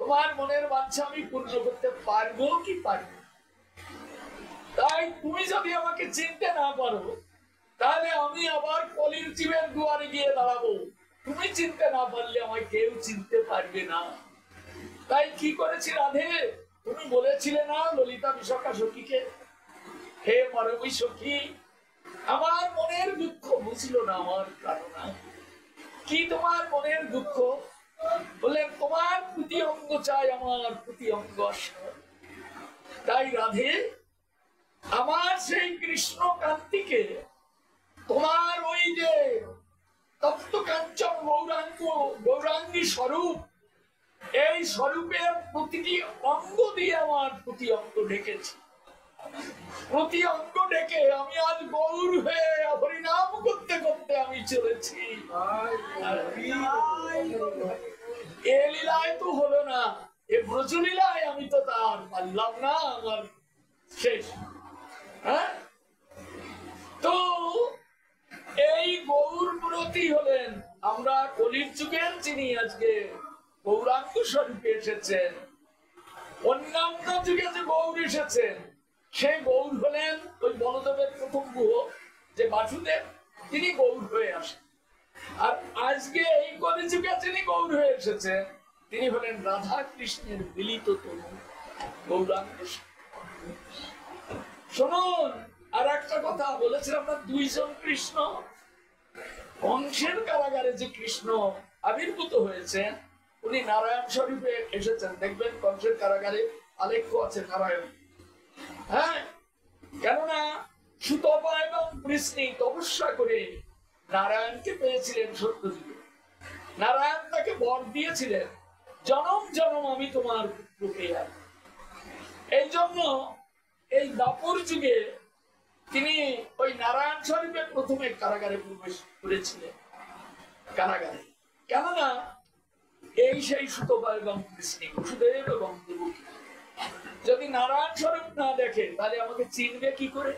তোমার মনের বাঞ্ছা আমি পূর্ণ করতে পারবো কি পারবো। তাই তুমি যদি আমাকে চিনতে না পারো, তাহলে আমি আবার কলির জীবের দুয়ারে গিয়ে দাঁড়াবো। তুমি চিনতে না পারলে আমায় কেউ চিনতে পারবে না। তাই কি করেছি রাধে, তুমি বলেছিলে না ললিতা বিশাখা সখীকে, হে পরমী সখী আমার মনের দুঃখ বুঝল না আমার কারণা। কি তোমার মনের দুঃখ? বললেন, তোমার প্রতি অঙ্গ চাই, আমার প্রতি অঙ্গ। তাই রাধে আমার সেই কৃষ্ণ কান্তিকে তোমার ওই যে তপ্ত কাঞ্চন গৌরাঙ্গী স্বরূপ, এই স্বরূপের প্রতিটি অঙ্গ দিয়ে আমার প্রতি অঙ্গ ঢেকেছি। প্রতি অঙ্গ ডেকে আমি আজ গৌর হয়ে হরিনাম করতে করতে আমি চলেছি। এ লীলায় তো হলো না, এ ব্রজলীলায় আমি তো তার পারলাম না, আমার শেষ। হ্যাঁ, তো এই গৌর মূরতি হলেন, আমরা কলির যুগের যিনি আজকে গৌরাঙ্গ স্বরূপে এসেছেন, অন্যান্য যুগে যে গৌর এসেছেন সেই গৌর হলেন ওই বলদেবের প্রথম গুহ যে বাসুদেব, তিনি গৌর হয়ে আসেন। আর আজকে এই কলিযুগে যিনি গৌর হয়ে এসেছেন তিনি হলেন রাধা কৃষ্ণের মিলিত তনু গৌরাঙ্গ। শুনুন, আর একটা কথা বলেছিলাম না, দুইজন কৃষ্ণ। কংসের কারাগারে যে কৃষ্ণ আবির্ভূত হয়েছেন উনি নারায়ণ স্বরূপে এসেছেন। দেখবেন কংসের কারাগারে আলেখ্য আছে নারায়ণ। হ্যাঁ, কেননা সুতপা এবং কৃষ্ণী তপস্যা করে নারায়ণকে পেয়েছিলেন সত্যযুগে। নারায়ণ তাকে বর দিয়েছিলেন, জনম জনম আমি তোমার পুত্র পেয়ে। এই জন্য এই দাপর যুগে তিনি ওই নারায়ণ স্বরূপে প্রথমে কারাগারে প্রবেশ করেছিলেন। কারাগারে কেননা এই সেই সুতপা এবং কৃষ্ণী, বসুদেব এবং দেবকী যদি নারায়ণ স্বরূপ না দেখে তাহলে আমাকে চিনবে কি করে।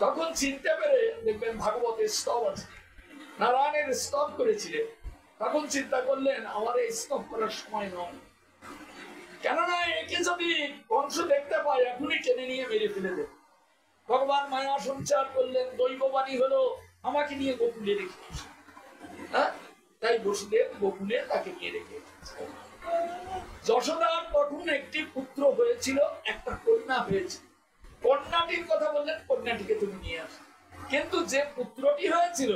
তখন চিনতে পেরে দেখবেন ভাগবতের স্তব আছে, নারায়ণের স্তব করেছিলেন। তখন চিন্তা করলেন আমার এই স্তব করার সময় নয়, কেননা একে যদি কংস দেখতে পায় এখনই টেনে নিয়ে মেরে ফেলে দেবে। ভগবান মায়া সঞ্চার করলেন, দৈববাণী হলো আমাকে নিয়ে গোকুলে রেখে। হ্যাঁ, তাই বসুদেব গোকুলে তাকে নিয়ে রেখে। যশোদার তখন একটি পুত্র হয়েছিল, একটা কন্যা হয়েছিল। কন্যাটির কথা বললেন, কন্যাটিকে তুমি নিয়ে আসো। কিন্তু যে পুত্রটি হয়েছিল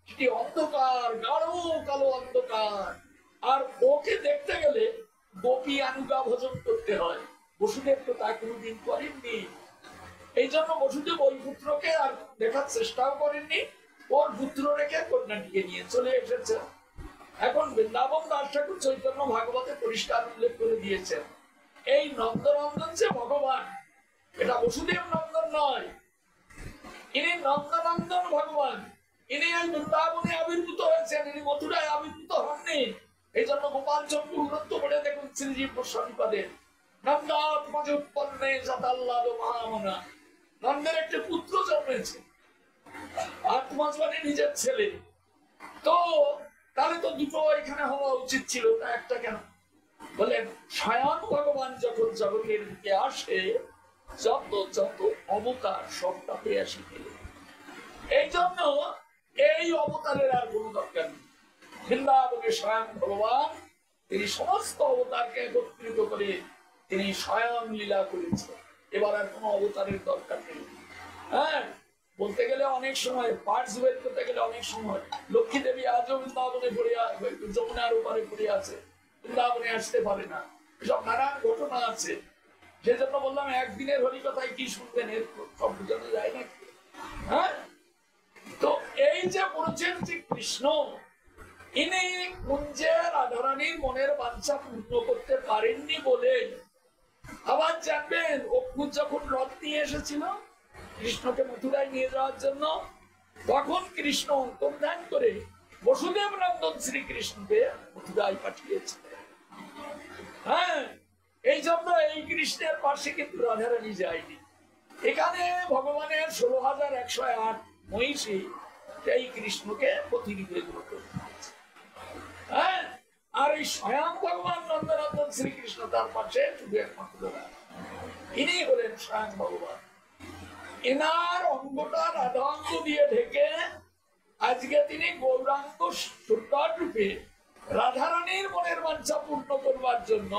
সেটি অন্ধকার, গাঢ় কালো অন্ধকার, আর ওকে দেখতে গেলে গোপী আনুগা ভোজন করতে হয়। বসুদেব তো তা কোনোদিন করেননি। এই জন্য বসুদেব ওই পুত্রকে আর দেখার চেষ্টাও করেননি, ওর পুত্র রেখে কন্যাটিকে নিয়ে চলে এসেছে। এখন বৃন্দাবন দাস ঠাকুর চৈতন্য ভাগবতে পরিষ্কার উল্লেখ করে দিয়েছেন, এই নন্দনন্দন যে ভগবান, এটা বসুদেব নন্দন নয়, ইনি নন্দনন্দন ভগবান, ইনি এই বৃন্দাবনে আবির্ভূত হয়েছেন, ইনি মথুরায় আবির্ভূত হননি। এই জন্য গোপাল চন্দ্র গ্রন্থ পড়ে দেখুন শ্রীজীব গোস্বামী পাদের নন্দাত্মজ উৎপন্নে জাতাল্লাদ মহামনা, নন্দের একটি পুত্র জন্মেছে, আত্মজ মানে নিজের ছেলে। তো তাহলে তো দুটো এখানে হওয়া উচিত ছিল, তা একটা কেন? বলেন স্বয়ং ভগবান যখন জগতের দিকে আসে, যত যত অবতার সবটা পেয়ে আসি গেল। এই জন্য এই অবতারের আর কোনো দরকার নেই। বৃন্দাবনে স্বয়ং ভগবান তিনি সমস্ত অবতারকে একত্রিত করে তিনি স্বয়ং লীলা করেছেন। এবার আর কোনো অবতারের দরকার নেই। হ্যাঁ, বলতে গেলে অনেক সময় পার্টস বের করতে গেলে অনেক সময় লক্ষ্মী দেবী আজও বৃন্দাবনে পড়ে, যমুনার উপরে পড়ে আছে, বৃন্দাবনে আসতে পারে না। এসব নানান ঘটনা আছে। সেজন্য বললাম একদিনের হরিকথায় কি শুনবেন, এর সব বোঝানো যায় না। হ্যাঁ, তো এই যে বলছেন যে কৃষ্ণ ইনি কুঞ্জে রাধারানীর মনের বাঞ্ছা পূর্ণ করতে পারেননি বলে, আবার জানবেন অপু যখন রথ নিয়ে এসেছিল কৃষ্ণকে মথুরায় নিয়ে যাওয়ার জন্য, তখন কৃষ্ণ অন্তর্ধান করে বসুদেব নন্দন শ্রীকৃষ্ণকে মথুরায় পাঠিয়েছিলেন। হ্যাঁ, এই জন্য এই কৃষ্ণের পাশে কিন্তু রাধারানী যায়নি। এখানে ভগবানের 16,108 মহিষী এই কৃষ্ণকে প্রতিনিধিত্ব করেছে। হ্যাঁ, আর এই স্বয়ং ভগবান নন্দনন্দন শ্রীকৃষ্ণ তার পাশে শুধু একমাত্র ইনি হলেন স্বয়ং ভগবান। এনার অঙ্গটা রাধাঙ্গ দিয়ে ঢেকে আজকে তিনি গৌরাঙ্গ সুন্দর রূপে রাধারানীর মনের বাঞ্ছা পূর্ণ করবার জন্য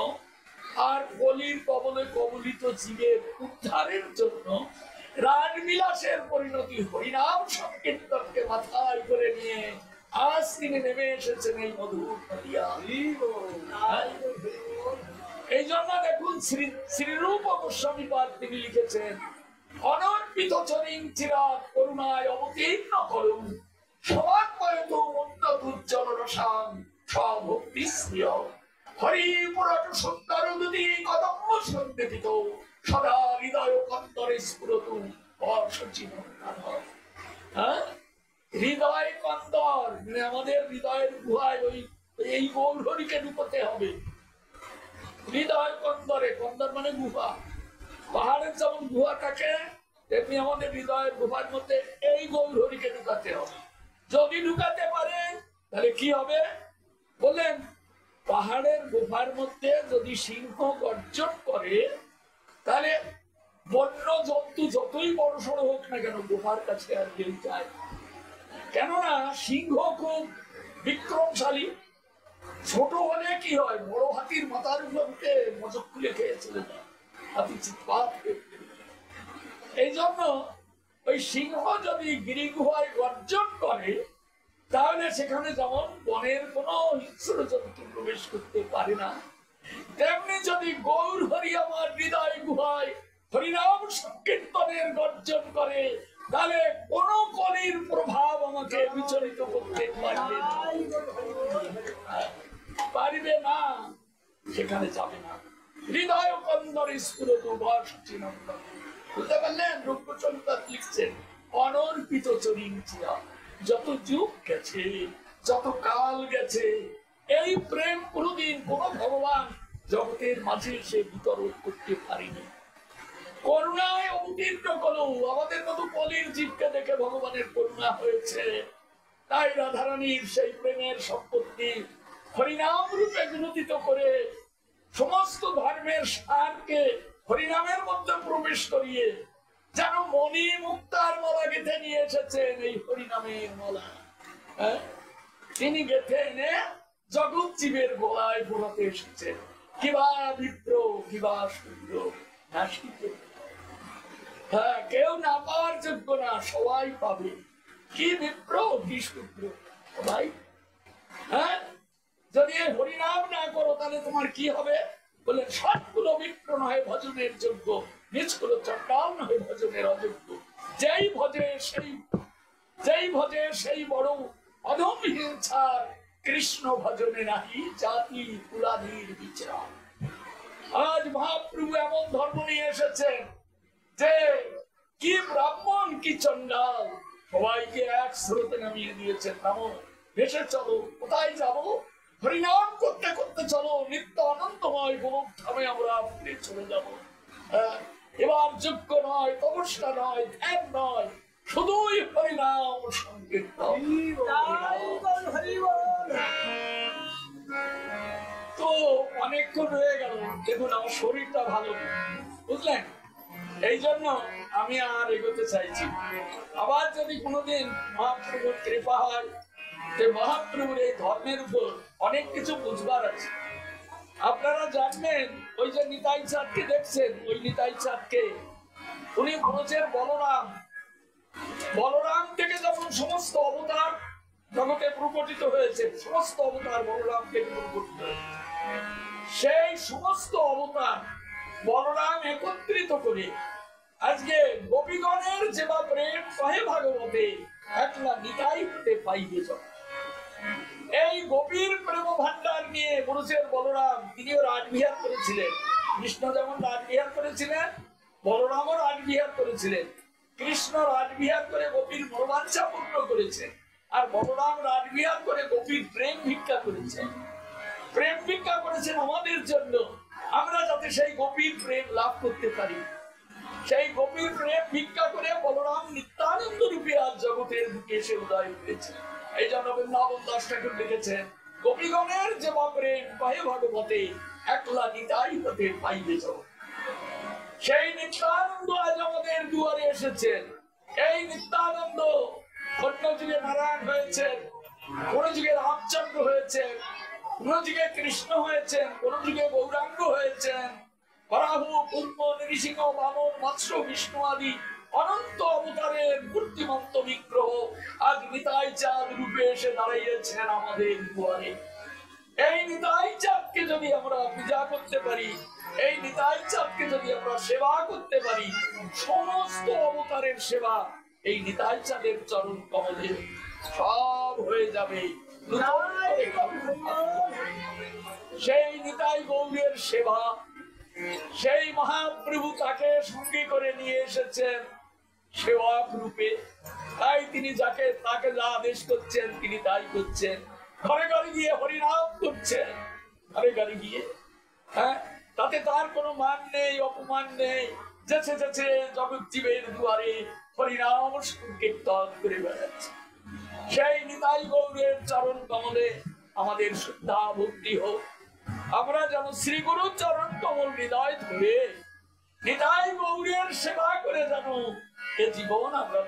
আর কলির কবলে কবলিত জীবের উদ্ধারের জন্য রাজবিলাসের পরিণতি হরিনাম সংকীর্তনকে মাথায় করে নিয়ে আজ তিনি নেমে এসেছেন এই মধুর নদিয়া। এই জন্য দেখুন শ্রীরূপ গোস্বামী পাদ তিনি লিখেছেন, অনর্পিত চরিং চিরাত করুণায় অবতীর্ণ করুন সবাত্ময়ত উন্নত উজ্জ্বল রসাং স্বভক্তি শ্রিয় হরিপুরট সুন্দর দুটি কদম্ব সন্দেহিত সদা হৃদয় কন্দরে স্ফুরত অসচিনন্দন। হ্যাঁ, হৃদয় কন্দর মানে আমাদের হৃদয়ের গুহায় ওই এই গৌরহরিকে ঢুকতে হবে। হৃদয় কন্দরে, কন্দর মানে গুহা, পাহাড়ের যেমন গুহা থাকে তেমনি আমাদের হৃদয়ের গুহার মধ্যে এই গৌরহরিকে ঢুকাতে হবে। যদি ঢুকাতে পারে তাহলে কি হবে বললেন, পাহাড়ের গুহার মধ্যে যদি সিংহ গর্জন করে তাহলে বন্য জন্তু যতই বড় সড়ো হোক না কেন গুহার কাছে আর কেউ যায়। কেননা সিংহ খুব বিক্রমশালী, ছোট হলে কি হয়, বড় হাতির মাথার উপরে মজক খুলে খেয়ে চলে যায়, হাতি চিৎপাত। এই জন্য ওই সিংহ যদি গিরিগুহায় গর্জন করে তাহলে সেখানে যেমন বনের কোন হিংস্র জন্তু প্রবেশ করতে পারে না, তেমনি যদি গৌর হরি আমার হৃদয় গুহায় হরিনাম সংকীর্তনের গর্জন করে তাহলে কোন কলির প্রভাব আমাকে বিচলিত করতে পারবে না, সেখানে যাবে না। হৃদয় কন্দর স্ফুরত বর্ষিনন্দন। বুঝতে পারলেন? রূপচন্দ্র লিখছেন অনর্পিত চরিং চিরা, যত যুগ গেছে যত কাল গেছে এই প্রেম কোনদিন কোন ভগবান জগতের মাঝে সে বিতরণ করতে পারেনি। করুণায় অবতীর্ণ করো, আমাদের মতো কলির জীবকে দেখে ভগবানের করুণা হয়েছে। তাই রাধারানীর সেই প্রেমের সম্পত্তি হরিনাম রূপে বিনোদিত করে সমস্ত ধর্মের সারকে হরিনামের মধ্যে প্রবেশ করিয়ে যেন মণি মুক্তার মালা গেঁথে নিয়ে এসেছেন এই হরিনামের মালা। তিনি গেঁথে এনে জগৎ জীবের গলায় পড়াতে এসেছেন। কিবা বিপ্র কিবা শূদ্র, হ্যাঁ, কেউ না পাওয়ার যোগ্য না, সবাই পাবে। কি বিপ্র কি শূদ্র সবাই। হ্যাঁ, যদি হরিনাম না করো তাহলে তোমার কি হবে বললেন, সবগুলো বিপ্র নয় ভজনের যোগ্য, নিজগুলো চন্ডাল নয় ভজনের অযোগ্য। যেই ভজে সেই বড় অধম হিংসার কৃষ্ণ ভজনে নাহি জাতি কুলাদির বিচার। আজ মহাপ্রভু এমন ধর্ম নিয়ে এসেছেন যে কি ব্রাহ্মণ কি চন্ডাল সবাইকে এক স্রোতে নামিয়ে দিয়েছেন। নামো, ভেসে চলো, কোথায় যাবো? হরিনাম করতে করতে চলো, নিত্য আনন্দময় গোলক ধামে আমরা ফিরে চলে যাবো। এবার যজ্ঞ নয়, তপস্যা নয়, ধ্যান নয়, শুধুই হরিনাম সংকীর্তন। তো অনেকক্ষণ হয়ে গেল, দেখুন আমার শরীরটা ভালো নেই, বুঝলেন? এই জন্য আমি আর এগোতে চাইছি। আবার যদি কোনোদিন মহাপ্রভুর কৃপা হয়, যে মহাপ্রভুর এই ধর্মের উপর অনেক কিছু বুঝবার আছে। আপনারা জানবেন, ওই যে নিতাই চাঁদকে দেখছেন, ওই নিতাই চাঁদকে উনি বলেছেন বলরাম। বলরাম থেকে যখন সমস্ত অবতার জগতে প্রকটিত হয়েছে, সমস্ত অবতার বলরাম থেকে প্রকটিত হয়েছে, সেই সমস্ত অবতার বলরাম একত্রিত করে আজকে গোপীগণের যেবা প্রেম কহে ভাগবতে একলা নিতাই হতে পাইবে। এই গোপীর প্রেম ভান্ডার নিয়ে বলেছেন বলরাম, তিনিও রাজবিহার করেছিলেন। কৃষ্ণ যেমন রাজবিহার করেছিলেন, বলরামও রাজবিহার করেছিলেন। কৃষ্ণ রাজবিহার করে গোপীর মনোবাঞ্ছা পূর্ণ করেছেন, আর বলরাম রাজবিহার করে গোপীর প্রেম ভিক্ষা করেছেন। প্রেম ভিক্ষা করেছেন আমাদের জন্য, আমরা যাতে সেই গোপীর প্রেম লাভ করতে পারি। সেই গোপীর প্রেম ভিক্ষা করে বলরাম নিত্যানন্দ রূপে আজ জগতের বুকে এসে উদয় হয়েছে। এই জন্য বৃন্দাবন দাস ঠাকুর লিখেছেন, গোপীগণের যে প্রেম কহে ভাগবতে একলা নিতাই হতে পাইবে। সেই নিত্যানন্দ আজ আমাদের দুয়ারে এসেছেন। এই নিত্যানন্দ অন্য যুগে নারায়ণ হয়েছেন, কোন যুগে রামচন্দ্র হয়েছেন, কোন যুগে কৃষ্ণ হয়েছেন, কোন যুগে গৌরাঙ্গ হয়েছেন, বরাহ, কুম্ভ, নৃসিংহ, বামন, মৎস্য, বিষ্ণু আদি অনন্ত অবতারের মূর্তিমন্ত বিগ্রহ আজ নিতাই চাঁদ রূপে এসে দাঁড়িয়েছেন আমাদের দুয়ারে। এই নিতাই চাঁদকে যদি আমরা পূজা করতে পারি, এই নিতাই চাঁদকে যদি আমরা সেবা করতে পারি, সমস্ত অবতারের সেবা এই নিতাই চাঁদের চরণ কমলে সব হয়ে যাবে। সেই নিতাই গৌরের সেবা, সেই মহাপ্রভু তাকে সঙ্গে করে নিয়ে এসেছেন সেবক রূপে। তাই তিনি যাকে তাকে যা আদেশ করছেন তিনি তাই করছেন। ঘরে ঘরে গিয়ে হরিনাম করছেন, ঘরে ঘরে গিয়ে। হ্যাঁ, তাতে তার কোনো মান নেই, অপমান নেই। যেছে যেছে জগৎ জীবের দুয়ারে হরিনাম সংকীর্তন করে বেড়াচ্ছে। সেই নিতাই গৌরের চরণ কমলে আমাদের শ্রদ্ধা ভক্তি হোক। আমরা যেন শ্রী গুরুর চরণ কমল হৃদয় ধরে নিতাই গৌরের সেবা করে যেন এ জীবন আমরা